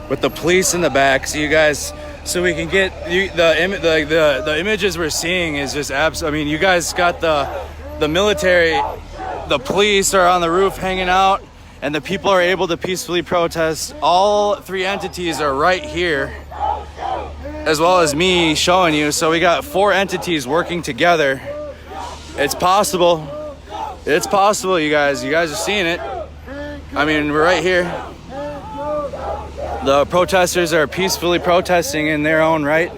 with the police in the back, so we can get the images we're seeing is just I mean, you guys got the military, the police are on the roof hanging out, and the people are able to peacefully protest. All 3 entities are right here, as well as me showing you. So we got 4 entities working together. It's possible. It's possible, you guys. You guys are seeing it. I mean, we're right here. The protesters are peacefully protesting in their own right.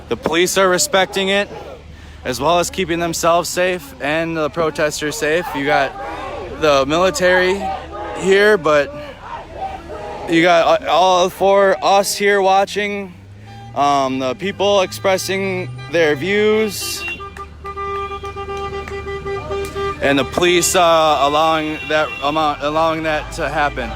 The police are respecting it, as well as keeping themselves safe and the protesters safe. You got the military here, but you got all 4 us here watching The people expressing their views, and the police allowing that to happen.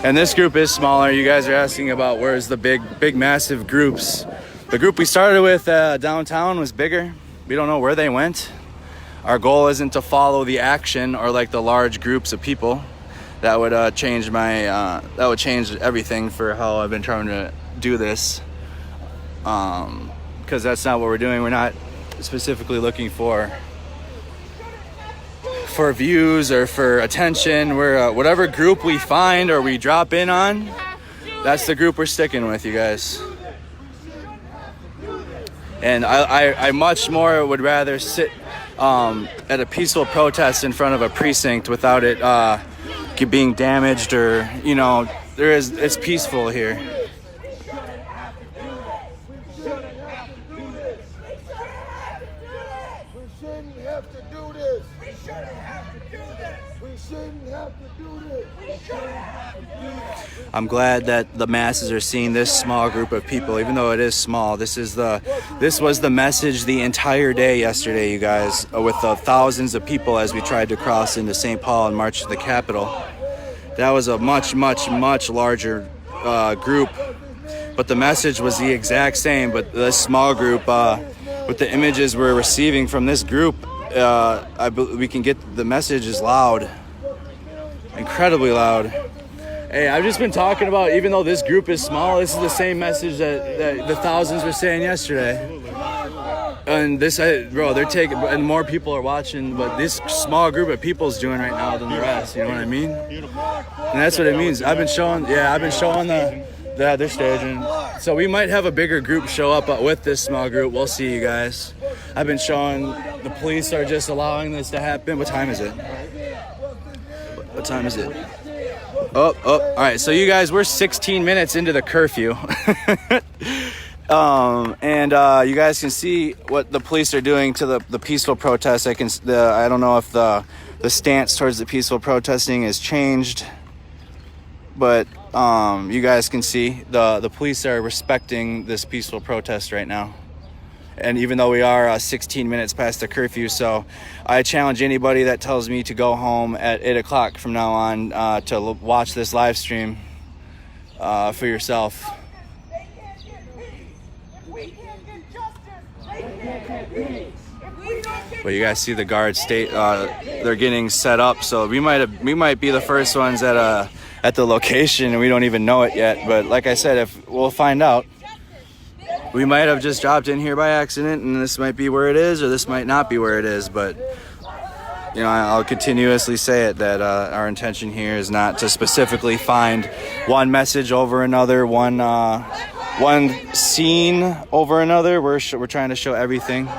And this group is smaller. You guys are asking about where's the big, massive groups. The group we started with downtown was bigger. We don't know where they went. Our goal isn't to follow the action or like the large groups of people. That would change everything for how I've been trying to do this. Because that's not what we're doing. We're not specifically looking for views or for attention. We're whatever group we find or we drop in on, that's the group we're sticking with, you guys. And I much more would rather sit at a peaceful protest in front of a precinct without it being damaged, or it's peaceful here. I'm glad that the masses are seeing this small group of people, even though it is small. This was the message the entire day yesterday, you guys, with the thousands of people as we tried to cross into St. Paul and march to the Capitol. That was a much, much, much larger group, but the message was the exact same. But this small group, with the images we're receiving from this group, we can get the message is loud, incredibly loud. Hey, I've just been talking about, even though this group is small, this is the same message that the thousands were saying yesterday. And they're taking, and more people are watching, but this small group of people is doing right now than the rest. You know what I mean? And that's what it means. I've been showing they're staging. So we might have a bigger group show up with this small group. We'll see, you guys. I've been showing the police are just allowing this to happen. What time is it? What time is it? Oh, all right. So you guys, we're 16 minutes into the curfew. And you guys can see what the police are doing to the peaceful protest. I don't know if the stance towards the peaceful protesting has changed, but you guys can see the police are respecting this peaceful protest right now. And even though we are 16 minutes past the curfew, so I challenge anybody that tells me to go home at 8 o'clock from now on to watch this live stream for yourself. But you guys see the guards they're getting set up, so we might be the first ones at the location, and we don't even know it yet. But like I said, we'll find out. We might have just dropped in here by accident, and this might be where it is, or this might not be where it is. But I'll continuously say it that our intention here is not to specifically find one message over another, one scene over another. We're trying to show everything.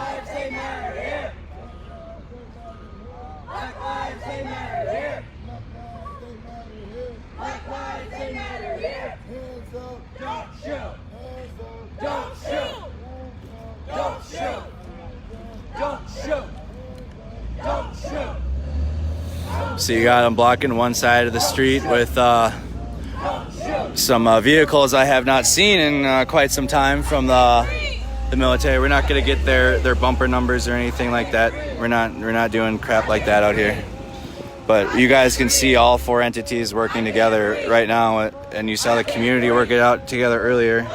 So you got them blocking one side of the street with some vehicles I have not seen in quite some time from the military. We're not going to get their bumper numbers or anything like that. We're not doing crap like that out here. But you guys can see all four entities working together right now, and you saw the community work it out together earlier.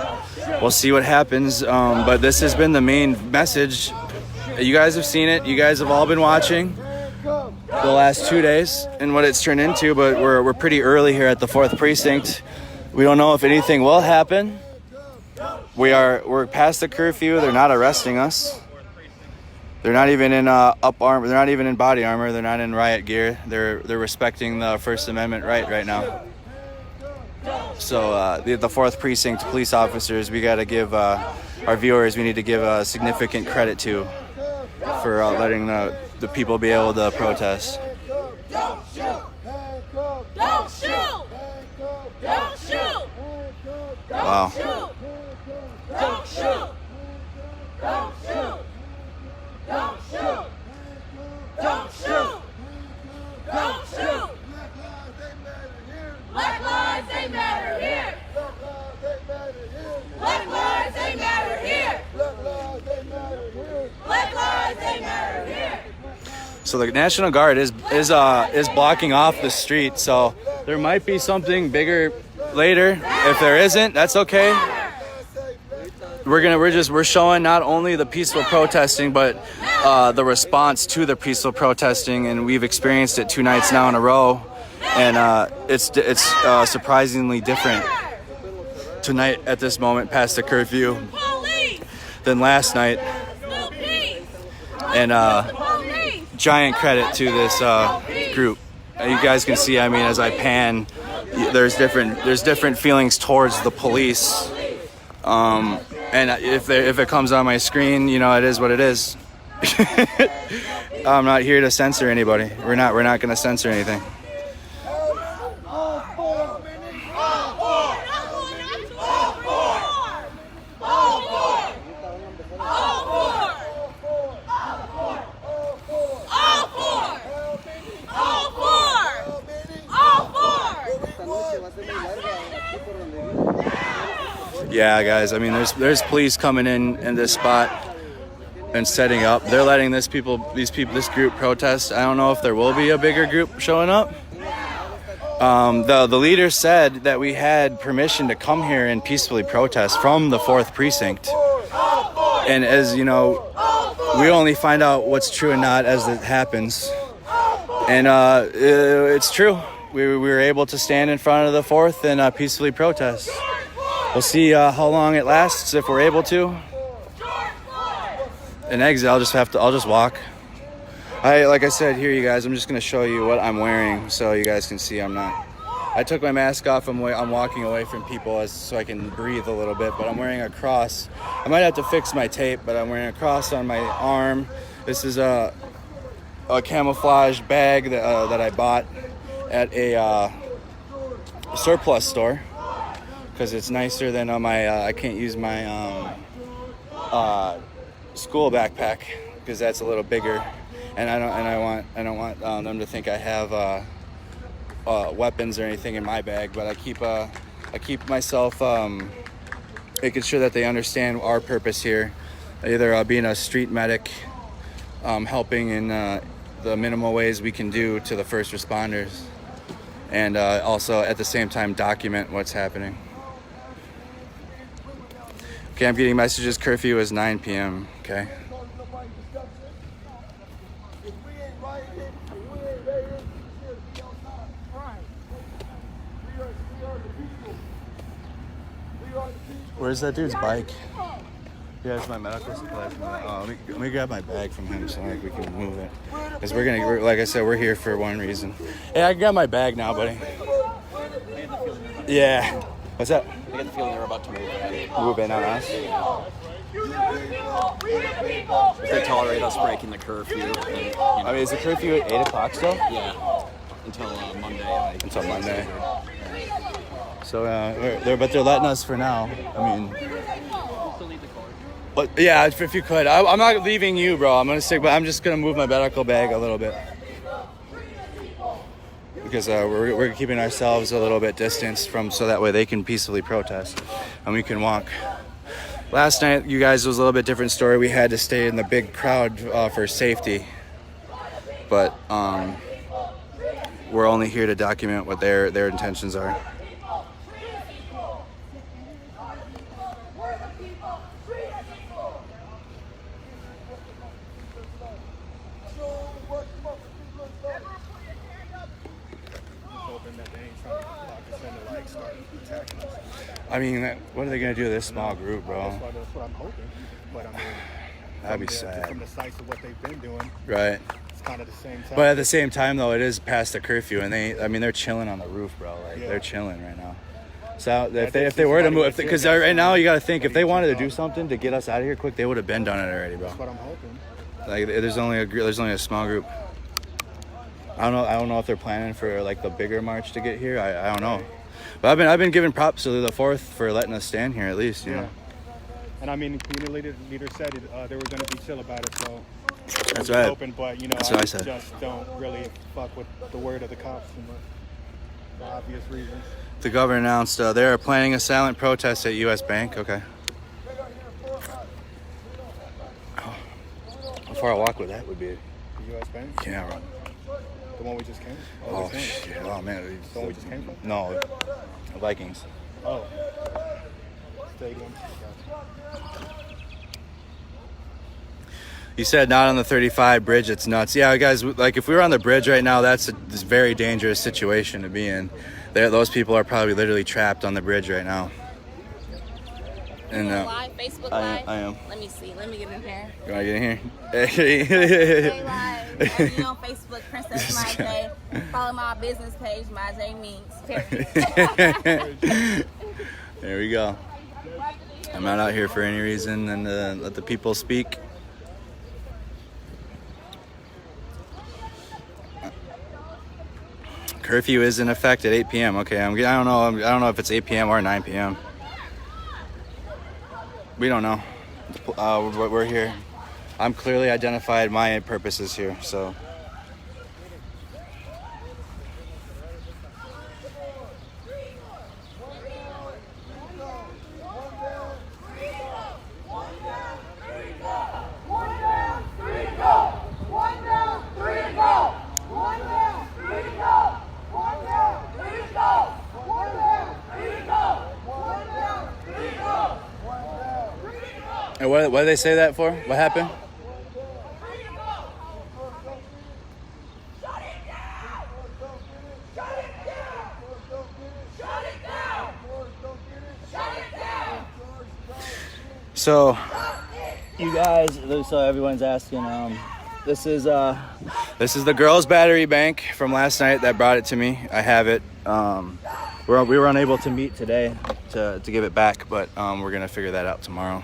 We'll see what happens, but this has been the main message. You guys have seen it. You guys have all been watching the last 2 days and what it's turned into, but we're pretty early here at the 4th Precinct. We don't know if anything will happen. We're past the curfew. They're not arresting us. They're not even in up armor. They're not even in body armor. They're not in riot gear. They're respecting the First Amendment right now. So the 4th Precinct police officers, we got to give our viewers, we need to give significant credit to for letting the people be able to protest. Don't shoot! Don't shoot! Don't shoot! Wow. Don't shoot! Don't shoot! Don't shoot! Don't shoot! Don't shoot! So the National Guard is blocking off the street. So there might be something bigger later. If there isn't, that's okay. We're showing not only the peaceful protesting, but the response to the peaceful protesting, and we've experienced it 2 nights now in a row, and it's surprisingly different tonight at this moment past the curfew than last night. And giant credit to this group. You guys can see, I mean, as I pan, there's different feelings towards the police. And if it comes on my screen, you know, it is what it is. I'm not here to censor anybody. We're not going to censor anything. Yeah, guys. I mean, there's police coming in this spot and setting up. They're letting this group protest. I don't know if there will be a bigger group showing up. The leader said that we had permission to come here and peacefully protest from the 4th precinct. And as you know, we only find out what's true and not as it happens. And it's true. We were able to stand in front of the 4th and peacefully protest. We'll see how long it lasts if we're able to. An exit, I'll just walk. Like I said, here you guys, I'm just gonna show you what I'm wearing so you guys can see I took my mask off. I'm walking away from people so I can breathe a little bit, but I'm wearing a cross. I might have to fix my tape, but I'm wearing a cross on my arm. This is a camouflage bag that I bought at a surplus store, because it's nicer than I can't use my school backpack because that's a little bigger, and I don't want them to think I have weapons or anything in my bag. But I keep myself making sure that they understand our purpose here, either being a street medic, helping in the minimal ways we can do to the first responders, and also at the same time document what's happening. Okay, I'm getting messages. Curfew is 9 p.m. Okay. Where's that dude's bike? Yeah, it's my medical supplies. Let me grab my bag from him so we can move it. Because like I said, we're here for one reason. Hey, I grab my bag now, buddy. Yeah. What's that? I get the feeling they're about to move in. Move in on us? If they tolerate us breaking the curfew. Then, I mean, is the curfew at 8 o'clock still? Yeah. Until Monday. Until Monday. So, but they're letting us for now. I mean... But yeah, if you could. I'm not leaving you, bro. I'm just gonna move my medical bag a little bit. Because we're keeping ourselves a little bit distanced so that way they can peacefully protest and we can walk. Last night, you guys, was a little bit different story. We had to stay in the big crowd for safety, but we're only here to document what their intentions are. I mean, what are they going to do to this small group, bro? That's what I'm hoping. But I mean, that'd be sad. From the sights of what they've been doing, right? It's kind of the same time. But at the same time, though, it is past the curfew, and they're chilling on the roof, bro. They're chilling right now. So if they were to move, because right now you got to think, if they wanted to do something to get us out of here quick, they would have been done it already, bro. That's what I'm hoping. Like there's only a small group. I don't know if they're planning for like the bigger march to get here. I don't know. But I've been giving props to the 4th for letting us stand here at least, you know. And I mean, the community leader said they were going to be chill about it, so that's right. Open, but you know, that's what I said. Just don't really fuck with the word of the cops for obvious reasons. The governor announced they are planning a silent protest at U.S. Bank. Okay. How far a walk would that be? U.S. Bank? Yeah, bro. The one we just came? Oh, shit. Oh, man. The one we just came from? No, the Vikings. Oh. Stadium. You said not on the 35 bridge. It's nuts. Yeah, guys, like if we were on the bridge right now, that's a very dangerous situation to be in. Those people are probably literally trapped on the bridge right now. And live, Facebook Live? I am. Let me see. Let me get in here. You want to get in here? Stay live. As you know, Facebook, Princess Maze. Follow my business page, Maze Means. There we go. I'm not out here for any reason, and let the people speak. Curfew is in effect at 8 p.m. Okay, I don't know if it's 8 p.m. or 9 p.m. We don't know. We're here. I'm clearly identified. My purpose is here, so. And what did they say that for? What happened? So, you guys, so everyone's asking, this is the girls' battery bank from last night that brought it to me. I have it. We were unable to meet today to give it back, but we're gonna figure that out tomorrow.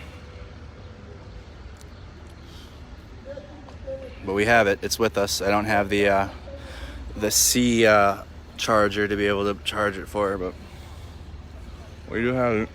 But we have it. It's with us. I don't have the C charger to be able to charge it for, but we do have it.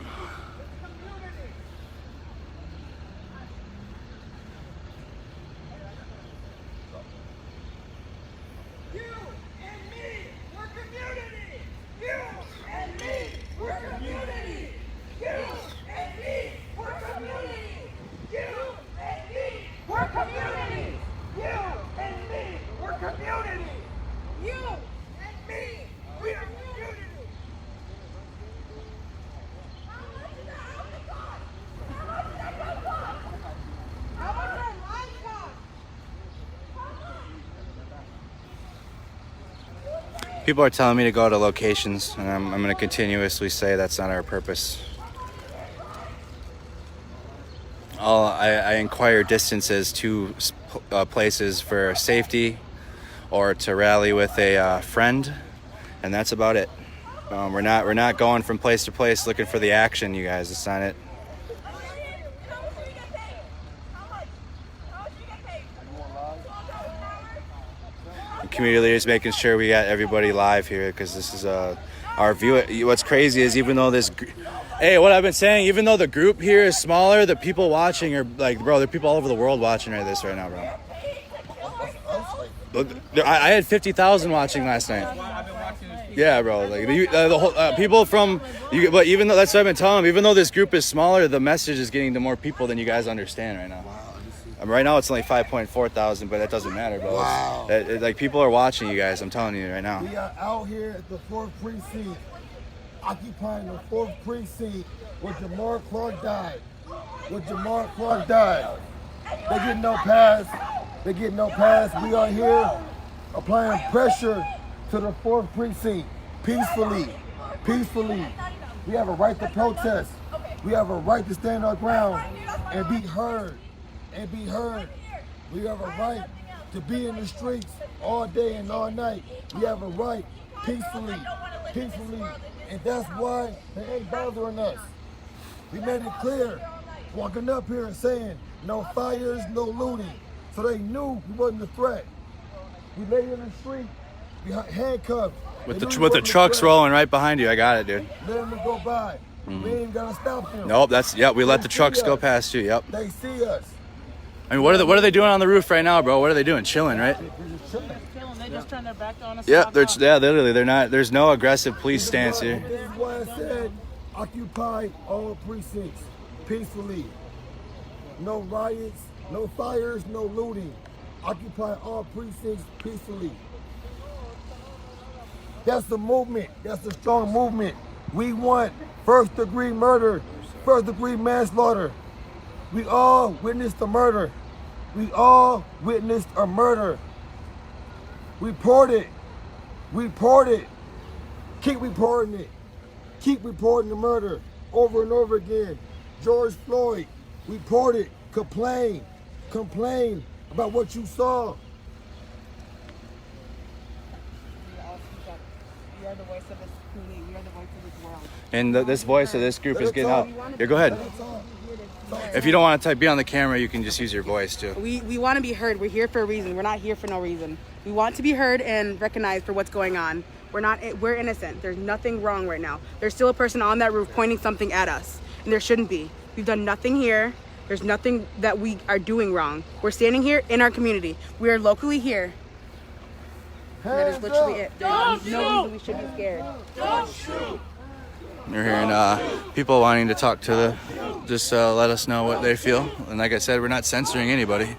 People are telling me to go to locations, and I'm going to continuously say that's not our purpose. I inquire distances to places for safety or to rally with a friend, and that's about it. We're not going from place to place looking for the action, you guys. It's not it. Community leaders making sure we got everybody live here because this is our view. What's crazy is even though what I've been saying, even though the group here is smaller, the people watching are like, bro, there are people all over the world watching this right now, bro. I had 50,000 watching last night. Yeah, bro. Like the whole people from you, but even though that's what I've been telling them, even though this group is smaller, the message is getting to more people than you guys understand right now. Right now it's only 5.4 thousand, but that doesn't matter, bro. Wow. Like people are watching you guys. I'm telling you right now. We are out here at the 4th precinct, occupying the 4th precinct where Jamar Clark died. They get no pass. We are here applying pressure to the 4th precinct peacefully. We have a right to protest. We have a right to stand our ground and be heard. We have a right to be in the streets all day and all night. We have a right peacefully. And that's why they ain't bothering us. We made it clear, walking up here and saying, no fires, no looting. So they knew we wasn't a threat. We laid in the street, we handcuffed. With the trucks rolling right behind you. I got it, dude. Let them go by. We ain't gonna stop them. Nope, we let the trucks go past you, yep. They see us. I mean, what are they doing on the roof right now, bro? What are they doing? Chilling, right? They just turned their back on us. Yeah, literally, they're not. There's no aggressive police stance here. This is why I said occupy all precincts peacefully. No riots, no fires, no looting. occupy all precincts peacefully. That's the movement. That's the strong movement. We want first-degree murder, first-degree manslaughter. We all witnessed a murder. We all witnessed a murder. Report it. Report it. Keep reporting it. Keep reporting the murder over and over again. George Floyd, report it. Complain. Complain about what you saw. We are the voice of this community. We are the voice of this world. And this voice of this group is getting out. Yeah, go ahead. If you don't want to be on the camera, you can just use your voice too. We want to be heard. We're here for a reason. We're not here for no reason. We want to be heard and recognized for what's going on. We're innocent. There's nothing wrong right now. There's still a person on that roof pointing something at us, and there shouldn't be. We've done nothing here. There's nothing that we are doing wrong. We're standing here in our community. We are locally here. That is literally it. There's no reason we should be scared. Don't shoot. You're hearing people wanting to talk to just let us know what they feel. And like I said, we're not censoring anybody.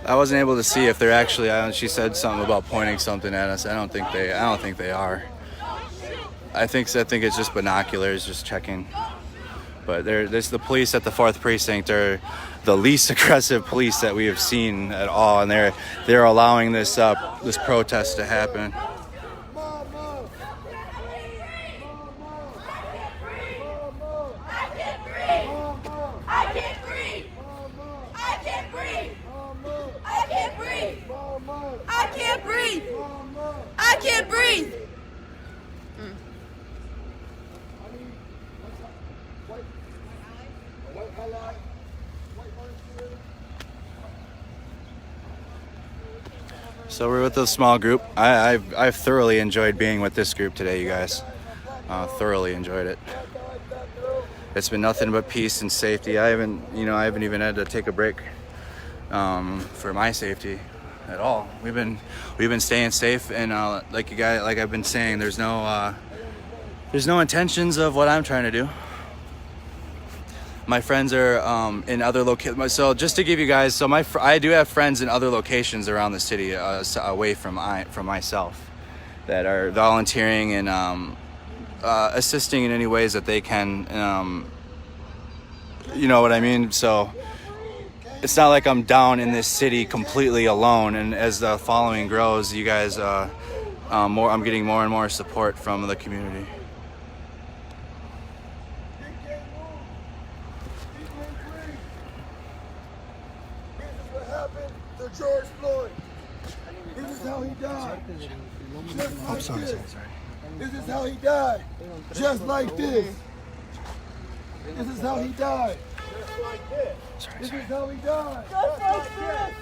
I wasn't able to see if they're actually. She said something about pointing something at us. I don't think they are. I think it's just binoculars, just checking. But there's the police at the 4th precinct are the least aggressive police that we have seen at all, and they're allowing this protest to happen. I can't breathe. So we're with a small group. I've thoroughly enjoyed being with this group today, you guys. Thoroughly enjoyed it. It's been nothing but peace and safety. I haven't even had to take a break for my safety at all. We've been staying safe, and like I've been saying, there's no intentions of what I'm trying to do. My friends are in other locations. So just to give you guys, I do have friends in other locations around the city, away from myself, that are volunteering and assisting in any ways that they can. You know what I mean? So it's not like I'm down in this city completely alone. And as the following grows, you guys, I'm getting more and more support from the community. George Floyd. This is how he died. I'm sorry. This is how he died. Just like this. This is how he died. This is how he died.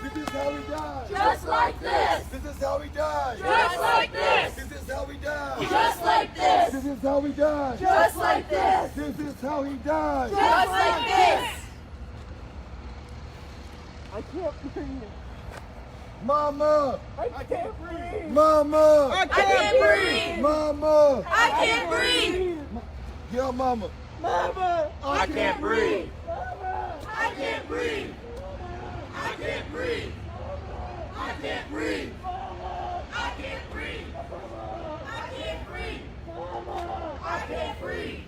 This is how he died. Just like this. This is how he died. Just like this. This is how he died. Just like this. This is how he died. Just like this. This is how he died. Just like this. I can't breathe. Mama! I can't breathe. Mama! I can't breathe. Mama! I can't breathe. Yo, mama! Mama! I can't breathe. I can't breathe. I can't breathe. I can't breathe. I can't breathe. I can't breathe. I can't breathe.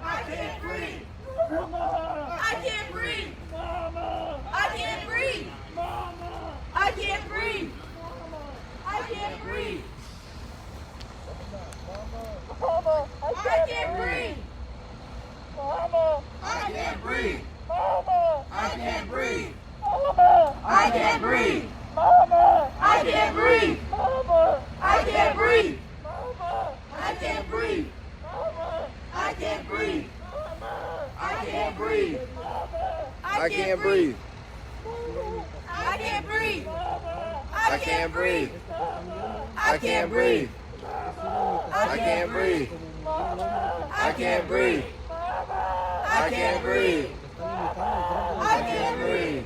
I can't breathe. I can't breathe. I can't breathe. I can't breathe. I can't breathe. Mama, I can't breathe. Mama, I can't breathe. Mama, I can't breathe. Mama, I can't breathe. Mama, I can't breathe. Mama, I can't breathe. Mama, I can't breathe. Mama, I can't breathe. Mama, I can't breathe. I can't breathe. I can't breathe. I can't breathe. I can't breathe. I can't breathe. I can't breathe. I can't breathe. I can't breathe.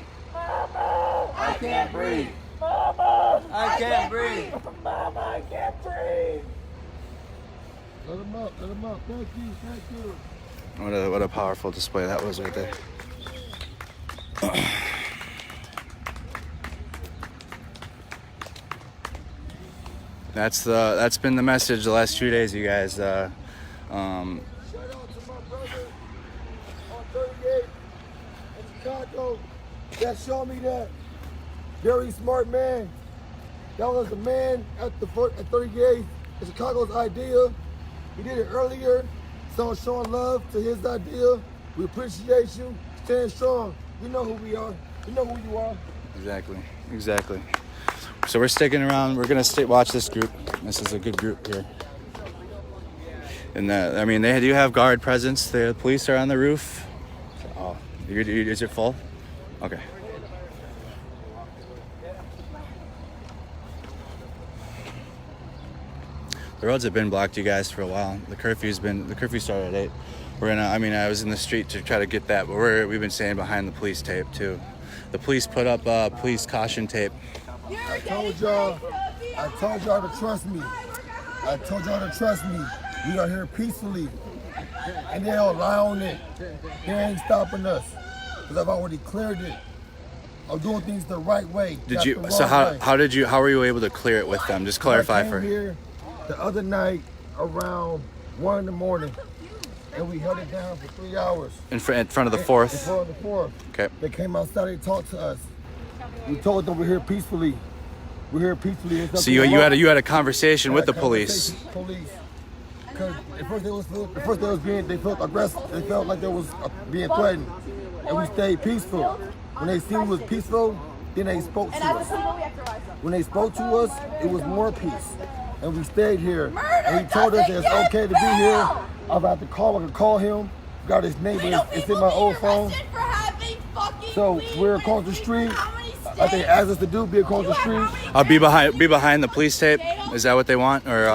I can't breathe. Mama, I can't breathe. Mama, I can't breathe. Let him up. Let him up. Thank you. Thank you. What a powerful display that was right there. That's been the message the last 2 days, you guys. Shout out to my brother on 38 in Chicago that showed me that. Very smart man. That was the man at 38. It's Chicago's idea. He did it earlier. So showing love to his idea. We appreciate you. Stand strong. You know who we are. You know who you are. Exactly. So we're sticking around. We're gonna watch this group. This is a good group here. And I mean, they do have guard presence. The police are on the roof. Oh, is it full? Okay. The roads have been blocked, you guys, for a while. The curfew started at 8. I was in the street to try to get that, but we've been staying behind the police tape too. The police put up police caution tape. I told y'all to trust me. We are here peacefully. And they'll lie on it. They ain't stopping us. Because I've already cleared it. I'm doing things the right way. How were you able to clear it with them? Just clarify for here the other night around 1 in the morning. And we held it down for 3 hours. In front of the 4th? In front of the 4th. Okay. They came outside and talked to us. We told them we're here peacefully. So you had a conversation with the police. Because at first they felt aggressive. They felt like they was being threatened, and we stayed peaceful. When they seen we was peaceful, then they spoke to us. When they spoke to us, it was more peace, and we stayed here. And he told us it's okay to be here. I'm about to call. I can call him. Got his name. It's in my old phone. So we're across the street. Like they asked us to do, be across the street. I'll be behind the police tape. Is that what they want, or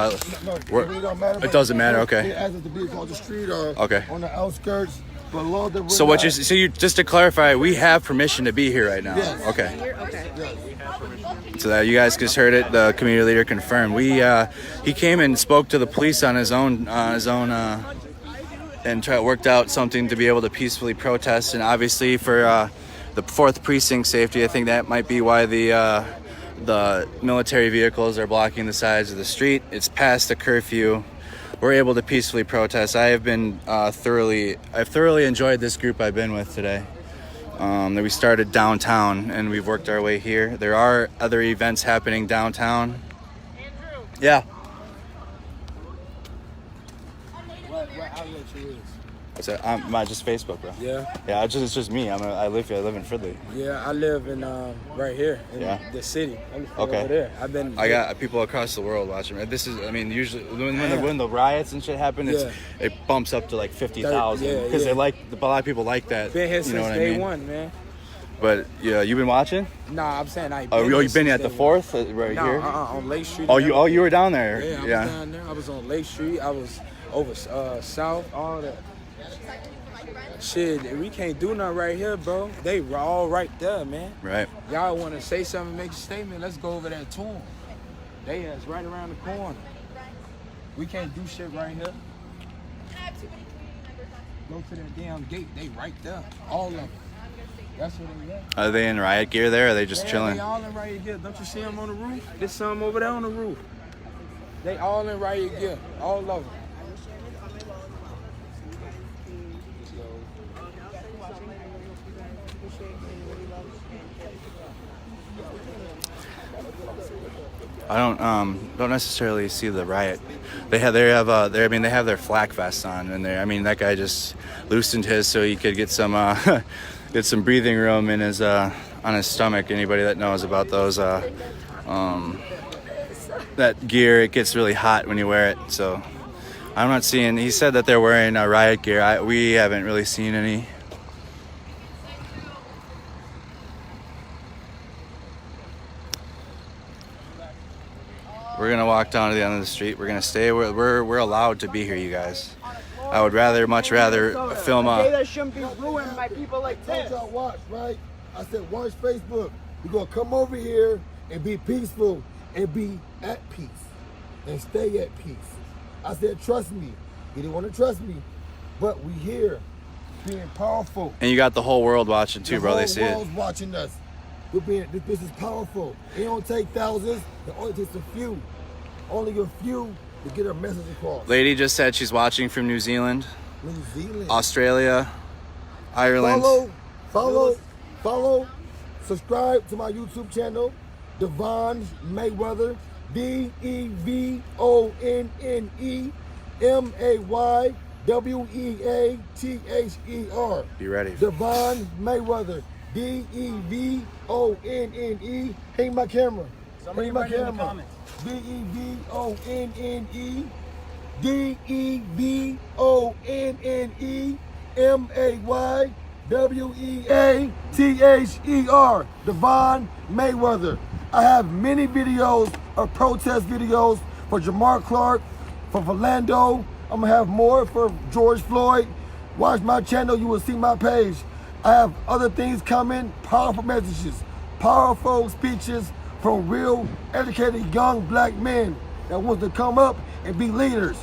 no, it doesn't matter? Okay. They asked us to be across the street or okay. On the outskirts. Below the so what you just to clarify, we have permission to be here right now. Yes. Okay. So that you guys just heard it. The community leader confirmed. He came and spoke to the police on his own, and worked out something to be able to peacefully protest. And obviously for the 4th precinct safety, I think that might be why the military vehicles are blocking the sides of the street. It's past the curfew. We're able to peacefully protest. I've thoroughly enjoyed this group I've been with today. We started downtown and we've worked our way here. There are other events happening downtown. Andrew. Yeah. What outlet you is? What's that? Just Facebook, bro. Yeah. Yeah, it's just me. I live here. I live in Fridley. Yeah, I live in right here in the city. Okay. Over there. I got people across the world watching. This is, usually when the riots and shit happen, it bumps up to like 50,000 because a lot of people like that. Been here since day one, man. But yeah, you been watching? Nah, I'm saying you've been at the 4th right here? On Lake Street. Oh, you were down there? Yeah, I was down there. I was on Lake Street. I was over south, all that. Shit, we can't do nothing right here, bro. They all right there, man. Right. Y'all want to say something, make a statement, let's go over there to them. They is right around the corner. We can't do shit right here. Go to that damn gate, they right there. All of them. That's what they at. Are they in riot gear there, or are they just chilling? They all in riot gear. Don't you see them on the roof? There's some over there on the roof. They all in riot gear. All of them. I don't necessarily see the riot. They have their flak vests on, and that guy just loosened his so he could get some get some breathing room in his on his stomach. Anybody that knows about those that gear, it gets really hot when you wear it. So I'm not seeing. He said that they're wearing riot gear. We haven't really seen any. We're gonna walk down to the end of the street. We're gonna stay. We're allowed to be here, you guys. I would much rather film a day that shouldn't be ruined by people like this. Y'all watch, right? I said, watch Facebook. We're gonna come over here and be peaceful and be at peace and stay at peace. I said, trust me. He didn't want to trust me, but we here, being powerful. And you got the whole world watching too, bro. They see The it. whole world's watching us. This is powerful. It don't take thousands. It only takes a few. Only a few to get our message across. Lady just said she's watching from New Zealand, New Zealand, Australia, Ireland. Follow, subscribe to my YouTube channel, Devon Mayweather, DEVONNEMAYWEATHER. Be ready. Devon Mayweather, DEVONNE. Hang my camera. Somebody write it in the comments. DEVONNEMAYWEATHER. Devon Mayweather. I have many videos of protest videos for Jamar Clark, for Orlando. I'm gonna have more for George Floyd. Watch my channel, you will see my page. I have other things coming, powerful messages, powerful speeches from real educated young black men that want to come up and be leaders.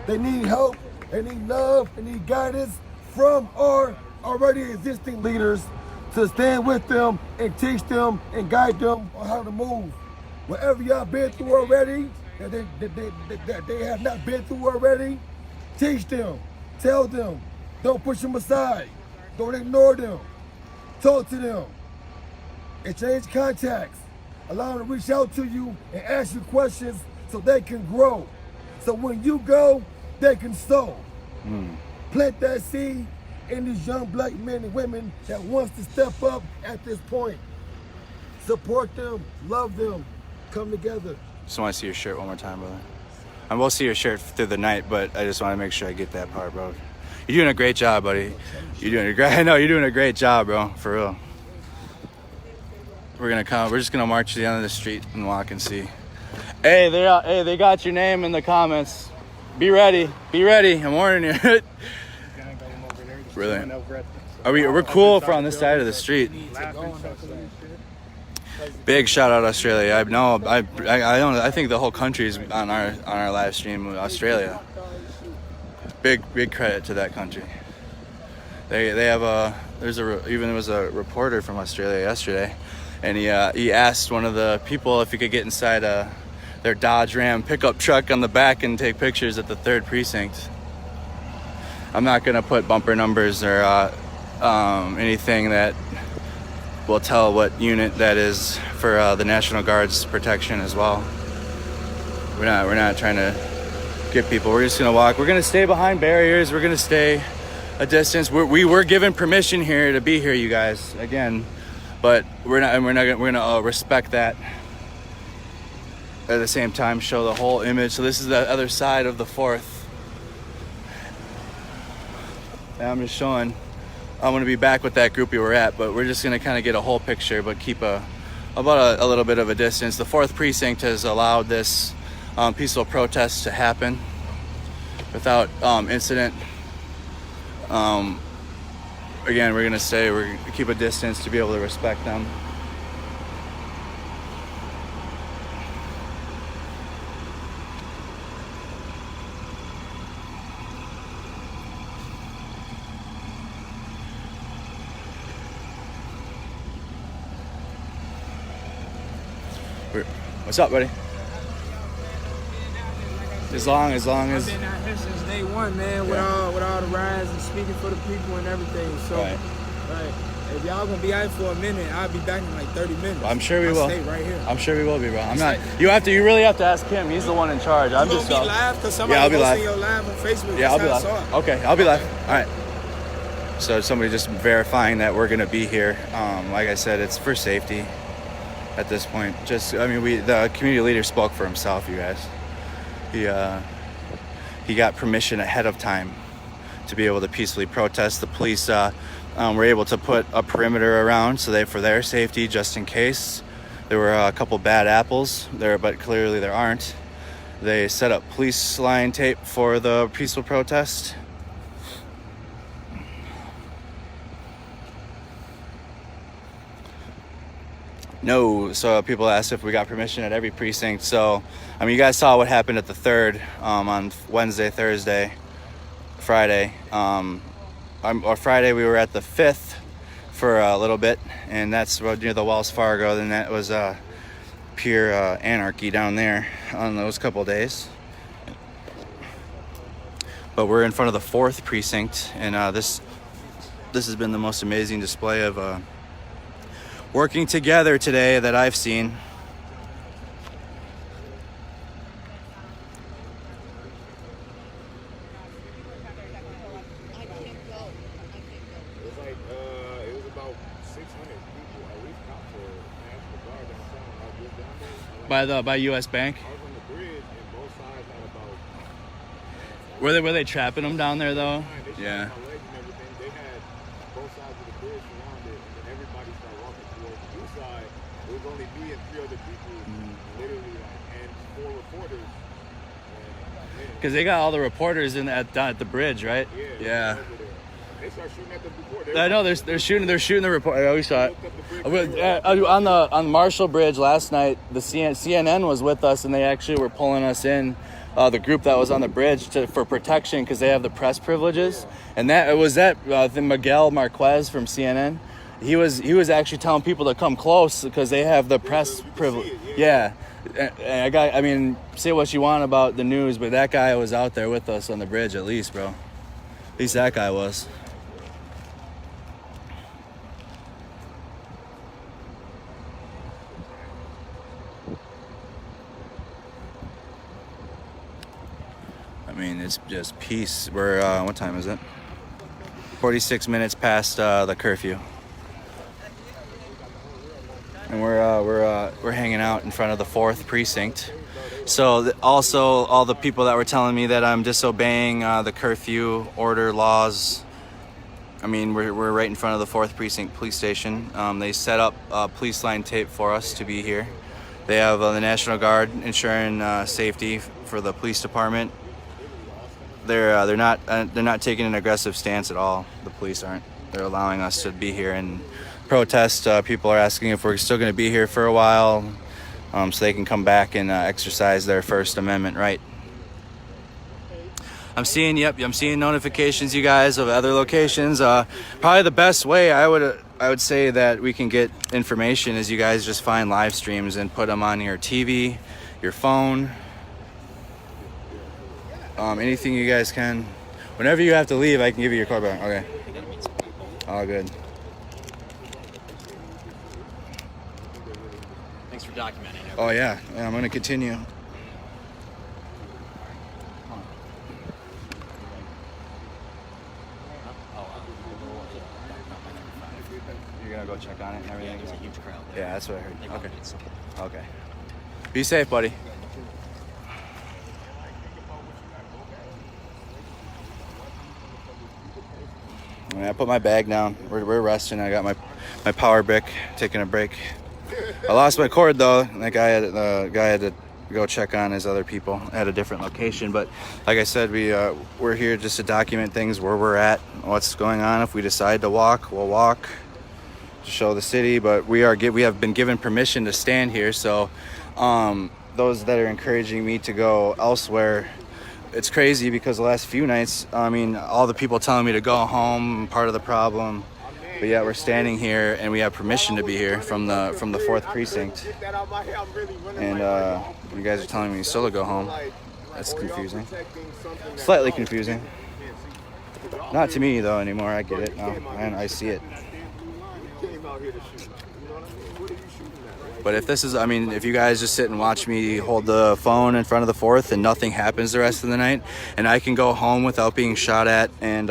They need help, they need love, they need guidance from our already existing leaders to stand with them and teach them and guide them on how to move. Whatever y'all been through already, that they have not been through already, teach them, tell them, don't push them aside, don't ignore them, talk to them, exchange contacts, allow them to reach out to you and ask you questions so they can grow. So when you go, they can sow. Plant that seed in these young black men and women that wants to step up at this point. Support them, love them, come together. Just want to see your shirt one more time, brother. I will see your shirt through the night, but I just want to make sure I get that part, bro. You're doing a great job, buddy. You're doing a great. I know you're doing a great job, bro. For real. We're just gonna march to the end of the street and walk and see. Hey, they got your name in the comments. Be ready. Be ready. I'm warning you. Really? We're cool for on this side of the street. Big shout out Australia. I think the whole country is on our live stream with Australia. Big credit to that country. They have there was a reporter from Australia yesterday, and he asked one of the people if he could get inside their Dodge Ram pickup truck on the back and take pictures at the 3rd precinct. I'm not gonna put bumper numbers or anything that will tell what unit that is for the National Guard's protection as well. We're not trying to get people. We're just gonna walk. We're gonna stay behind barriers. We're gonna stay a distance. We were given permission here to be here, you guys. Again, but we're gonna respect that. At the same time, show the whole image. So this is the other side of the 4th. And I'm just showing. I'm gonna be back with that group we were at, but we're just gonna kind of get a whole picture, but keep about a little bit of a distance. The 4th precinct has allowed this peaceful protest to happen without incident. Again, we're gonna keep a distance to be able to respect them. What's up, buddy? As long as I've been out here since day one, man, with all the riots and speaking for the people and everything. So, right. If y'all gonna be out for a minute, I'll be back in like 30 minutes. I'm sure we will. Stay right here. I'm sure we will be, bro. I'm not. You really have to ask him. He's the one in charge. I'm just. Be live because somebody I'll be live. Your live on Facebook. Yeah, I'll be live. Okay, I'll be live. All right. So somebody just verifying that we're gonna be here. Like I said, it's for safety. At this point, the community leader spoke for himself, you guys. He got permission ahead of time to be able to peacefully protest. The police were able to put a perimeter around for their safety, just in case there were a couple bad apples there, but clearly there aren't. They set up police line tape for the peaceful protest. No. So people asked if we got permission at every precinct. So, I mean, you guys saw what happened at the 3rd on Wednesday, Thursday, Friday. Or Friday we were at the 5th for a little bit, and that's near the Wells Fargo. Then that was pure anarchy down there on those couple days. But we're in front of the 4th precinct, and this has been the most amazing display of working together today that I've seen. It was about 600 people. We stopped for National Guard downtown. By US Bank. I was on the bridge, and both sides had about. Were they trapping them down there though? Yeah. My legs and everything. They had both sides of the bridge surrounded, and then everybody started walking towards the east side. It was only me and 3 other people, literally, and 4 reporters. Because they got all the reporters at the bridge, right? Yeah. They start shooting at the report. I know they're shooting the report. I always saw it. On the Marshall Bridge last night, the CNN was with us, and they actually were pulling us in. The group that was on the bridge for protection because they have the press privileges, and the Miguel Marquez from CNN. He was actually telling people to come close because they have the press privilege. Yeah, and say what you want about the news, but that guy was out there with us on the bridge at least, bro. At least that guy was. I mean, it's just peace. We're what time is it? 46 minutes past the curfew, and we're hanging out in front of the 4th precinct. So also all the people that were telling me that I'm disobeying the curfew order laws. I mean, we're right in front of the 4th precinct police station. They set up police line tape for us to be here. They have the National Guard ensuring safety for the police department. They're not taking an aggressive stance at all. The police aren't. They're allowing us to be here and protest. People are asking if we're still going to be here for a while, so they can come back and exercise their First Amendment right. I'm seeing notifications, you guys, of other locations. Probably the best way I would say that we can get information is you guys just find live streams and put them on your TV, your phone. Anything you guys can. Whenever you have to leave, I can give you your card back. Okay. All good. Thanks for documenting it. Oh yeah, I'm gonna continue. You're gonna go check on it and everything? Yeah, there's a huge crowd there. Yeah, that's what I heard. They Okay. it. Okay. Be safe, buddy. I put my bag down. We're resting. I got my power brick, taking a break. I lost my cord though. The guy had to go check on his other people at a different location. But like I said, we're here just to document things where we're at, what's going on. If we decide to walk, we'll walk to show the city. But we have been given permission to stand here. So those that are encouraging me to go elsewhere. It's crazy because the last few nights, I mean, all the people telling me to go home, part of the problem. But yet we're standing here and we have permission to be here from the 4th precinct. And you guys are telling me still to go home. That's confusing. Slightly confusing. Not to me though anymore. I get it now. And I see it. But if you guys just sit and watch me hold the phone in front of the 4th and nothing happens the rest of the night, and I can go home without being shot at and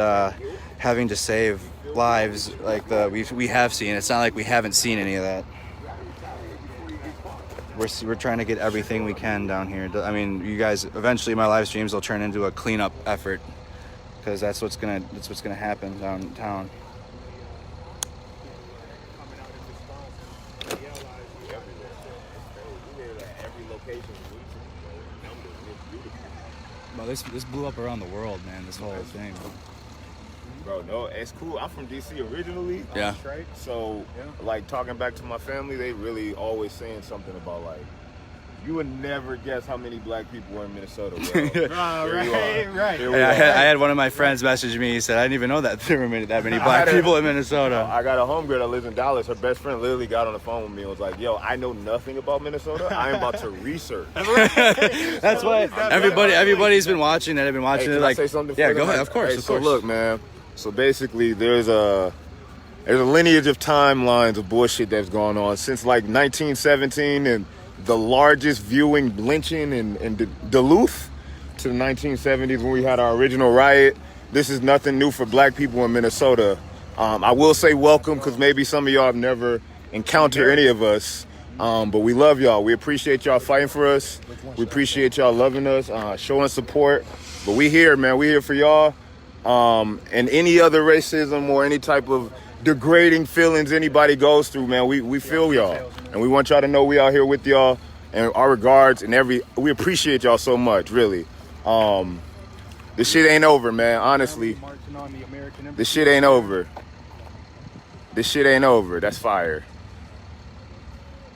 having to save lives like we have seen. It's not like we haven't seen any of that. We're trying to get everything we can down here. I mean, you guys, eventually my live streams will turn into a cleanup effort because that's what's gonna happen downtown. Well, this blew up around the world, man. This whole thing. Bro, no, it's cool. I'm from DC originally. Yeah. So, like, talking back to my family, they really always saying something about, like, you would never guess how many black people were in Minnesota. Well, right. I had one of my friends message me. He said, I didn't even know that there were that many black people in Minnesota. I got a homegirl that lives in Dallas. Her best friend literally got on the phone with me and was like, yo, I know nothing about Minnesota. I am about to research. That's why everybody's been watching that. I've been watching it. Like, say something? Yeah, go ahead. Of course. So look, man. So basically, there's a lineage of timelines of bullshit that's gone on since like 1917 and the largest viewing lynching in Duluth to the 1970s when we had our original riot. This is nothing new for black people in Minnesota. I will say welcome because maybe some of y'all have never encountered any of us. But we love y'all. We appreciate y'all fighting for us. We appreciate y'all loving us, showing support. But we here, man. We here for y'all. And any other racism or any type of degrading feelings anybody goes through, man, we feel y'all. And we want y'all to know we out here with y'all and our regards and we appreciate y'all so much, really. This shit ain't over, man, honestly. This shit ain't over. This shit ain't over. That's fire.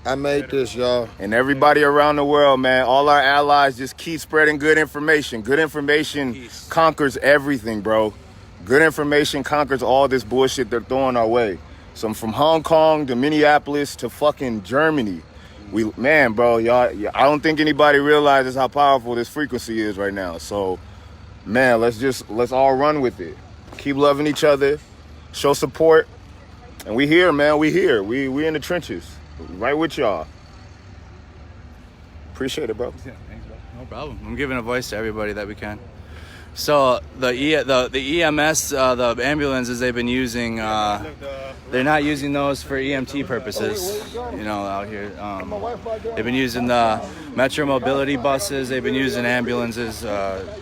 I made this, y'all. And everybody around the world, man, all our allies, just keep spreading good information. Good information conquers everything, bro. Good information conquers all this bullshit they're throwing our way. So from Hong Kong to Minneapolis to fucking Germany. Man, bro, y'all, I don't think anybody realizes how powerful this frequency is right now. So, man, let's all run with it. Keep loving each other. Show support. And we here, man. We here. We in the trenches. Right with y'all. Appreciate it, bro. Yeah, thanks, bro. No problem. I'm giving a voice to everybody that we can. So the EMS, the ambulances they've been using, they're not using those for EMT purposes, you know, out here. They've been using the Metro Mobility buses. They've been using ambulances.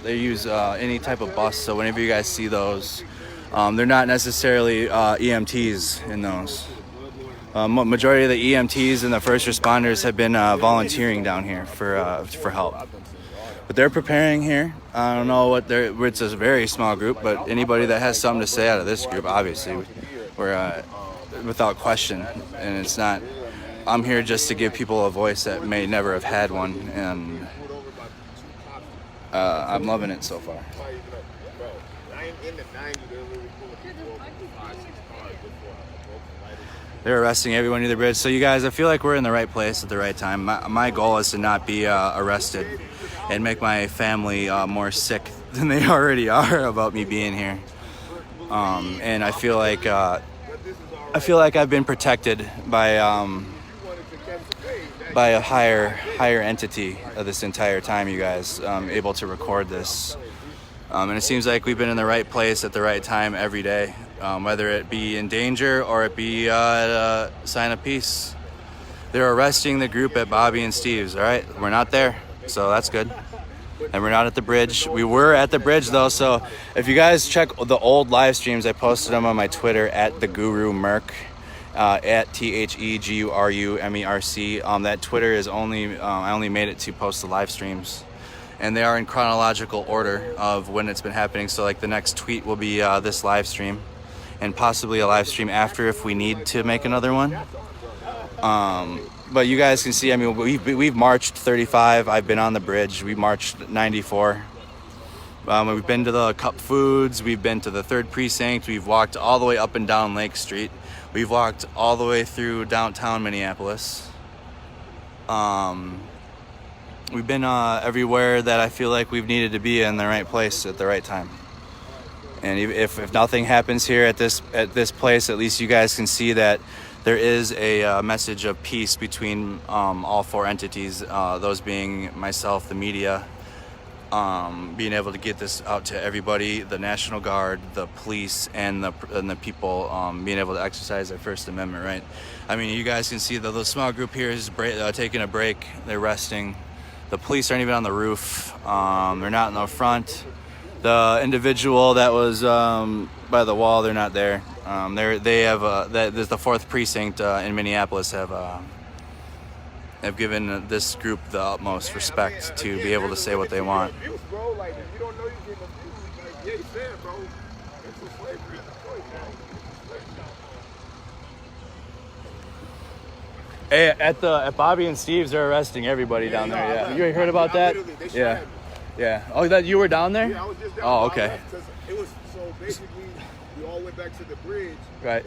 They use any type of bus. So whenever you guys see those, they're not necessarily EMTs in those. Majority of the EMTs and the first responders have been volunteering down here for help. But they're preparing here. I don't know it's a very small group, but anybody that has something to say out of this group, obviously, we're without question. And it's not, I'm here just to give people a voice that may never have had one. And I'm loving it so far. They're arresting everyone near the bridge. So you guys, I feel like we're in the right place at the right time. My goal is to not be arrested and make my family more sick than they already are about me being here. And I feel like I've been protected by a higher entity this entire time. You guys able to record this, and it seems like we've been in the right place at the right time every day, whether it be in danger or it be a sign of peace. They're arresting the group at Bobby and Steve's. All right, we're not there. So that's good. And we're not at the bridge. We were at the bridge though. So if you guys check the old live streams, I posted them on my Twitter at the Guru Merc, at TheGuruMerc. That Twitter is only, I only made it to post the live streams. And they are in chronological order of when it's been happening. So like the next tweet will be this live stream and possibly a live stream after if we need to make another one. But you guys can see, I mean, we've marched 35. I've been on the bridge. We marched 94. We've been to the Cup Foods. We've been to the 3rd Precinct. We've walked all the way up and down Lake Street. We've walked all the way through downtown Minneapolis. We've been everywhere that I feel like we've needed to be in the right place at the right time. And if nothing happens here at this place, at least you guys can see that there is a message of peace between all 4 entities, those being myself, the media, being able to get this out to everybody, the National Guard, the police, and the people being able to exercise their First Amendment right. I mean, you guys can see the small group here is taking a break. They're resting. The police aren't even on the roof. They're not in the front. The individual that was by the wall, they're not there. They have there's the 4th Precinct in Minneapolis have given this group the utmost respect to be able to say what they want. Hey, at Bobby and Steve's, they're arresting everybody down there. Yeah, you heard about that? Yeah, yeah. Oh, that you were down there? Yeah, I was just down. Oh, okay. It was so basically we all went back to the bridge. Right.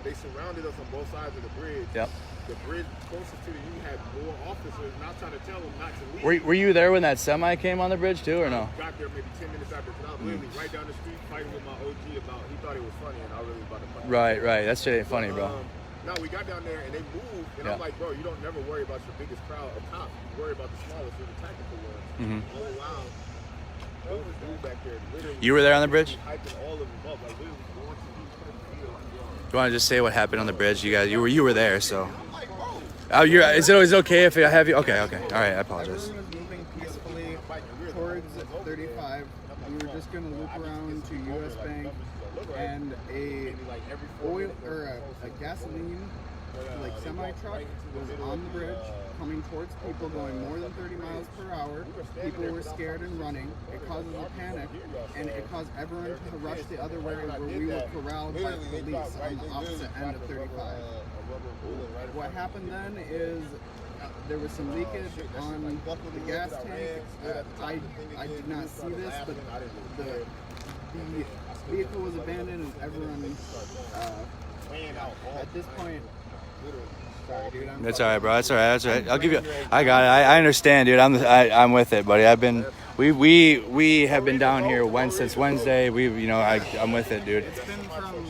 They surrounded us on both sides of the bridge. Yep. The bridge closest to the U had more officers, not trying to tell them not to leave. Were you there when that semi came on the bridge too, or no? I got there maybe 10 minutes after, because I was literally right down the street fighting with my OG about. He thought it was funny, and I really was about to fight. Right. That shit ain't funny, bro. No, we got down there and they moved, and I'm like, bro, you don't never worry about your biggest crowd of cops. You worry about the smallest or the tactical ones. Mm-hmm. Oh wow, there was a dude back there. Literally, You were there on the bridge? hyping all of them up, like literally going to the field. You want to just say what happened on the bridge? You guys, you were there, so. Oh, is it okay if I have you? Okay. All right, I apologize. Everyone was moving peacefully towards 35. We were just going to loop around to U.S. Bank, and a oil or a gasoline like semi truck was on the bridge coming towards people going more than 30 miles per hour. People were scared and running. It causes a panic, and it caused everyone to rush the other way, where we were corralled by police on the opposite end of 35. What happened then is there was some leakage on the gas tank. I did not see this, but the vehicle was abandoned, and everyone at this point. Sorry, dude. That's all right, bro. That's all right. I'll give you. I got it. I understand, dude. I'm with it, buddy. We have been down here since Wednesday. I'm with it, dude. It's been from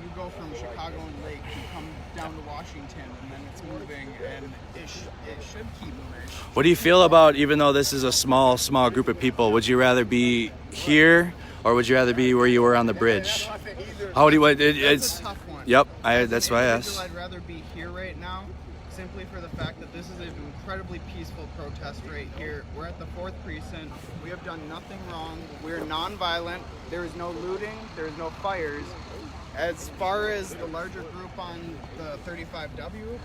you go from Chicago and Lake, you come down to Washington, and then it's moving, and it should keep moving. What do you feel about, even though this is a small group of people, would you rather be here or would you rather be where you were on the bridge? How do you? It's a tough one. Yep. That's why I asked. I'd rather be here right now, simply for the fact that this is an incredibly peaceful protest right here. We're at the 4th precinct. We have done nothing wrong. We're non-violent. There is no looting. There is no fires. As far as the larger group on the 35W,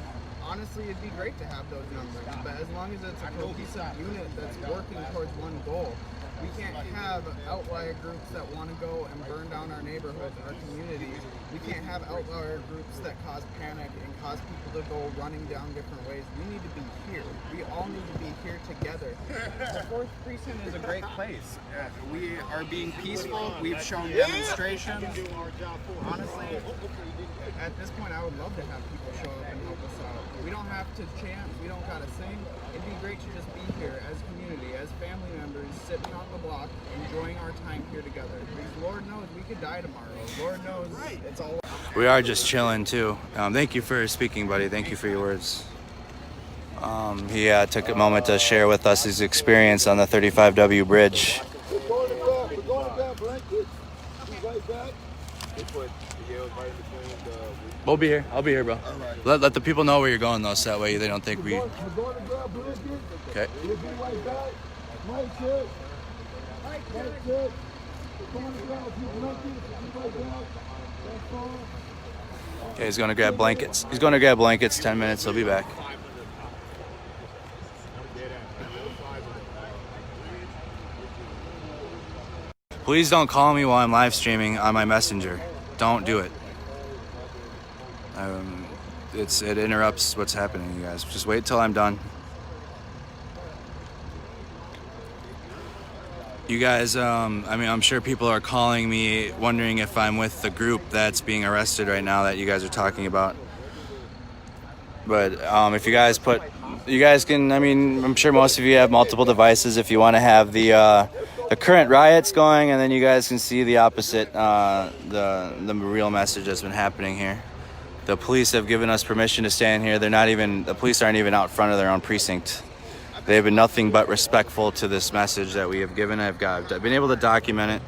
honestly, it'd be great to have those numbers. But as long as it's a cohesive unit that's working towards one goal, we can't have outlier groups that want to go and burn down our neighborhoods, our communities. We can't have outlier groups that cause panic and cause people to go running down different ways. We need to be here. We all need to be here together. The 4th precinct is a great place. We are being peaceful. We've shown demonstrations. Honestly, at this point, I would love to have people show up and help us out. We don't have to chant. We don't gotta sing. It'd be great to just be here as community, as family members, sitting on the block, enjoying our time here together. Because Lord knows we could die tomorrow. Lord knows it's all. We are just chilling too. Thank you for speaking, buddy. Thank you for your words. He took a moment to share with us his experience on the 35W bridge. We'll be here. I'll be here, bro. Let the people know where you're going, though, so that way they don't think we. Okay. Okay, he's gonna grab blankets. 10 minutes. He'll be back. Please don't call me while I'm live streaming on my messenger. Don't do it. It interrupts what's happening, you guys. Just wait till I'm done. You guys, I'm sure people are calling me wondering if I'm with the group that's being arrested right now that you guys are talking about. But if you guys can, I'm sure most of you have multiple devices if you want to have the current riots going, and then you guys can see the opposite, the real message that's been happening here. The police have given us permission to stand here. The police aren't even out front of their own precinct. They've been nothing but respectful to this message that we have given. I've been able to document it.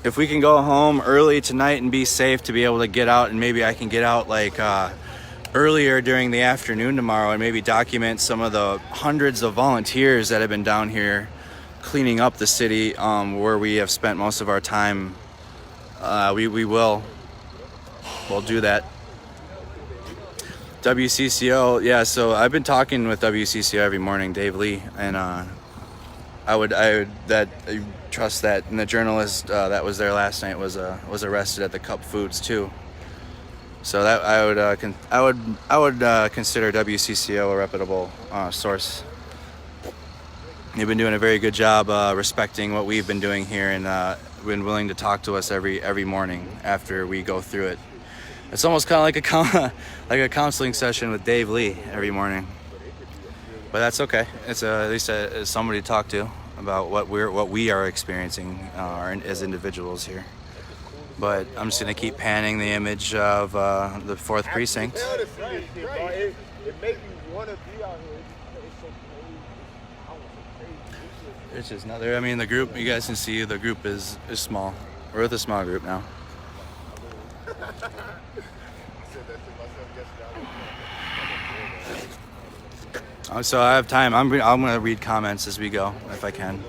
If we can go home early tonight and be safe to be able to get out, and maybe I can get out earlier during the afternoon tomorrow and maybe document some of the hundreds of volunteers that have been down here cleaning up the city where we have spent most of our time. We'll do that. WCCO, yeah, so I've been talking with WCCO every morning, Dave Lee, and trust that. And the journalist that was there last night was arrested at the Cup Foods too. So that I would consider WCCO a reputable source. They've been doing a very good job respecting what we've been doing here, and been willing to talk to us every morning after we go through it. It's almost kind of like a counseling session with Dave Lee every morning. But that's okay. It's at least somebody to talk to about what we are experiencing as individuals here. But I'm just gonna keep panning the image of the 4th precinct. It makes you want to be out here. It's just not there. I mean, the group, you guys can see the group is small. We're with a small group now. So I have time. I'm gonna read comments as we go, if I can.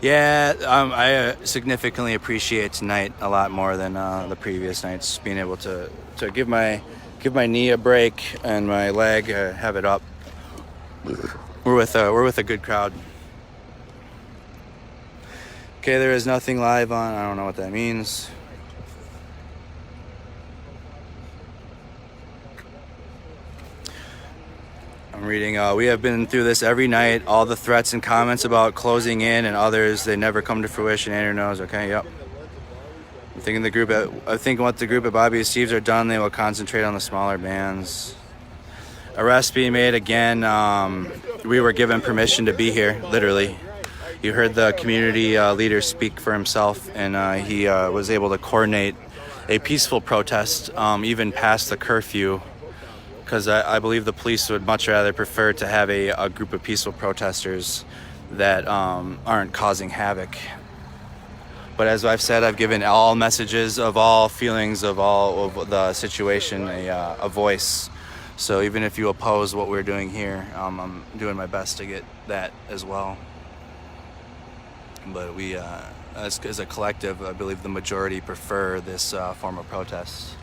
Yeah, I significantly appreciate tonight a lot more than the previous nights. Being able to give my knee a break and my leg have it up. We're with a good crowd. Okay, there is nothing live on. I don't know what that means. I'm reading, we have been through this every night. All the threats and comments about closing in and others, they never come to fruition. Andrew knows. Okay, yep. I think what the group at Bobby and Steve's are done, they will concentrate on the smaller bands. Arrests being made again. We were given permission to be here, literally. You heard the community leader speak for himself, and he was able to coordinate a peaceful protest, even past the curfew. Because I believe the police would much rather prefer to have a group of peaceful protesters that aren't causing havoc. But as I've said, I've given all messages of all feelings of all of the situation a voice. So even if you oppose what we're doing here, I'm doing my best to get that as well. But we, as a collective, I believe the majority prefer this form of protest.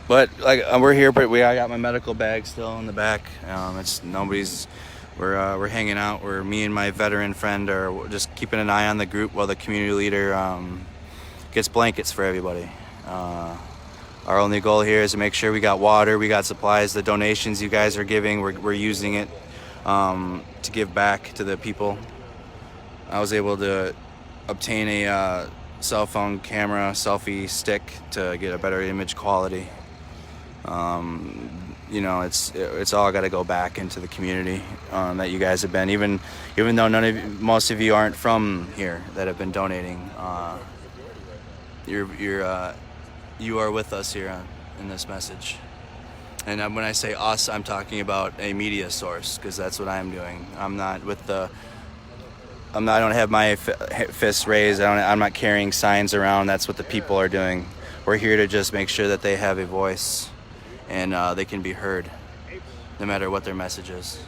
But like we're here, but I got my medical bag still in the back. We're hanging out. Me and my veteran friend are just keeping an eye on the group while the community leader gets blankets for everybody. Our only goal here is to make sure we got water, we got supplies. The donations you guys are giving, we're using it to give back to the people. I was able to obtain a cell phone camera selfie stick to get a better image quality. It's all got to go back into the community that you guys have been. Even though most of you aren't from here that have been donating, you are with us here in this message. And when I say us, I'm talking about a media source, because that's what I'm doing. I don't have my fists raised. I'm not carrying signs around. That's what the people are doing. We're here to just make sure that they have a voice and they can be heard, no matter what their message is.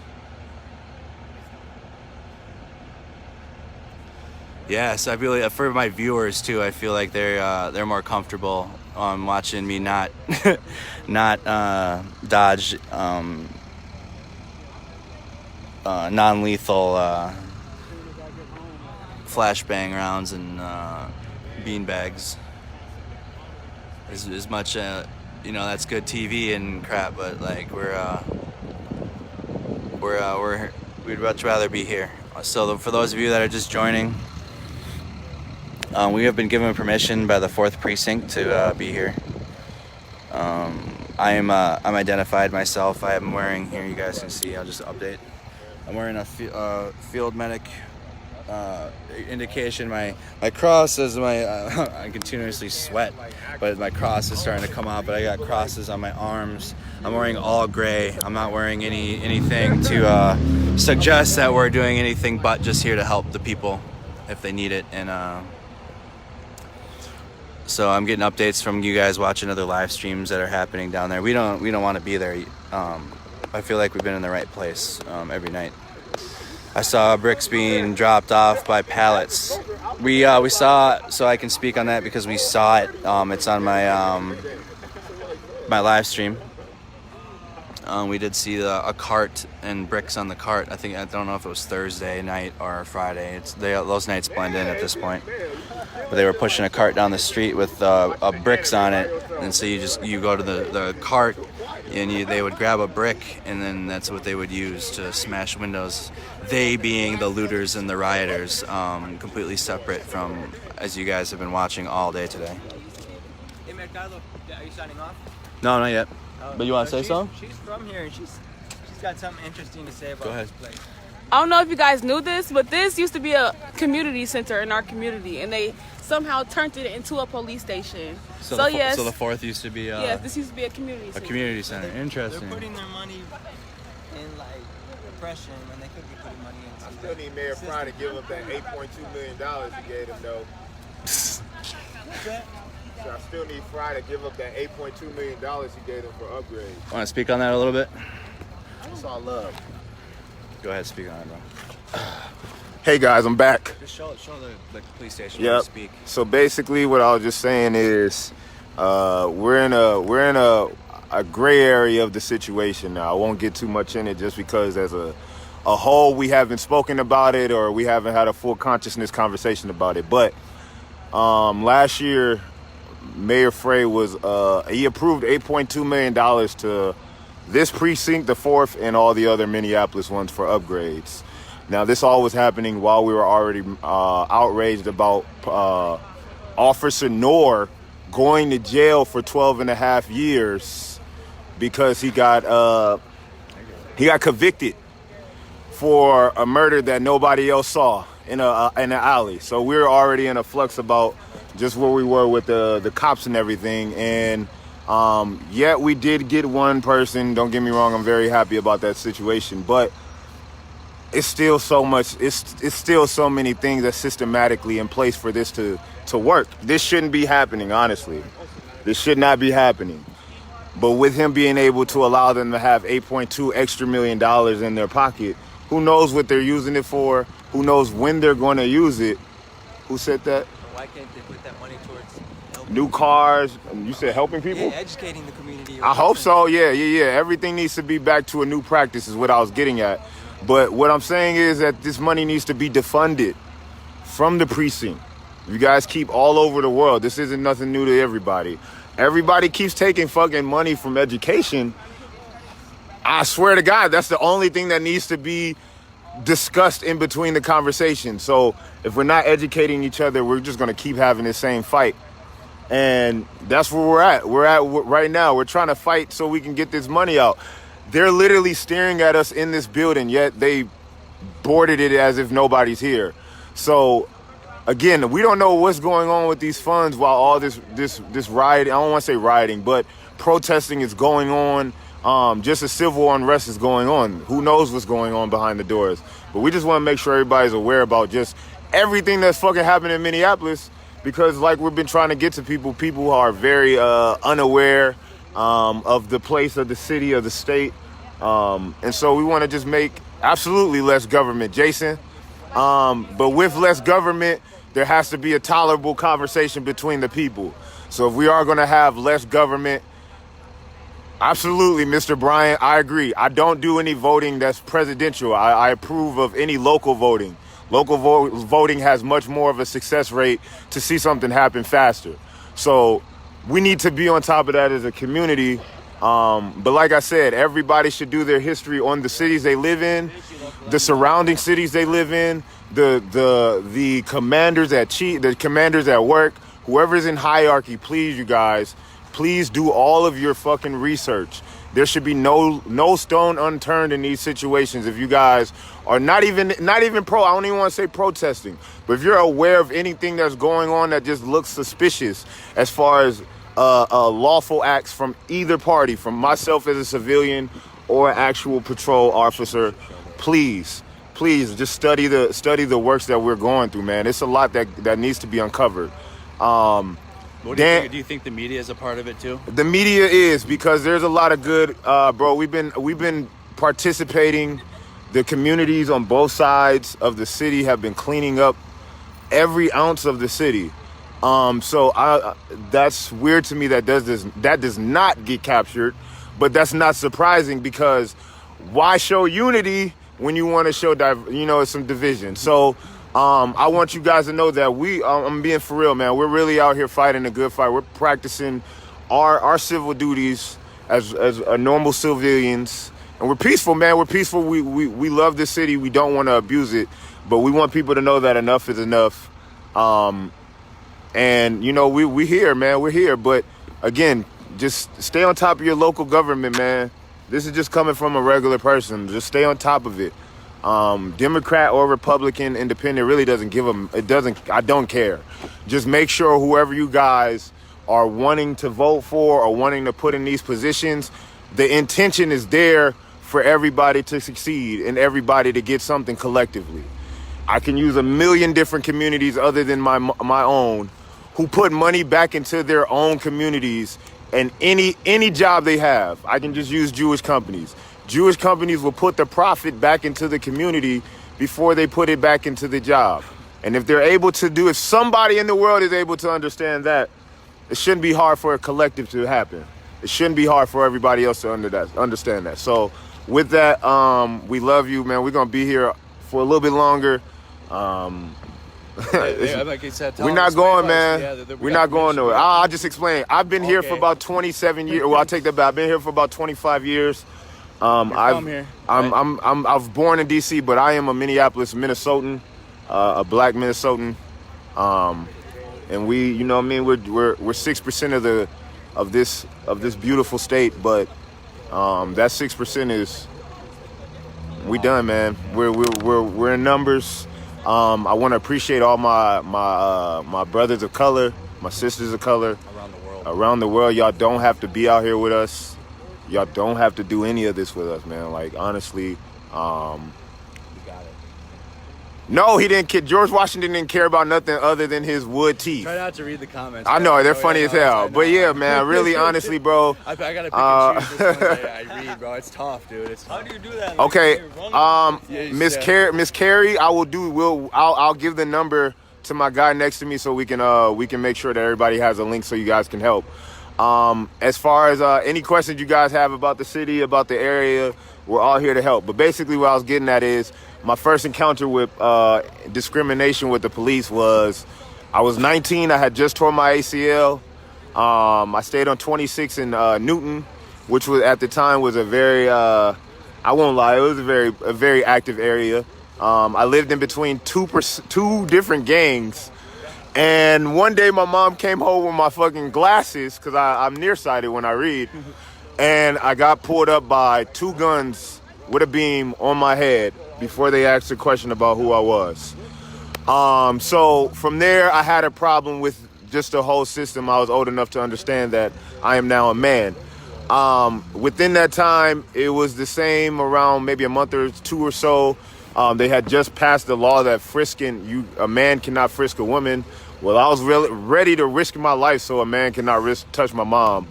Yes, I feel for my viewers too. I feel like they're more comfortable watching me not dodge non-lethal flashbang rounds and bean bags. As much that's good TV and crap, but like we'd much rather be here. So for those of you that are just joining, we have been given permission by the 4th precinct to be here. I'm identified myself. I am wearing, here you guys can see, I'll just update. I'm wearing a field medic indication. My cross is I continuously sweat, but my cross is starting to come out. But I got crosses on my arms. I'm wearing all gray. I'm not wearing anything to suggest that we're doing anything but just here to help the people if they need it. And so I'm getting updates from you guys watching other live streams that are happening down there. We don't want to be there. I feel like we've been in the right place every night. I saw bricks being dropped off by pallets. We saw, so I can speak on that because we saw it. It's on my my live stream. We did see a cart and bricks on the cart. I don't know if it was Thursday night or Friday. Those nights blend in at this point. But they were pushing a cart down the street with bricks on it, and so you go to the cart, and they would grab a brick, and then that's what they would use to smash windows. They being the looters and the rioters, completely separate from, as you guys have been watching all day today. Hey, Mercado, are you signing off? No, not yet. But you want to say something? She's from here, and she's got something interesting to say about this place. I don't know if you guys knew this, but this used to be a community center in our community, and they somehow turned it into a police station. So yes. So the 4th used to be. Yes, this used to be a community center. A community center. Interesting. They're putting their money in like oppression when they could be putting money in. I still need Mayor Fry to give up that $8.2 million he gave him, though. So I still need Fry to give up that $8.2 million he gave him for upgrades. Want to speak on that a little bit? That's all love. Go ahead, speak on it, bro. Hey guys, I'm back. Just show the police station where you speak. So basically, what I was just saying is, we're in a gray area of the situation now. I won't get too much in it just because as a whole we haven't spoken about it or we haven't had a full consciousness conversation about it. But last year, Mayor Frey he approved $8.2 million to this precinct, the 4th, and all the other Minneapolis ones for upgrades. Now, this all was happening while we were already outraged about Officer Noor going to jail for 12 and a half years because he got convicted for a murder that nobody else saw in an alley. So we're already in a flux about just where we were with the cops and everything. And yet we did get one person. Don't get me wrong, I'm very happy about that situation, but it's still so much. It's still so many things that's systematically in place for this to work. This shouldn't be happening, honestly. This should not be happening. But with him being able to allow them to have $8.2 extra million in their pocket, who knows what they're using it for? Who knows when they're going to use it? Who said that? Why can't they put that money towards helping new cars? You said helping people? Yeah, educating the community. I hope so. Yeah. Everything needs to be back to a new practice is what I was getting at. But what I'm saying is that this money needs to be defunded from the precinct. You guys keep all over the world. This isn't nothing new to everybody. Everybody keeps taking fucking money from education. I swear to God, that's the only thing that needs to be discussed in between the conversation. So if we're not educating each other, we're just going to keep having the same fight. And that's where we're at. We're at right now. We're trying to fight so we can get this money out. They're literally staring at us in this building, yet they boarded it as if nobody's here. So, again, we don't know what's going on with these funds while all this rioting, I don't want to say rioting, but protesting is going on. Just a civil unrest is going on. Who knows what's going on behind the doors? But we just want to make sure everybody's aware about just everything that's fucking happening in Minneapolis, because like we've been trying to get to people are very unaware of the place, of the city, of the state. And so we want to just make absolutely less government, Jason. But with less government, there has to be a tolerable conversation between the people. So if we are going to have less government, absolutely, Mr. Bryant, I agree. I don't do any voting that's presidential. I approve of any local voting. Local voting has much more of a success rate to see something happen faster. So we need to be on top of that as a community. But like I said, everybody should do their history on the cities they live in, the surrounding cities they live in, the commanders at work, whoever's in hierarchy. Please, you guys, please do all of your fucking research. There should be no stone unturned in these situations. If you guys are not even I don't even want to say protesting, but if you're aware of anything that's going on that just looks suspicious as far as lawful acts from either party, from myself as a civilian or actual patrol officer, please just study the works that we're going through, man. It's a lot that needs to be uncovered. What do you think the media is a part of it too? The media is, because there's a lot of good, bro. We've been participating. The communities on both sides of the city have been cleaning up every ounce of the city. So that's weird to me that does not get captured. But that's not surprising because why show unity when you want to show, some division? So I want you guys to know that I'm being for real, man. We're really out here fighting a good fight. We're practicing our civil duties as normal civilians. And we're peaceful, man. We're peaceful. We love this city. We don't want to abuse it. But we want people to know that enough is enough. And, we here, man. We're here. But, again, just stay on top of your local government, man. This is just coming from a regular person. Just stay on top of it. Democrat or Republican, independent, really doesn't give them. I don't care. Just make sure whoever you guys are wanting to vote for or wanting to put in these positions, the intention is there for everybody to succeed and everybody to get something collectively. I can use a million different communities other than my own who put money back into their own communities and any job they have. I can just use Jewish companies. Jewish companies will put the profit back into the community before they put it back into the job. And if if somebody in the world is able to understand that, it shouldn't be hard for a collective to happen. It shouldn't be hard for everybody else to understand that. So with that, we love you, man. We're going to be here for a little bit longer. Like I said, we're not going, man. We're not going nowhere. I'll just explain. I've been here for about 27 years. Well, I'll take that back. I've been here for about 25 years. I was born in D.C., but I am a Minneapolis Minnesotan, a black Minnesotan. And we, we're 6% of this beautiful state, but that 6% is we done, man. We're in numbers. I want to appreciate all my brothers of color, my sisters of color around the world. Y'all don't have to be out here with us. Y'all don't have to do any of this with us, man. Like, honestly, no, he didn't care. George Washington didn't care about nothing other than his wood teeth. Try not to read the comments. I know, they're funny as hell. But yeah, man, really, honestly, bro. I gotta pick and choose which ones I read, bro. It's tough, dude. It's tough. How do you do that? Okay, Miss Carrie, I'll give the number to my guy next to me so we can make sure that everybody has a link so you guys can help. As far as any questions you guys have about the city, about the area, we're all here to help. But basically what I was getting at is my first encounter with discrimination with the police was I was 19. I had just torn my ACL. I stayed on 26 in Newton, which was at the time was a very, I won't lie, it was a very active area. I lived in between two different gangs. And one day my mom came home with my fucking glasses, because I'm nearsighted when I read, and I got pulled up by two guns with a beam on my head before they asked a question about who I was. So from there, I had a problem with just the whole system. I was old enough to understand that I am now a man. Within that time, it was the same around maybe a month or two or so. They had just passed the law that a man cannot frisk a woman. Well, I was really ready to risk my life so a man cannot touch my mom.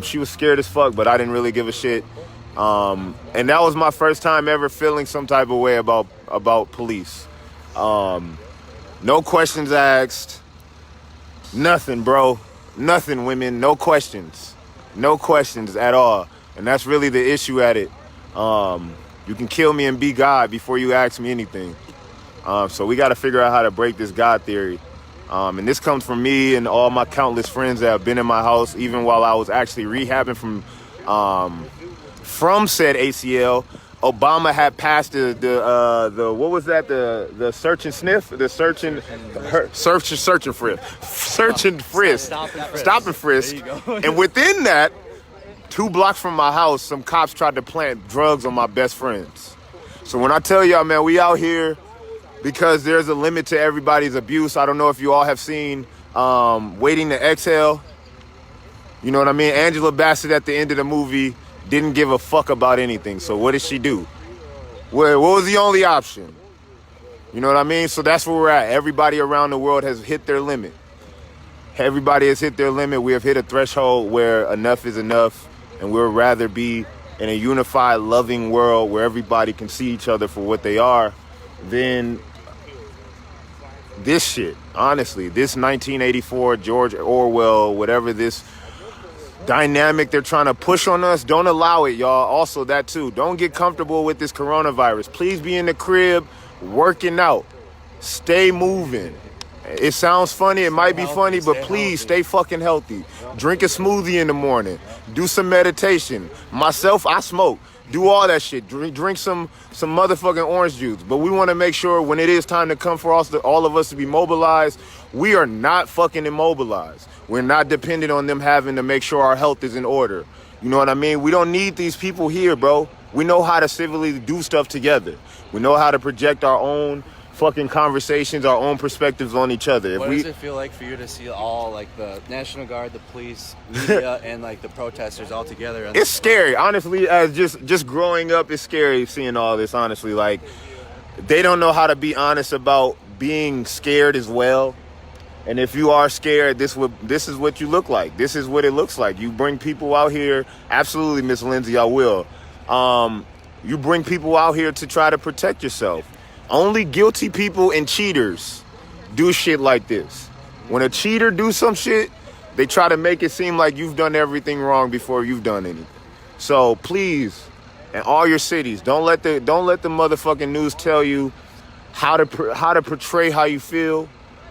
She was scared as fuck, but I didn't really give a shit. And that was my first time ever feeling some type of way about police. No questions asked. Nothing, bro. Nothing, women. No questions. No questions at all. And that's really the issue at it. You can kill me and be God before you ask me anything. So we got to figure out how to break this God theory. And this comes from me and all my countless friends that have been in my house, even while I was actually rehabbing from said ACL. Obama had passed the what was that? The search and sniff, the search and frisk. Stop and frisk. And within that, 2 blocks from my house, some cops tried to plant drugs on my best friends. So when I tell y'all, man, we out here because there's a limit to everybody's abuse. I don't know if you all have seen Waiting to Exhale. You know what I mean? Angela Bassett at the end of the movie didn't give a fuck about anything. So what did she do? What was the only option? You know what I mean? So that's where we're at. Everybody around the world has hit their limit. Everybody has hit their limit. We have hit a threshold where enough is enough. And we'd rather be in a unified, loving world where everybody can see each other for what they are than this shit. Honestly, this 1984 George Orwell, whatever this dynamic they're trying to push on us. Don't allow it, y'all. Also, that too. Don't get comfortable with this coronavirus. Please be in the crib, working out. Stay moving. It sounds funny. It might be funny, but please stay fucking healthy. Drink a smoothie in the morning. Do some meditation. Myself, I smoke. Do all that shit. Drink some motherfucking orange juice. But we want to make sure when it is time to come for all of us to be mobilized, we are not fucking immobilized. We're not dependent on them having to make sure our health is in order. You know what I mean? We don't need these people here, bro. We know how to civilly do stuff together. We know how to project our own fucking conversations, our own perspectives on each other. What does it feel like for you to see all, like, the National Guard, the police, media, and, like, the protesters all together? It's scary. Honestly, as just growing up, it's scary seeing all this, honestly. Like, they don't know how to be honest about being scared as well. And if you are scared, this is what you look like. This is what it looks like. You bring people out here. Absolutely, Miss Lindsay, I will. You bring people out here to try to protect yourself. Only guilty people and cheaters do shit like this. When a cheater do some shit, they try to make it seem like you've done everything wrong before you've done anything. So please, in all your cities, don't let the motherfucking news tell you how to portray how you feel.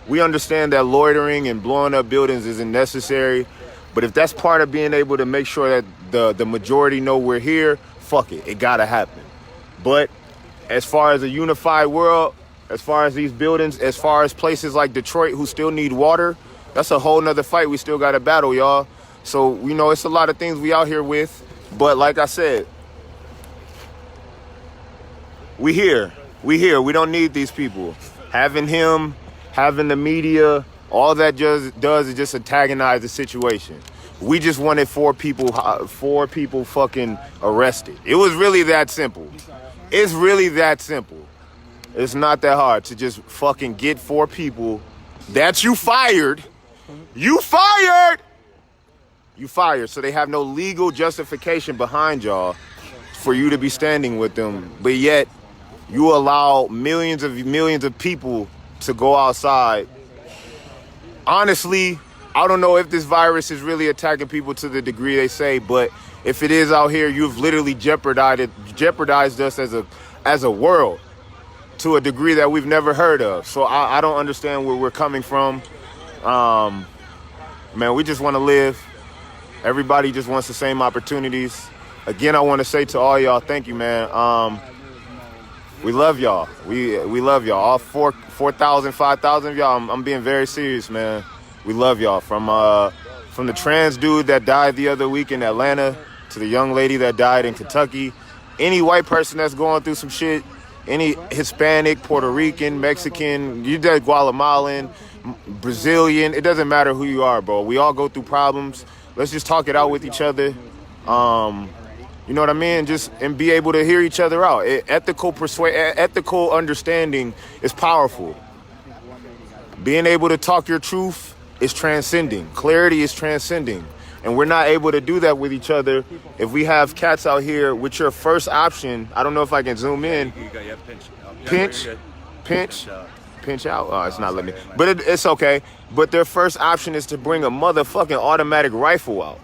We understand that loitering and blowing up buildings isn't necessary, but if that's part of being able to make sure that the majority know we're here, fuck it. It gotta happen. But as far as a unified world, as far as these buildings, as far as places like Detroit who still need water, that's a whole nother fight we still got to battle, y'all. So, you know, it's a lot of things we out here with. But like I said, we here. We don't need these people. Having the media, all that does is just antagonize the situation. We just wanted four people fucking arrested. It was really that simple. It's really that simple. It's not that hard to just fucking get 4 people that you fired. You fired! You fired. So they have no legal justification behind y'all for you to be standing with them. But yet, you allow millions of people to go outside. Honestly, I don't know if this virus is really attacking people to the degree they say, but if it is out here, you've literally jeopardized us as a world to a degree that we've never heard of. So I don't understand where we're coming from. Man, we just want to live. Everybody just wants the same opportunities. Again, I want to say to all y'all, thank you, man. We love y'all. We love y'all. All 4,000, 5,000 of y'all. I'm being very serious, man. We love y'all. From the trans dude that died the other week in Atlanta to the young lady that died in Kentucky. Any white person that's going through some shit, any Hispanic, Puerto Rican, Mexican, you did Guatemalan, Brazilian, it doesn't matter who you are, bro. We all go through problems. Let's just talk it out with each other. You know what I mean? And be able to hear each other out. Ethical understanding is powerful. Being able to talk your truth is transcending. Clarity is transcending. And we're not able to do that with each other if we have cats out here with your first option. I don't know if I can zoom in. Pinch out. Oh, it's not letting me. But it's okay. But their first option is to bring a motherfucking automatic rifle out.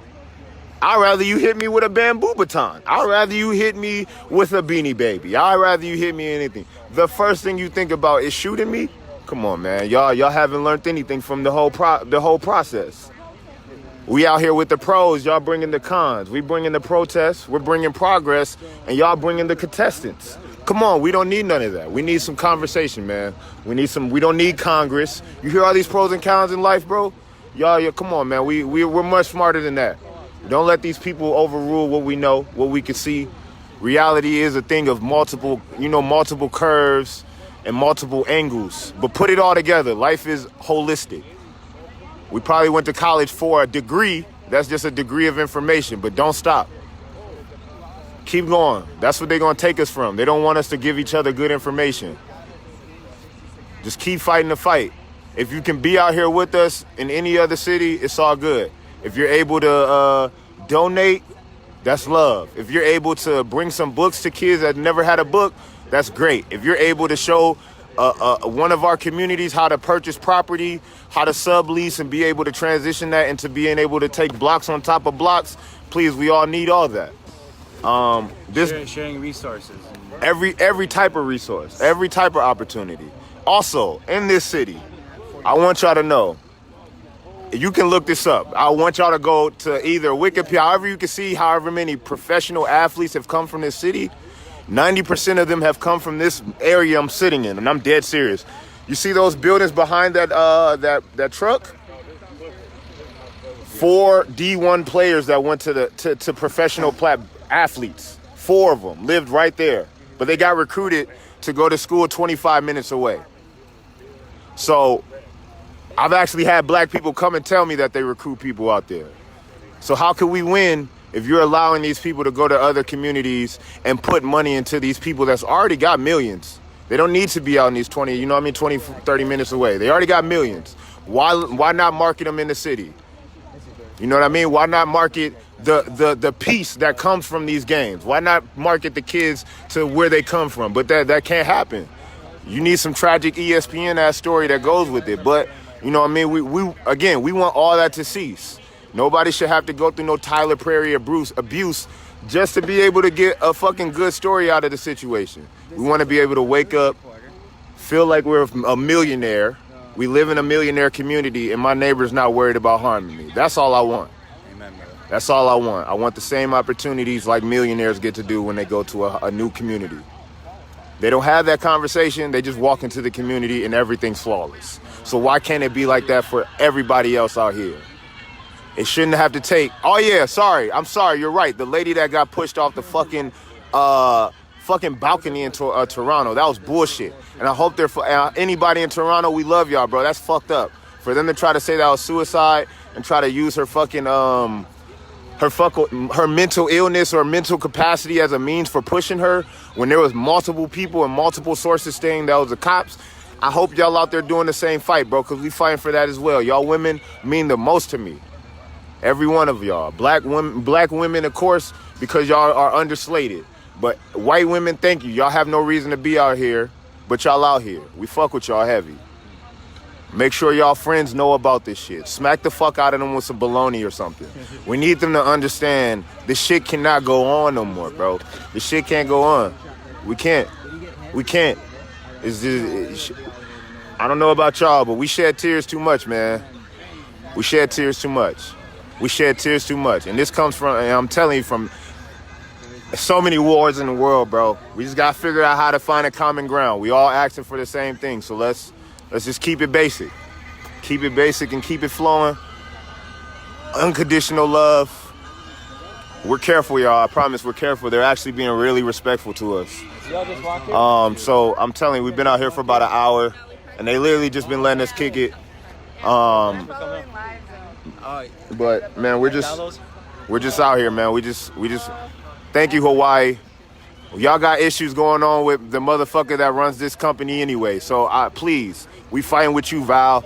I'd rather you hit me with a bamboo baton. I'd rather you hit me with a Beanie Baby. I'd rather you hit me anything. The first thing you think about is shooting me? Come on, man. Y'all haven't learned anything from the whole process. We out here with the pros, y'all bringing the cons. We bringing the protests, we're bringing progress, and y'all bringing the contestants. Come on, we don't need none of that. We need some conversation, man. We don't need Congress. You hear all these pros and cons in life, bro? Y'all, come on, man. We're much smarter than that. Don't let these people overrule what we know, what we can see. Reality is a thing of multiple curves and multiple angles. But put it all together. Life is holistic. We probably went to college for a degree. That's just a degree of information, but don't stop. Keep going. That's what they're going to take us from. They don't want us to give each other good information. Just keep fighting the fight. If you can be out here with us in any other city, it's all good. If you're able to donate, that's love. If you're able to bring some books to kids that never had a book, that's great. If you're able to show one of our communities how to purchase property, how to sublease and be able to transition that into being able to take blocks on top of blocks, please, we all need all that. Sharing resources. Every type of resource, every type of opportunity. Also, in this city, I want y'all to know, you can look this up. I want y'all to go to either Wikipedia, however you can see however many professional athletes have come from this city. 90% of them have come from this area I'm sitting in, and I'm dead serious. You see those buildings behind that truck? 4 D1 players that went to professional athletes. 4 of them lived right there, but they got recruited to go to school 25 minutes away. So I've actually had black people come and tell me that they recruit people out there. So how can we win if you're allowing these people to go to other communities and put money into these people that's already got millions? They don't need to be out in these 20, 30 minutes away. They already got millions. Why not market them in the city? You know what I mean? Why not market the peace that comes from these games? Why not market the kids to where they come from? But that can't happen. You need some tragic ESPN-ass story that goes with it. But, you know what I mean? We want all that to cease. Nobody should have to go through no Tyler Perry abuse just to be able to get a fucking good story out of the situation. We want to be able to wake up, feel like we're a millionaire. We live in a millionaire community, and my neighbor's not worried about harming me. That's all I want. Amen, brother. That's all I want. I want the same opportunities like millionaires get to do when they go to a new community. They don't have that conversation. They just walk into the community and everything's flawless. So why can't it be like that for everybody else out here? It shouldn't have to take. Oh yeah, I'm sorry. You're right. The lady that got pushed off the fucking balcony in Toronto. That was bullshit. And I hope anybody in Toronto, we love y'all, bro. That's fucked up. For them to try to say that was suicide and try to use her fucking her mental illness or mental capacity as a means for pushing her when there was multiple people and multiple sources saying that was the cops. I hope y'all out there doing the same fight, bro, because we fighting for that as well. Y'all women mean the most to me. Every one of y'all. Black women, of course, because y'all are underslated. But white women, thank you. Y'all have no reason to be out here, but y'all out here. We fuck with y'all heavy. Make sure y'all friends know about this shit. Smack the fuck out of them with some baloney or something. We need them to understand this shit cannot go on no more, bro. This shit can't go on. We can't. It's just, I don't know about y'all, but we shed tears too much, man. We shed tears too much. And this comes from, and I'm telling you, from so many wars in the world, bro. We just got to figure out how to find a common ground. We all asking for the same thing, so let's just keep it basic. Keep it basic and keep it flowing. Unconditional love. We're careful, y'all. I promise we're careful. They're actually being really respectful to us. So I'm telling you, we've been out here for about an hour, and they literally just been letting us kick it. But man, we're just out here, man. We just thank you, Hawaii. Y'all got issues going on with the motherfucker that runs this company anyway. So please, we fighting with you, Val.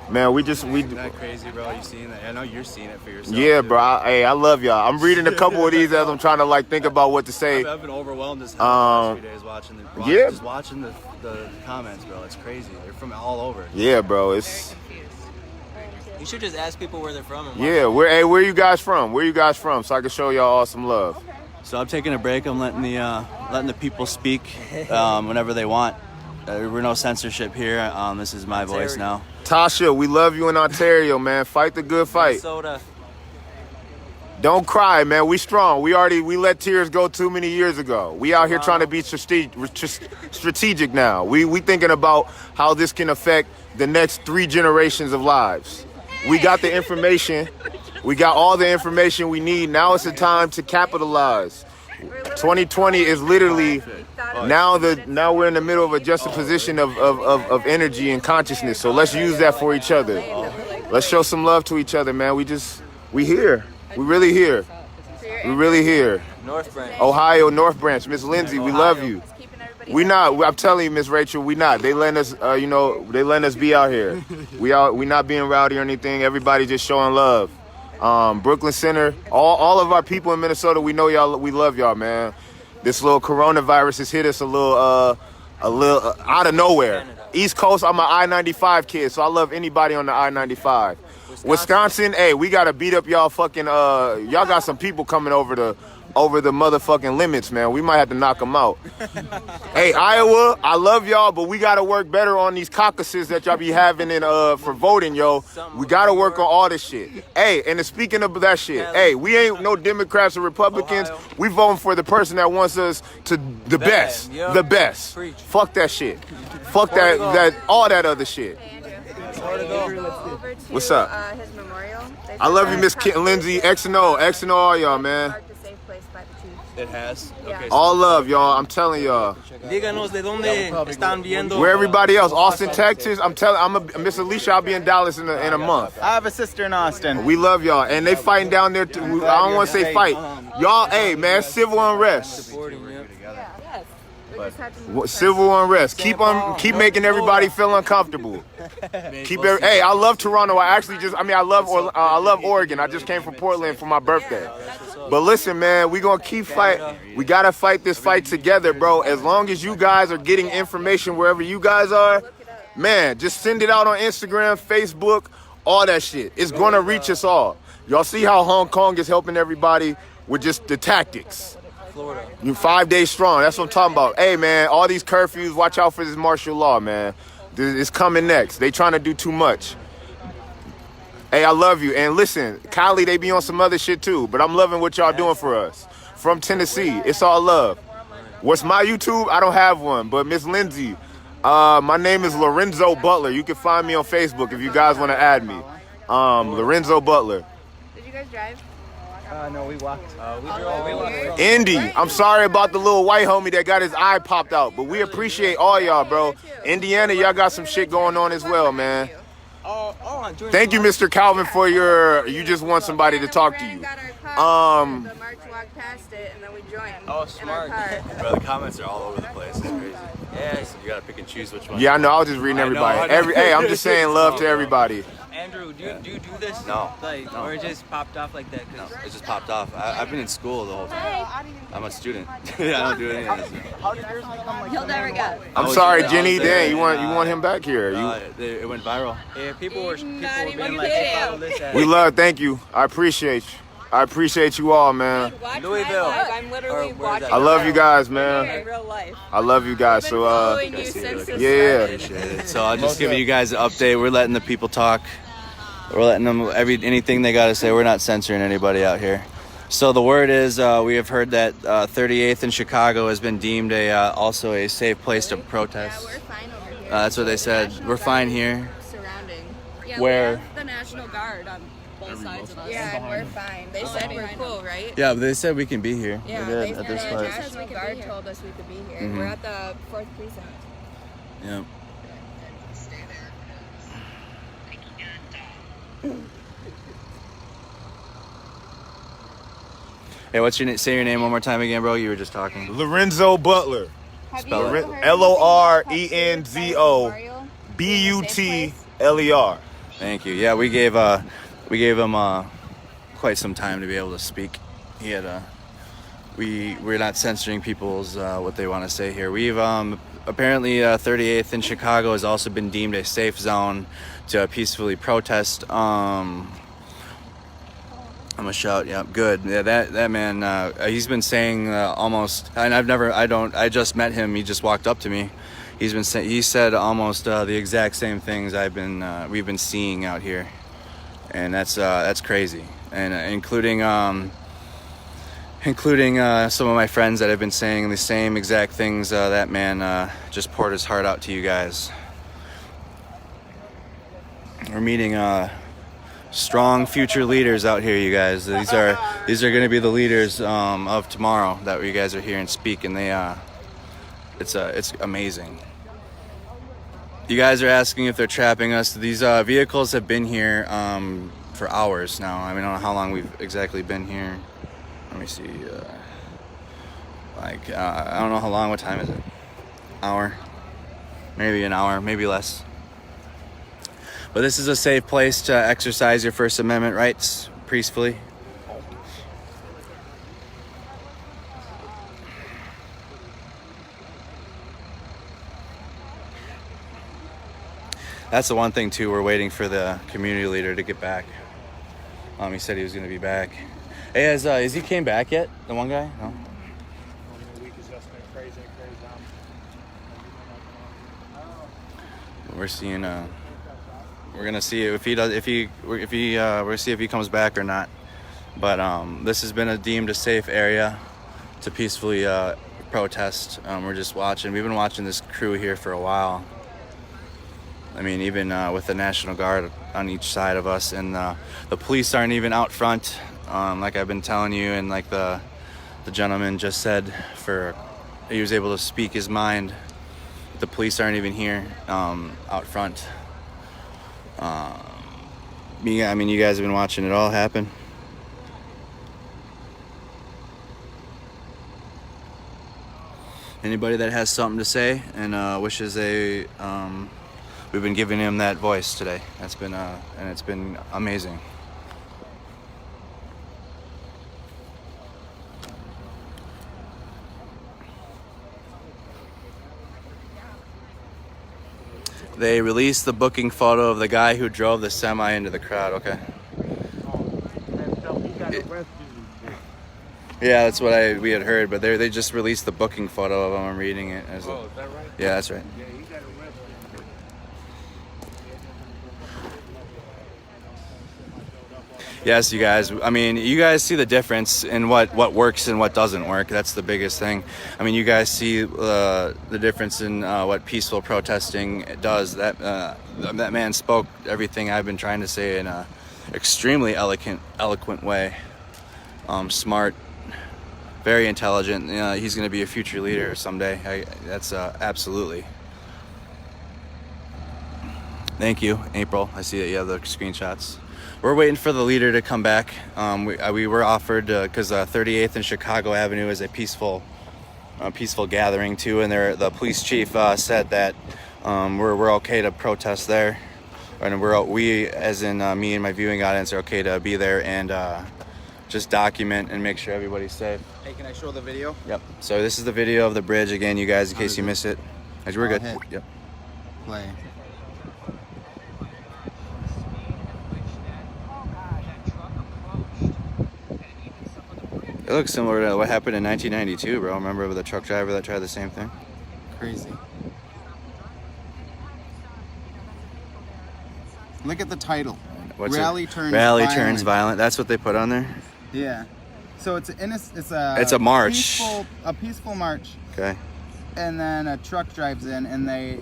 Man, Isn't that crazy, bro? You seeing that? I know you're seeing it for yourself. Yeah, bro. I love y'all. I'm reading a couple of these as I'm trying to think about what to say. I've been overwhelmed this last few days watching the comments, bro. It's crazy. They're from all over. Yeah, bro. You should just ask people where they're from. Yeah, where you guys from? Where you guys from? So I can show y'all all some love. So I'm taking a break. I'm letting the people speak whenever they want. We're no censorship here. This is my voice now. Tasha, we love you in Ontario, man. Fight the good fight. Minnesota. Don't cry, man. We strong. We let tears go too many years ago. We out here trying to be strategic now. We thinking about how this can affect the next 3 generations of lives. We got the information. We got all the information we need. Now it's the time to capitalize. 2020 is literally now we're in the middle of a juxtaposition of energy and consciousness. So let's use that for each other. Let's show some love to each other, man. We here. We really here. North Branch. Ohio, North Branch. Miss Lindsay, we love you. We not. I'm telling you, Miss Rachel, we not. They letting us, they letting us be out here. We not being rowdy or anything. Everybody just showing love. Brooklyn Center, all of our people in Minnesota, we know y'all. We love y'all, man. This little coronavirus has hit us a little out of nowhere. East Coast, I'm an I-95 kid, so I love anybody on the I-95. Wisconsin, hey, we gotta beat up y'all fucking, y'all got some people coming over the motherfucking limits, man. We might have to knock them out. Hey, Iowa, I love y'all, but we gotta work better on these caucuses that y'all be having for voting, yo. We gotta work on all this shit. Hey, and speaking of that shit, hey, we ain't no Democrats or Republicans. We voting for the person that wants us to the best. The best. Fuck that shit. Fuck that all that other shit. What's up? His memorial. I love you, Miss Lindsay. X and O, all y'all, man. It has. Okay. All love, y'all. I'm telling y'all. Díganos de dónde están viendo. Where everybody else? Austin, Texas. Miss Alicia. I'll be in Dallas in a month. I have a sister in Austin. We love y'all, and they fighting down there. I don't want to say fight. Y'all, hey man, civil unrest. Civil unrest. Keep making everybody feel uncomfortable. Hey, I love Toronto. I love Oregon. I just came from Portland for my birthday. But listen, man, we gonna keep fighting. We gotta fight this fight together, bro. As long as you guys are getting information wherever you guys are, man, just send it out on Instagram, Facebook, all that shit. It's gonna reach us all. Y'all see how Hong Kong is helping everybody with just the tactics. Florida. You 5 days strong. That's what I'm talking about. Hey, man, all these curfews, watch out for this martial law, man. It's coming next. They trying to do too much. Hey, I love you. And listen, Cali, they be on some other shit too, but I'm loving what y'all doing for us. From Tennessee, it's all love. What's my YouTube? I don't have one, but Miss Lindsay, my name is Lorenzo Butler. You can find me on Facebook if you guys want to add me. Lorenzo Butler. Did you guys drive? No, we walked. We drove. Indy, I'm sorry about the little white homie that got his eye popped out, but we appreciate all y'all, bro. Indiana, y'all got some shit going on as well, man. Thank you, Mr. Calvin, for you just want somebody to talk to you. The march walked past it and then we joined. Oh, smart. Bro, the comments are all over the place. It's crazy. Yeah, so you gotta pick and choose which one. Yeah, I know. I was just reading everybody. Hey, I'm just saying love to everybody. Andrew, do you do this? No. Or it just popped off like that? No, it just popped off. I've been in school the whole time. I'm a student. I don't do any of this. How did yours become like He'll never get. I'm sorry, Jenny. Dang, you want him back here? It went viral. Yeah, people were being like, hey, follow this ad. We love. Thank you. I appreciate you. I appreciate you all, man. Louisville. I'm literally watching. I love you guys, man. In real life. I love you guys. So yeah. So I'll just give you guys an update. We're letting the people talk. We're letting them anything they got to say. We're not censoring anybody out here. So the word is we have heard that 38th in Chicago has been deemed also a safe place to protest. Yeah, we're fine over here. That's what they said. We're fine here. Surrounding. Yeah, Where? we have the National Guard on both sides of us. Yeah, and we're fine. They said we're cool, right? Yeah, but they said we can be here. Yeah, they did at this the place. National Guard told us we could be here. Mhm. We're at the 4th precinct. Yeah. Hey, say your name one more time again, bro? You were just talking. Lorenzo Butler. Spell it. LORENZO BUTLER. Thank you. Yeah, we gave him quite some time to be able to speak. He had we're not censoring people's what they want to say here. We've apparently 38th in Chicago has also been deemed a safe zone to peacefully protest. I'm gonna shout. Yeah, good. Yeah, that man. He's been saying almost, and I just met him. He just walked up to me. He said almost the exact same things we've been seeing out here, and that's crazy. And including some of my friends that have been saying the same exact things. That man just poured his heart out to you guys. We're meeting strong future leaders out here, you guys. These are going to be the leaders of tomorrow that you guys are here and speak, and it's amazing. You guys are asking if they're trapping us. These vehicles have been here for hours now. I don't know how long we've exactly been here. Let me see. I don't know how long. What time is it? Hour? Maybe an hour, maybe less. But this is a safe place to exercise your First Amendment rights peacefully. That's the one thing too. We're waiting for the community leader to get back. He said he was going to be back. Hey, has he came back yet? The one guy? No. The week has just been crazy. We're seeing. We're gonna see if he does. We'll see if he comes back or not. But this has been deemed a safe area to peacefully protest. We're just watching. We've been watching this crew here for a while. I mean, even with the National Guard on each side of us, and the police aren't even out front, like I've been telling you, and like the gentleman just said, he was able to speak his mind. The police aren't even here out front. I mean, you guys have been watching it all happen. Anybody that has something to say and wishes we've been giving him that voice today. That's been and it's been amazing. They released the booking photo of the guy who drove the semi into the crowd. Okay. Yeah, that's what we had heard, but they just released the booking photo of him. I'm reading it. Is that right? Yeah, that's right. Yeah, he got arrested. Yes, you guys. I mean, you guys see the difference in what works and what doesn't work. That's the biggest thing. I mean, you guys see the difference in what peaceful protesting does. That man spoke everything I've been trying to say in a extremely eloquent way. Smart, very intelligent. He's going to be a future leader someday. That's absolutely. Thank you, April. I see that you have the screenshots. We're waiting for the leader to come back. We were offered because 38th and Chicago Avenue is a peaceful gathering too, and the police chief said that we're okay to protest there, and we as in me and my viewing audience are okay to be there and just document and make sure everybody's safe. Hey, can I show the video? Yep. So this is the video of the bridge again, you guys, in case you miss it. We're good. Hit. Yep. Play. It looks similar to what happened in 1992, bro. Remember with the truck driver that tried the same thing? Crazy. Look at the title. Rally turns violent. That's what they put on there? Yeah. So it's a march. A peaceful march. Okay. And then a truck drives in, and they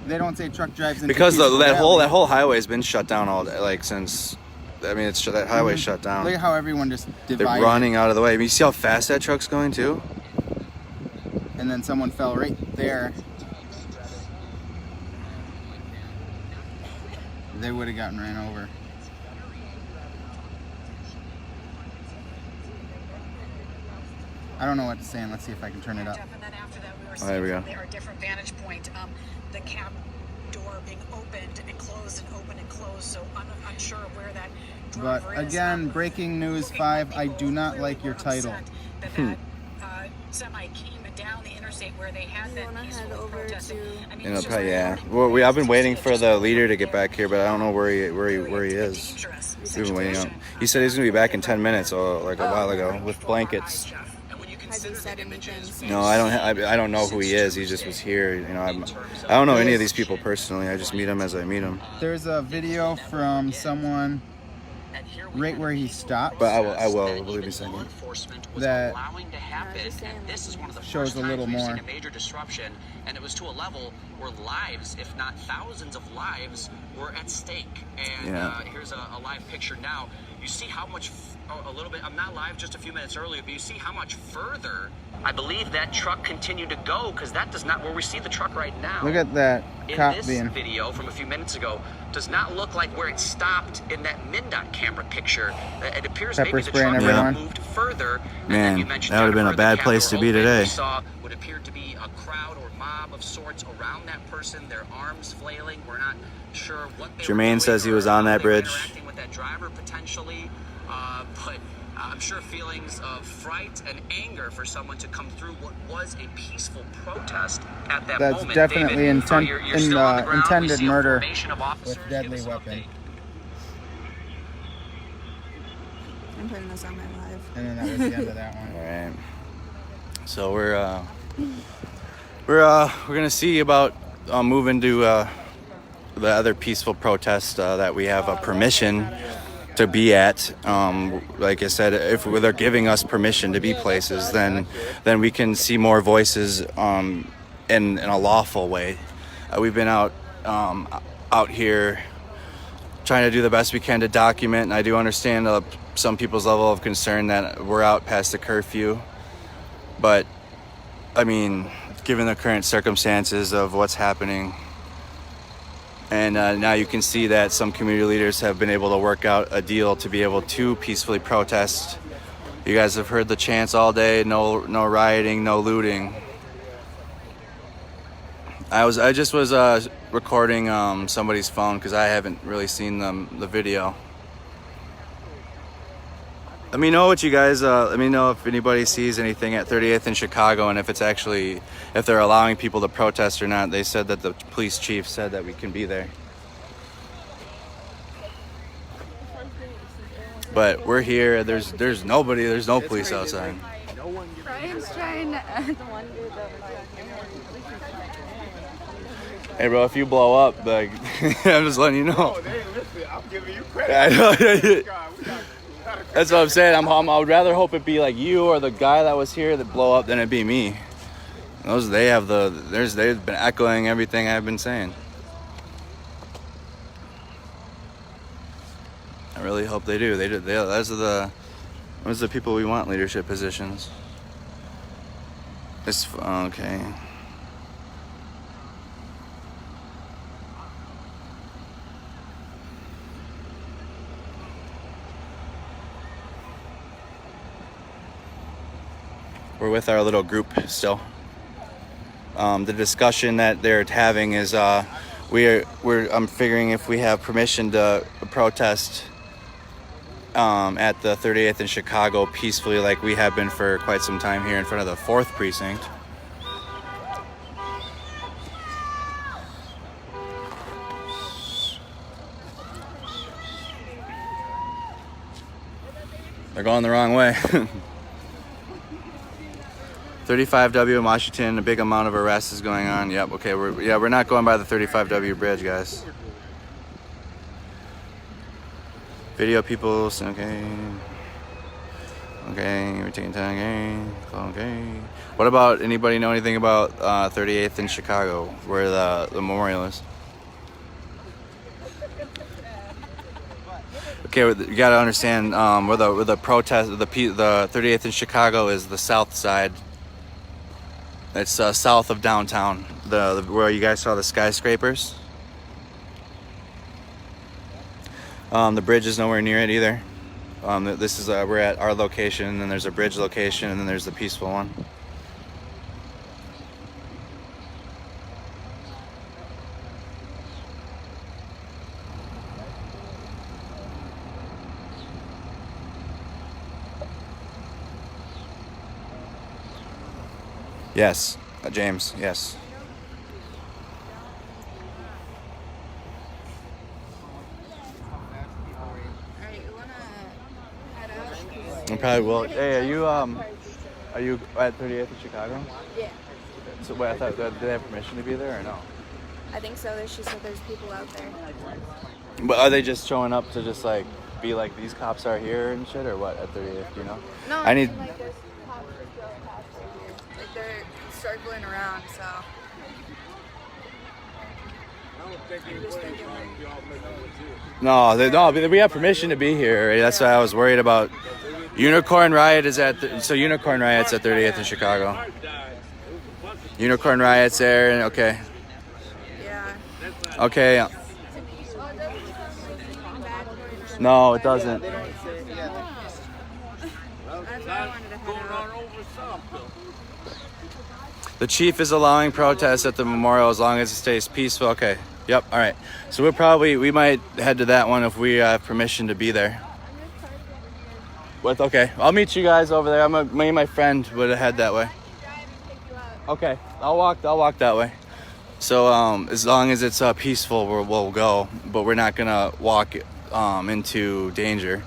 don't say truck drives in because that whole highway has been shut down all day, like since. I mean, that highway's shut down. Look at how everyone just divided. They're running out of the way. I mean, you see how fast that truck's going too? And then someone fell right there. They would have gotten ran over. I don't know what to say, and let's see if I can turn it up. Oh, there we go. There are different vantage point. The cab door being opened and closed and opened and closed, so I'm unsure of where that driver But again, breaking news 5, I do not like your title. That semi came down the interstate where they had that peaceful protesting. I mean, Yeah. Well, I've been waiting for the leader to get back here, but I don't know where he is. We've been waiting on. He said he's gonna be back in 10 minutes, or like a while ago, with blankets. No, I don't know who he is. He just was here. You know, I don't know any of these people personally. I just meet them as I meet them. There's a video from someone right where he stopped. But I will believe me saying that this is one of the shows a little more. A major disruption, and it was to a level where lives, if not thousands of lives, were at stake. And here's a live picture now. You see how much, a little bit, I'm not live just a few minutes earlier, but you see how much further, I believe that truck continued to go, because that does not, where we see the truck right now. Look at that cop in this video from a few minutes ago, does not look like where it stopped in that MnDOT camera picture. It appears maybe the truck moved further. Man, that would have been a bad place to be today. We saw what appeared to be a crowd or mob of sorts around that person, their arms flailing. We're not sure what they Jermaine says he was on that bridge. Interacting with that driver potentially, but I'm sure feelings of fright and anger for someone to come through what was a peaceful protest at that That's moment. definitely David, you're still on the ground. We intended see a murder formation of officers. with deadly weapon. I'm putting this on my live. And then that was the end of that one. All right. So we're gonna see about moving to the other peaceful protest that we have permission to be at. Like I said, if they're giving us permission to be places, then we can see more voices in a lawful way. We've been out here trying to do the best we can to document, and I do understand some people's level of concern that we're out past the curfew. But, I mean, given the current circumstances of what's happening, and now you can see that some community leaders have been able to work out a deal to be able to peacefully protest. You guys have heard the chants all day, no rioting, no looting. I just was recording somebody's phone because I haven't really seen the video. Let me know what you guys, let me know if anybody sees anything at 38th and Chicago, and if they're allowing people to protest or not. They said that the police chief said that we can be there. But we're here, there's nobody, there's no police outside. Brian's trying to, the one dude that was Hey bro, if you blow up, like, I'm just letting you know. I'm giving you credit. I know. That's what I'm saying. I would rather hope it be like you or the guy that was here that blow up than it be me. They've been echoing everything I've been saying. I really hope they do. Those are the people we want leadership positions. Okay. We're with our little group still. The discussion that they're having is I'm figuring if we have permission to protest at the 38th in Chicago peacefully, like we have been for quite some time here in front of the 4th precinct. They're going the wrong way. 35W in Washington, a big amount of arrests is going on. Yep, okay, we're not going by the 35W bridge, guys. Video people, okay. Okay, we're taking time, okay. What about, anybody know anything about 38th in Chicago, where the memorial is? Okay, you gotta understand, where the protest, the 38th in Chicago is the south side. It's south of downtown, where you guys saw the skyscrapers. The bridge is nowhere near it either. This is we're at our location, and then there's a bridge location, and then there's the peaceful one. Yes, James, yes. I probably will. Hey, are you at 38th in Chicago? Yeah. So wait, I thought, did they have permission to be there or no? I think so. She said there's people out there. But are they just showing up to just like be like these cops are here and shit, or what at 38th? Do you know? No, I need. like there's cops are here. Like they're circling around, so. No, we have permission to be here. Right? That's why I was worried about. Unicorn Riot's at 38th in Chicago. Unicorn Riot's there, and okay. Yeah. Okay. No, it doesn't. The chief is allowing protests at the memorial as long as it stays peaceful. Okay. Yep. All right. So we might head to that one if we have permission to be there. Okay, I'll meet you guys over there. Me and my friend would head that way. Okay, I'll walk that way. So as long as it's peaceful, we'll go, but we're not gonna walk into danger.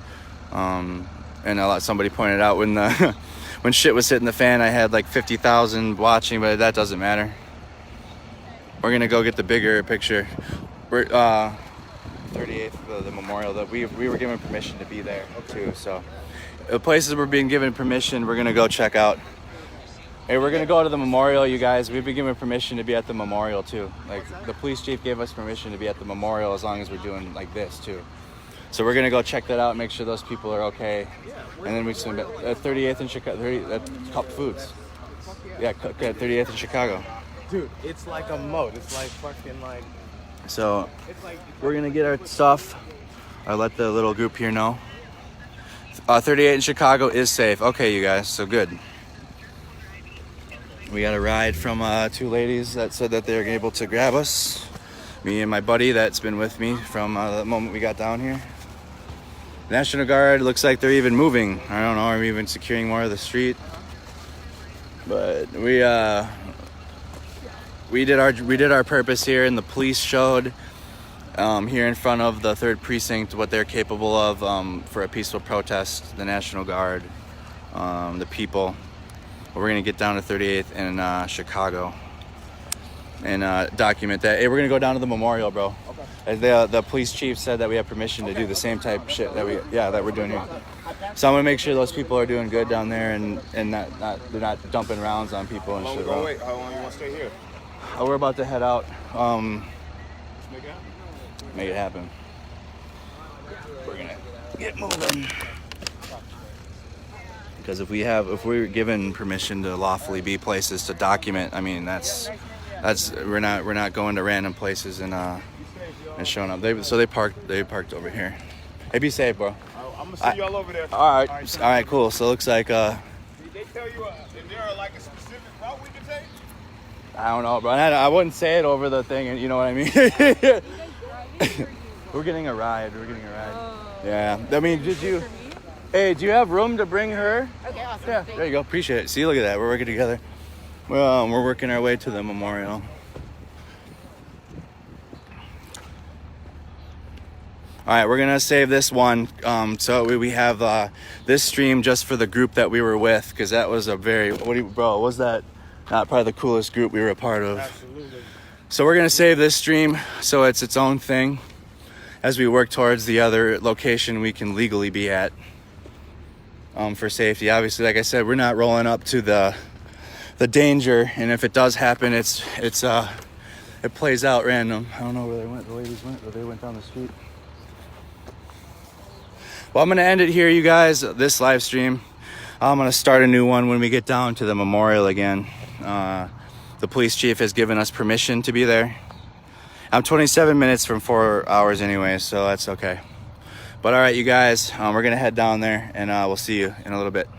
And somebody pointed out when the when shit was hitting the fan, I had like 50,000 watching, but that doesn't matter. We're gonna go get the bigger picture. We're 38th, the memorial. That we were given permission to be there too. So the places we're being given permission, we're gonna go check out. Hey, we're gonna go to the memorial, you guys. We've been given permission to be at the memorial too. Like the police chief gave us permission to be at the memorial as long as we're doing like this too. So we're gonna go check that out and make sure those people are okay. And then we swim at 38th in Chicago. At Cup Foods. Yeah, at 38th in Chicago. Dude, it's like a moat. It's like fucking like. So we're gonna get our stuff. I'll let the little group here know. 38 in Chicago is safe. Okay, you guys. So good. We got a ride from 2 ladies that said that they're able to grab us. Me and my buddy that's been with me from the moment we got down here. National Guard looks like they're even moving. I don't know, are we even securing more of the street? But we did our purpose here, and the police showed here in front of the 3rd precinct what they're capable of for a peaceful protest. The National Guard, the people. We're gonna get down to 38th in Chicago and document that. Hey, we're gonna go down to the memorial, bro. Okay. The police chief said that we have permission to do the same type of shit that we're doing here. So I'm gonna make sure those people are doing good down there and they're not dumping rounds on people and shit. How long you want to stay here? We're about to head out. Make it happen. We're gonna get moving. Because if we're given permission to lawfully be places to document, I mean that's we're not going to random places and showing up. They parked over here. Hey, be safe, bro. I'm gonna see y'all over there. All right, cool. So it looks like Did they tell you if there are like a specific route we can take? I don't know, bro. I wouldn't say it over the thing, and you know what I mean. We're getting a ride. Yeah. I mean, Hey, do you have room to bring her? Okay, awesome. Yeah, there you go. Appreciate it. See, look at that. We're working together. Well, we're working our way to the memorial. All right, we're gonna save this one. So we have this stream just for the group that we were with, because that was a very was that not probably the coolest group we were a part of? Absolutely. So we're gonna save this stream so it's its own thing as we work towards the other location we can legally be at. For safety, obviously, like I said, we're not rolling up to the danger, and if it does happen, it plays out random. I don't know where they went. The ladies went, or they went down the street. Well, I'm gonna end it here, you guys. This live stream. I'm gonna start a new one when we get down to the memorial again. The police chief has given us permission to be there. I'm 27 minutes from 4 hours anyway, so that's okay. But all right, you guys, we're gonna head down there, and we'll see you in a little bit.